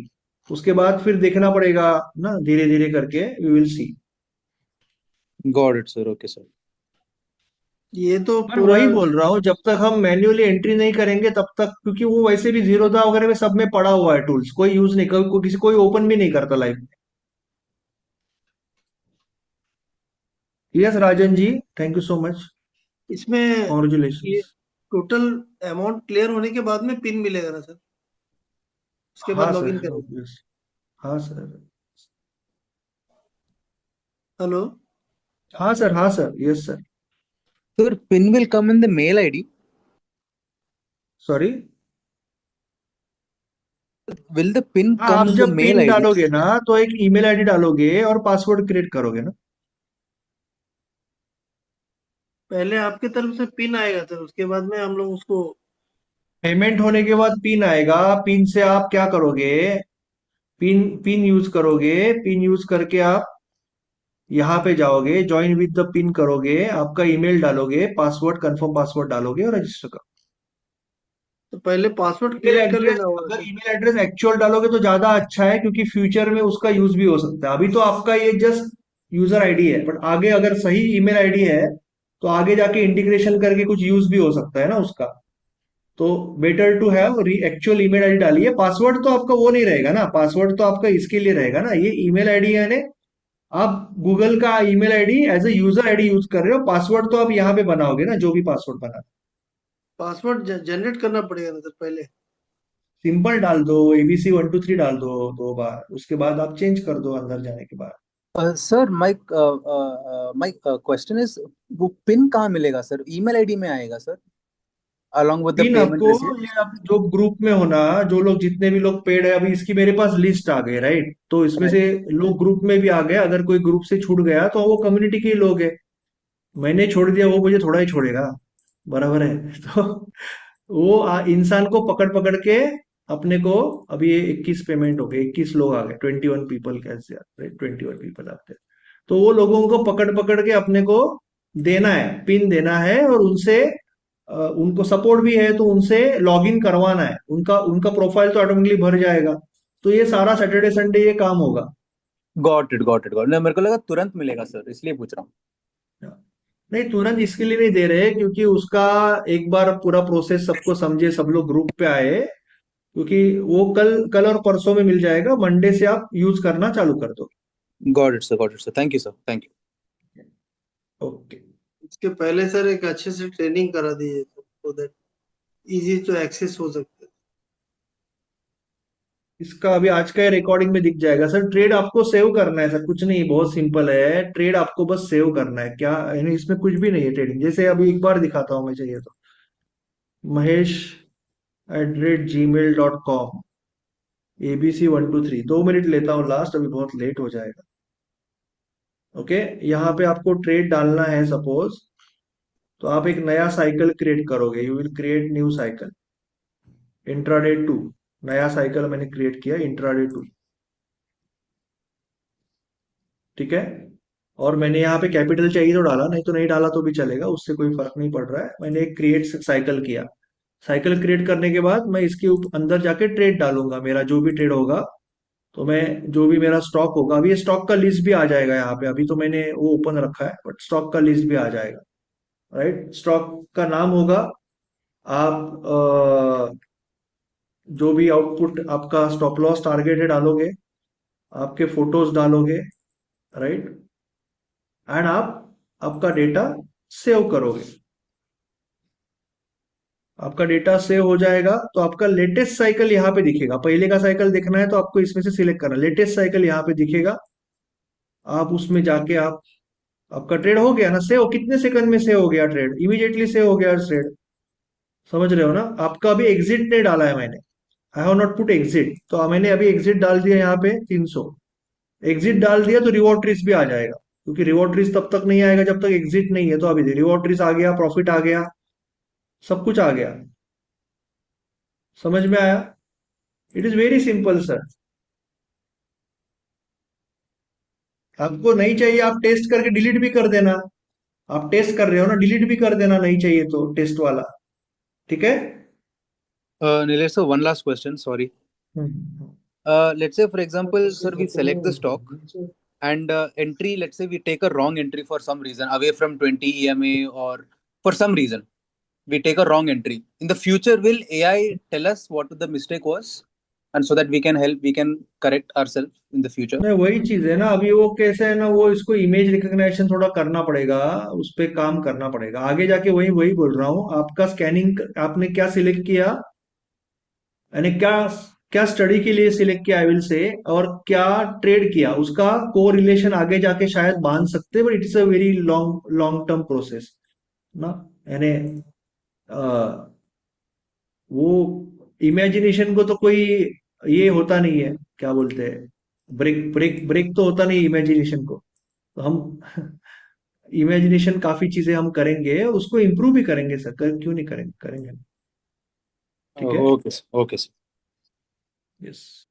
उसके बाद फिर देखना पड़ेगा ना, धीरे धीरे करके we will see. Got it, sir. Okay, sir. ये तो पर पूरा वही बोल रहा हूँ, जब तक हम मैन्युअली एंट्री नहीं करेंगे तब तक, क्योंकि वो वैसे भी जीरोधा वगैरह में सब में पड़ा हुआ है टूल्स, कोई यूज नहीं, कोई ओपन भी नहीं करता लाइव में। Yes Rajan ji, thank you so much, इसमें ये कॉन्ग्रेचुलेशन। टोटल अमाउंट क्लियर होने के बाद में पिन मिलेगा ना सर? उसके हाँ बाद सर, लॉगिन करेंगे? यस, हाँ सर, हेलो। हाँ सर, हाँ sir, yes sir. Sir, pin will come in the mail ID. Sorry, Will the pin हाँ, come आप in the जब mail पिन ID? डालोगे ना तो एक ईमेल आईडी डालोगे और पासवर्ड क्रिएट करोगे ना। पहले आपके तरफ से पिन आएगा सर, उसके बाद में हम लोग उसको। पेमेंट होने के बाद पिन आएगा। पिन से आप क्या करोगे? पिन पिन यूज करोगे। पिन यूज करके आप यहाँ पे जाओगे, ज्वाइन विद द पिन करोगे, आपका ईमेल डालोगे, पासवर्ड, कंफर्म पासवर्ड डालोगे और रजिस्टर करो। तो पहले पासवर्ड ईमेल क्रिएट कर एड्रेस, लेना होगा अगर सर? ईमेल एड्रेस एक्चुअल डालोगे तो ज्यादा अच्छा है, क्योंकि फ्यूचर में उसका यूज भी हो सकता है। अभी तो आपका ये जस्ट यूजर आईडी है, बट आगे अगर सही ईमेल आईडी है तो आगे जाके इंटीग्रेशन करके कुछ यूज भी हो सकता है ना उसका। तो better to have actual email ID डालिए। पासवर्ड तो आपका वो नहीं रहेगा ना, पासवर्ड तो आपका इसके लिए रहेगा ना, ये ईमेल आईडी है आप गूगल का email ID as a user ID use कर रहे हो, पासवर्ड तो आप यहाँ पे बनाओगे ना, जो भी पासवर्ड बना, पासवर्ड जनरेट करना पड़ेगा ना सर पहले? सिंपल डाल दो, ABC123 डाल दो 2 बार, उसके बाद आप चेंज कर दो अंदर जाने के बाद। सर माय क्वेश्चन इज, वो पिन कहाँ मिलेगा सर? ईमेल आईडी में आएगा sir, along with the pin payment आपको, receipt? ये आप जो ग्रुप में हो ना, जो लोग जितने भी लोग पेड है, अभी इसकी मेरे पास लिस्ट आ गई राइट, तो इसमें Right. से लोग ग्रुप में भी आ गए, अगर कोई ग्रुप से छूट गया तो वो कम्युनिटी के ही लोग है, मैंने छोड़ दिया वो मुझे थोड़ा ही छोड़ेगा, बराबर है। तो वो इंसान को पकड़ पकड़ के अपने को, अभी ये 21 पेमेंट हो गए, 21 लोग आ गए, 21 पीपल कैसे, राइट 21 पीपल आते हैं, तो वो लोगों को पकड़ पकड़ के अपने को देना है, पिन देना है, और उनसे उनको सपोर्ट भी है तो उनसे लॉगिन करवाना है, उनका उनका प्रोफाइल तो ऑटोमेटिकली भर जाएगा, तो ये सारा सैटरडे संडे ये काम होगा। got it. नहीं, मेरे को लगा तुरंत मिलेगा सर, इसलिए पूछ रहा हूँ। नहीं, तुरंत इसके लिए नहीं दे रहे, क्योंकि उसका एक बार पूरा प्रोसेस सबको समझे, सब लोग ग्रुप पे आए, क्योंकि वो कल कल और परसों में मिल जाएगा, मंडे से आप यूज करना चालू कर दो। got it sir, thank you sir, thank you. Okay, इसके पहले सर एक अच्छे से ट्रेनिंग करा दीजिए so that easy to access हो सकता है। इसका अभी आज का रिकॉर्डिंग में दिख जाएगा सर। ट्रेड आपको सेव करना है सर, कुछ नहीं, बहुत सिंपल है, ट्रेड आपको बस सेव करना है, क्या यानी इसमें कुछ भी नहीं है ट्रेडिंग, जैसे अभी एक बार दिखाता हूं मैं, चाहिए तो mahesh@gmail.com, ABC123, 2 मिनट लेता हूँ लास्ट, अभी बहुत लेट हो जाएगा। ओके, यहाँ पे आपको ट्रेड डालना है सपोज, तो आप एक नया साइकिल क्रिएट करोगे, you will create new cycle, intraday 2, नया साइकिल मैंने क्रिएट किया, इंट्राडे 2, ठीक है। और मैंने यहाँ पे कैपिटल चाहिए तो डाला, नहीं तो नहीं डाला तो भी चलेगा, उससे कोई फर्क नहीं पड़ रहा है। मैंने एक क्रिएट साइकिल किया, साइकिल क्रिएट करने के बाद मैं इसके अंदर जाके ट्रेड डालूंगा, मेरा जो भी ट्रेड होगा, तो मैं जो भी मेरा स्टॉक होगा, अभी ये स्टॉक का लिस्ट भी आ जाएगा यहाँ पे, अभी तो मैंने वो ओपन रखा है, बट स्टॉक का लिस्ट भी आ जाएगा, राइट। स्टॉक का नाम होगा, आप जो भी आउटपुट आपका स्टॉप लॉस टारगेट है डालोगे, आपके फोटोज डालोगे, राइट, एंड आप आपका डेटा सेव करोगे। आपका डेटा सेव हो जाएगा तो आपका लेटेस्ट साइकिल यहाँ पे दिखेगा, पहले का साइकिल देखना है तो आपको इसमें से सिलेक्ट करना, लेटेस्ट साइकिल यहाँ पे दिखेगा, आप उसमें जाके आप, आपका ट्रेड हो गया ना सेव, कितने सेकंड में सेव हो गया ट्रेड, इमीडिएटली सेव हो गया ट्रेड, समझ रहे हो ना। आपका अभी एग्जिट नहीं डाला है मैंने, I have not put exit, तो मैंने अभी एग्जिट डाल दिया यहाँ पे 300, एग्जिट डाल दिया तो रिवॉर्ड ट्रीज भी आ जाएगा, क्योंकि रिवॉर्ड ट्रीज तब तक नहीं आएगा जब तक एग्जिट नहीं है, तो अभी रिवॉर्ड ट्रीज आ गया, प्रॉफिट आ गया, सब कुछ आ गया, समझ में आया। It is very simple sir. आपको नहीं चाहिए आप टेस्ट करके डिलीट भी कर देना, आप टेस्ट कर रहे हो ना, डिलीट भी कर देना नहीं चाहिए तो टेस्ट वाला, ठीक है। Nilesh sir, one last question, sorry. Let's say for example sir, we select the stock and entry, let's say we take a wrong entry for some reason, away from 20 EMA, or for some reason we take a wrong entry. In the future, will AI tell us what the mistake was, and so that we can correct ourselves in the future? नहीं, वही चीज है ना, अभी वो कैसे है ना, वो इसको इमेज रिकॉग्निशन थोड़ा करना पड़ेगा, उस पे काम करना पड़ेगा आगे जाके, वही वही बोल रहा हूँ। आपका स्कैनिंग, आपने क्या सिलेक्ट किया, यानी क्या क्या स्टडी के लिए सिलेक्ट किया आई विल से, और क्या ट्रेड किया, उसका को रिलेशन आगे जाके शायद बांध सकते, but it's a very long long term process ना, यानी वो इमेजिनेशन को तो कोई ये होता नहीं है, क्या बोलते हैं, ब्रेक ब्रेक ब्रेक तो होता नहीं इमेजिनेशन को, तो हम इमेजिनेशन काफी चीजें हम करेंगे, उसको इम्प्रूव भी करेंगे सर, क्यों नहीं करेंगे, करेंगे, ठीक है। Okay sir. यस,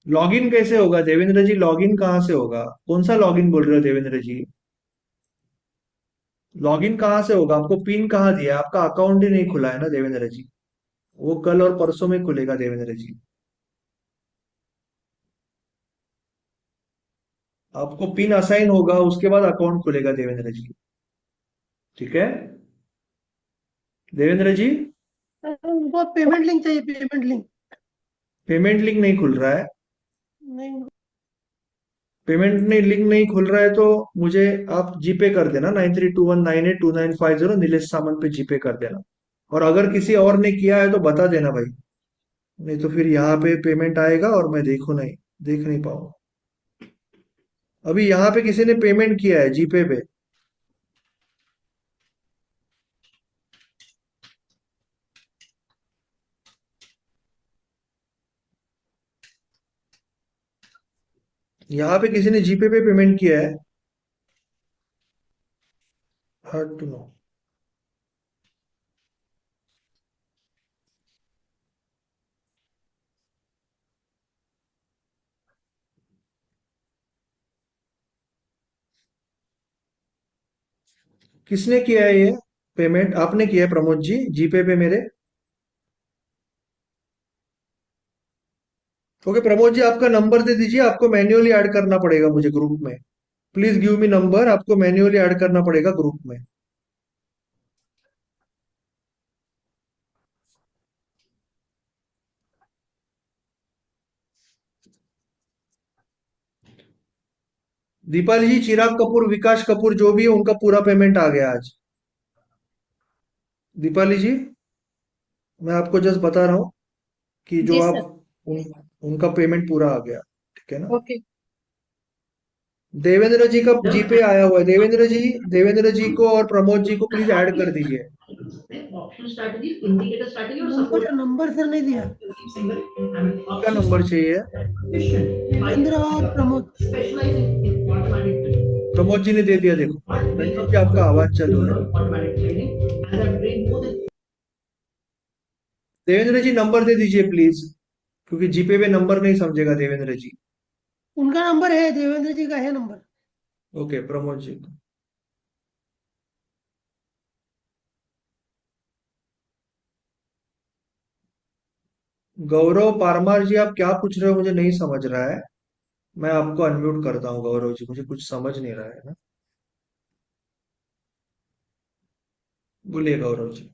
लॉगिन कैसे होगा देवेंद्र जी, लॉगिन कहाँ से होगा, कौन सा लॉगिन बोल रहे हो देवेंद्र जी, लॉगिन कहाँ से होगा, आपको पिन कहाँ दिया, आपका अकाउंट ही नहीं खुला है ना देवेंद्र जी, वो कल और परसों में खुलेगा देवेंद्र जी, आपको पिन असाइन होगा उसके बाद अकाउंट खुलेगा देवेंद्र जी, ठीक है देवेंद्र जी। उनको पेमेंट लिंक चाहिए, पेमेंट लिंक। पेमेंट लिंक नहीं खुल रहा है। नहीं पेमेंट नहीं लिंक नहीं खुल रहा है तो मुझे आप जीपे कर देना 9321982950 नीलेश सामंत पे जीपे कर देना। और अगर किसी और ने किया है तो बता देना भाई, नहीं तो फिर यहाँ पे पेमेंट आएगा और मैं देख नहीं पाऊंगा। अभी यहाँ पे किसी ने पेमेंट किया है जीपे पे। यहाँ पे किसी ने जीपे पे पेमेंट किया है। Hard to know. किसने किया है ये पेमेंट? आपने किया है प्रमोद जी जीपे पे मेरे? ओके प्रमोद जी, आपका नंबर दे दीजिए, आपको मैन्युअली ऐड करना पड़ेगा मुझे ग्रुप में। प्लीज गिव मी नंबर, आपको मैन्युअली ऐड करना पड़ेगा ग्रुप में। दीपाली जी, चिराग कपूर, विकास कपूर जो भी है उनका पूरा पेमेंट आ गया आज। दीपाली जी, मैं आपको जस्ट बता रहा हूँ कि जो जी आप सर। उनका पेमेंट पूरा आ गया, ठीक है ना? ओके। देवेंद्र जी का जीपे आया हुआ है। देवेंद्र जी को और प्रमोद जी को प्लीज ऐड कर दीजिए। नंबर सर नहीं दिया। क्या नंबर चाहिए? देवेंद्र और प्रमोद। प्रमोद जी ने दे दिया, देखो रंजीत जी आपका आवाज चालू है। देवेंद्र जी नंबर दे दीजिए प्लीज, क्योंकि जीपे पे नंबर नहीं समझेगा देवेंद्र जी। उनका नंबर है, देवेंद्र जी का है नंबर। ओके प्रमोद जी। गौरव पारमार जी, आप क्या पूछ रहे हो मुझे नहीं समझ रहा है। मैं आपको अनम्यूट करता हूँ गौरव जी, मुझे कुछ समझ नहीं रहा है ना। बोलिए Gaurav ji.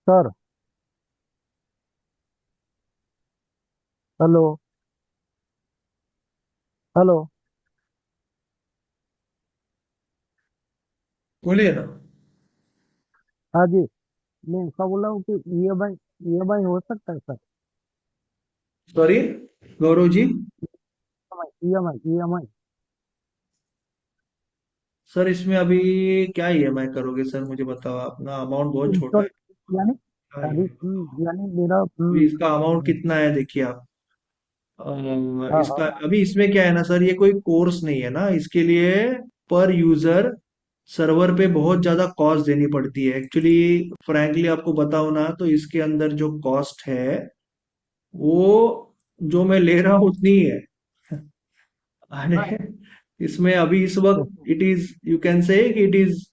Sir hello hello. बोलिए ना। हाँ जी, मैं ऐसा बोल रहा हूँ कि ईएमआई हो सकता है sir? Sorry Gaurav ji. EMI EMI. Sir इसमें अभी क्या ईएमआई करोगे सर, मुझे बताओ, अपना अमाउंट बहुत छोटा इंस्टॉल है। यानी क्या अभी EMI? यानी मेरा अभी इसका अमाउंट कितना है देखिए आप। हाँ इसका हाँ। अभी इसमें क्या है ना सर, ये कोई कोर्स नहीं है ना, इसके लिए पर यूजर सर्वर पे बहुत ज्यादा कॉस्ट देनी पड़ती है। एक्चुअली फ्रैंकली आपको बताऊं ना, तो इसके अंदर जो कॉस्ट है वो जो मैं ले रहा हूँ उतनी ही है। अरे इसमें अभी इस वक्त इट इज, यू कैन से कि इट इज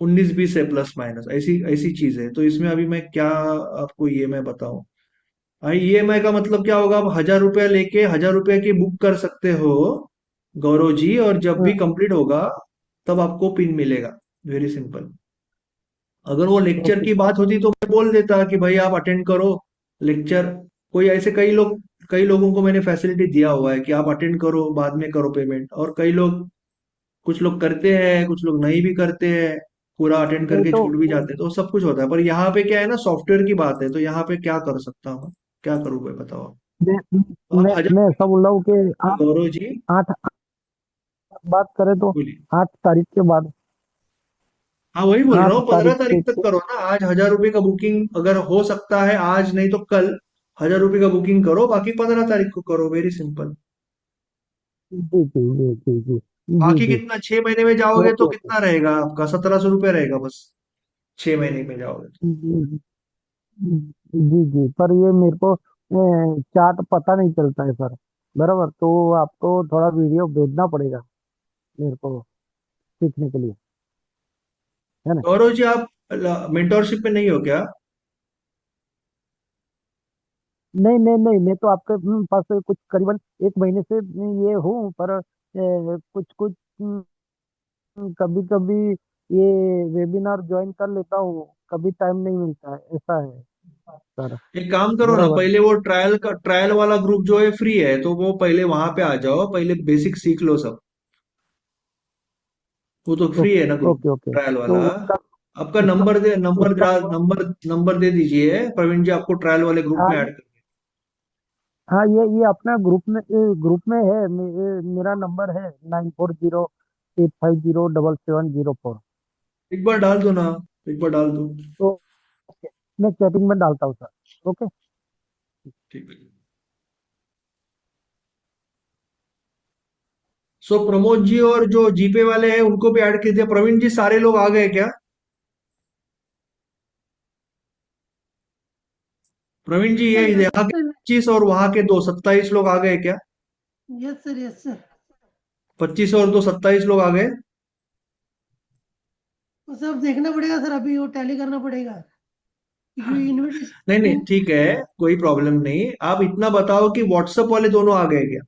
19-20 है प्लस माइनस, ऐसी ऐसी चीज है। तो इसमें अभी मैं क्या आपको ईएमआई बताऊं? भाई ईएमआई का मतलब क्या होगा, आप 1000 रुपया लेके 1000 रुपया की बुक कर सकते हो गौरव जी, और जब भी कंप्लीट होगा तब आपको पिन मिलेगा। Very simple. अगर वो लेक्चर ओके की बात होती तो मैं बोल देता कि भाई आप अटेंड करो लेक्चर। कोई ऐसे कई लोगों को मैंने फैसिलिटी दिया हुआ है कि आप अटेंड करो बाद में करो पेमेंट। और कई लोग, कुछ लोग करते हैं कुछ लोग नहीं भी करते हैं, पूरा अटेंड नहीं करके तो छूट भी जाते हैं, तो सब कुछ होता है। पर यहाँ पे क्या है ना, सॉफ्टवेयर की बात है, तो यहाँ पे क्या कर सकता हूँ, क्या करूँ भाई बताओ आप। मैं तो आप मैं हजार मैं ऐसा बोल रहा हूँ कि आप गौरव जी 8 बात करें तो बोलिए। 8 तारीख के बाद। हाँ वही बोल रहा आठ हूँ, पंद्रह तारीख तारीख तक से करो ना। आज 1000 रुपये का बुकिंग अगर हो सकता है, आज नहीं तो कल 1000 रुपये का बुकिंग करो, बाकी 15 तारीख को करो। Very simple. जी जी जी जी जी जी बाकी जी। कितना, 6 महीने में जाओगे ओके तो ओके। कितना रहेगा आपका? 1700 रुपये रहेगा बस, 6 महीने में जाओगे तो। जी जी जी, पर ये मेरे को चार्ट पता नहीं चलता है सर। बराबर, तो आपको थोड़ा वीडियो भेजना पड़ेगा मेरे को सीखने के लिए, है ना? गौरव जी आप मेंटोरशिप में नहीं हो क्या? नहीं नहीं नहीं, मैं तो आपके पास से कुछ करीबन 1 महीने से ये हूँ, पर कुछ कुछ कभी कभी ये वेबिनार ज्वाइन कर लेता हूँ, कभी टाइम नहीं मिलता है, ऐसा है सर। एक काम करो ना, बराबर। पहले वो ट्रायल वाला ग्रुप जो है फ्री है, तो वो पहले वहां पे आ जाओ, पहले बेसिक सीख लो सब। वो तो फ्री है ना ग्रुप, ओके ओके, ट्रायल तो वाला। उसका आपका उसका उसका नंबर दे दीजिए, प्रवीण जी आपको ट्रायल वाले ग्रुप हाँ में ऐड कर। हाँ, ये अपना ग्रुप में है, मेरा नंबर है 9408507704। एक बार डाल दो ना, एक बार डाल दो। तो ओके, मैं चैटिंग में डालता हूँ सर। ओके। ठीक है। सो प्रमोद जी और जो जीपे वाले हैं उनको भी ऐड कर दिया। प्रवीण जी सारे लोग आ गए क्या? प्रवीण जी ये यहाँ के 25 और वहां के 27 लोग आ गए क्या? Yes sir, yes sir. 25 और 27 लोग आ गए। वो सब देखना पड़ेगा सर, अभी वो टैली करना पड़ेगा, क्योंकि नहीं नहीं इन्विटेशन। ठीक है, कोई प्रॉब्लम नहीं। आप इतना बताओ कि व्हाट्सएप वाले दोनों आ गए क्या?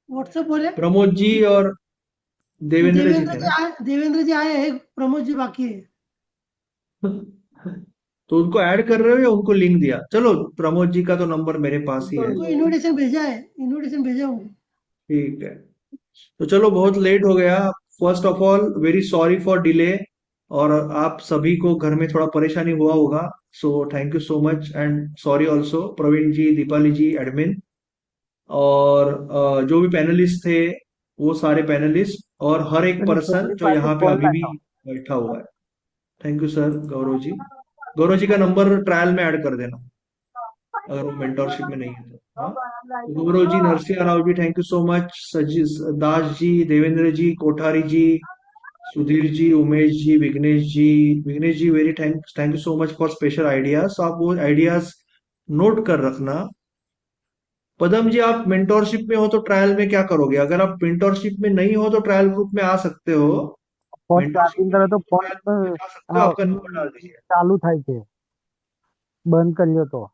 व्हाट्सएप बोले प्रमोद जी और देवेंद्र जी थे ना? देवेंद्र जी आए हैं, प्रमोद जी बाकी है। तो उनको ऐड कर रहे हो या उनको लिंक दिया? चलो, प्रमोद जी का तो नंबर मेरे पास ही है। उनको इनविटेशन भेजा है, इनविटेशन भेजा हूँ। ठीक है, तो चलो, बहुत लेट हो गया। First of all very sorry for delay, और आप सभी को घर में थोड़ा परेशानी हुआ होगा। So thank you so much, and sorry also Praveen ji, Deepali ji admin, और जो भी पैनलिस्ट थे, वो सारे पैनलिस्ट, और हर एक मैंने पर्सन छोटी जो पार्टी यहाँ पे खोल अभी भी बैठा हूँ। बैठा हुआ है। Thank you sir. Gaurav ji, Gaurav ji का नंबर ट्रायल में ऐड कर देना अगर वो मेंटोरशिप में नहीं है तो। हाँ, तो Gaurav ji, Narasimha Rao ji, thank you so much. सजीज Das ji, Devendra ji, Kothari ji, Sudhir ji, Umesh ji, Vighnesh ji, very thank you so much for special ideas. आप वो आइडियाज नोट कर रखना। पदम जी, आप मेंटोरशिप में हो तो ट्रायल में क्या करोगे? अगर आप मेंटोरशिप में नहीं हो तो ट्रायल ग्रुप में आ सकते हो। फोन मेंटोरशिप चार्जिंग में करे नहीं तो हो तो फोन ट्रायल ग्रुप में जा सकते हो, आपका नंबर डाल दीजिए। ચાલુ થાય છે, બંધ કર્યો તો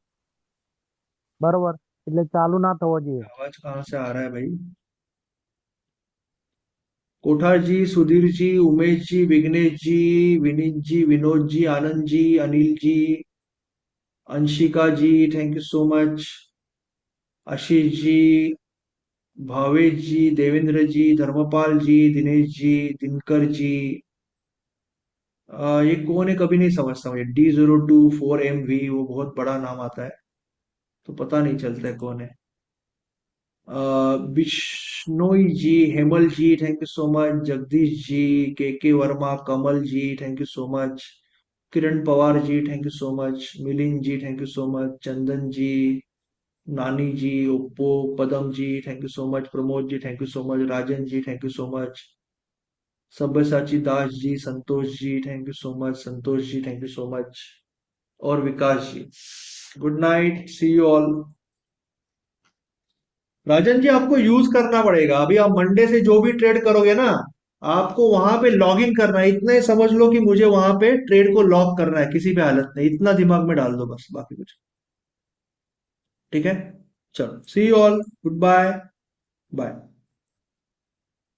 બરોબર, એટલે ચાલુ ના થવો જોઈએ। आवाज कहाँ से आ रहा है भाई? कोठार जी, सुधीर जी, उमेश जी, विघ्नेश जी, विनीत जी, विनोद जी, आनंद जी, अनिल जी, अंशिका जी, thank you so much. Ashish ji, Bhavesh जी, देवेंद्र जी, धर्मपाल जी, दिनेश जी, दिनकर जी। ये कौन है कभी नहीं समझता मुझे। D024MV, वो बहुत बड़ा नाम आता है, तो पता नहीं चलता है कौन है। Bishnoi ji, Hemal ji, thank you so much. Jagdish ji, K Verma, Kamal ji, thank you so much. Kiran Pawar ji, thank you so much. Milind ji, thank you so much. Chandan ji, Nani ji, Oppo, Padam ji, thank you so much. Pramod ji, thank you so much. Rajan ji, thank you so much. Sabyasachi Das ji, Santosh ji, thank you so much. Santosh ji, thank you so much. और Vikas ji, good night, see you all. Rajan ji, आपको use करना पड़ेगा। अभी आप Monday से जो भी trade करोगे ना, आपको वहां पे लॉग इन करना है। इतना ही समझ लो कि मुझे वहां पे ट्रेड को लॉक करना है, किसी भी हालत में। इतना दिमाग में डाल दो बस, बाकी कुछ। ठीक है, चलो, see you all, good bye, bye.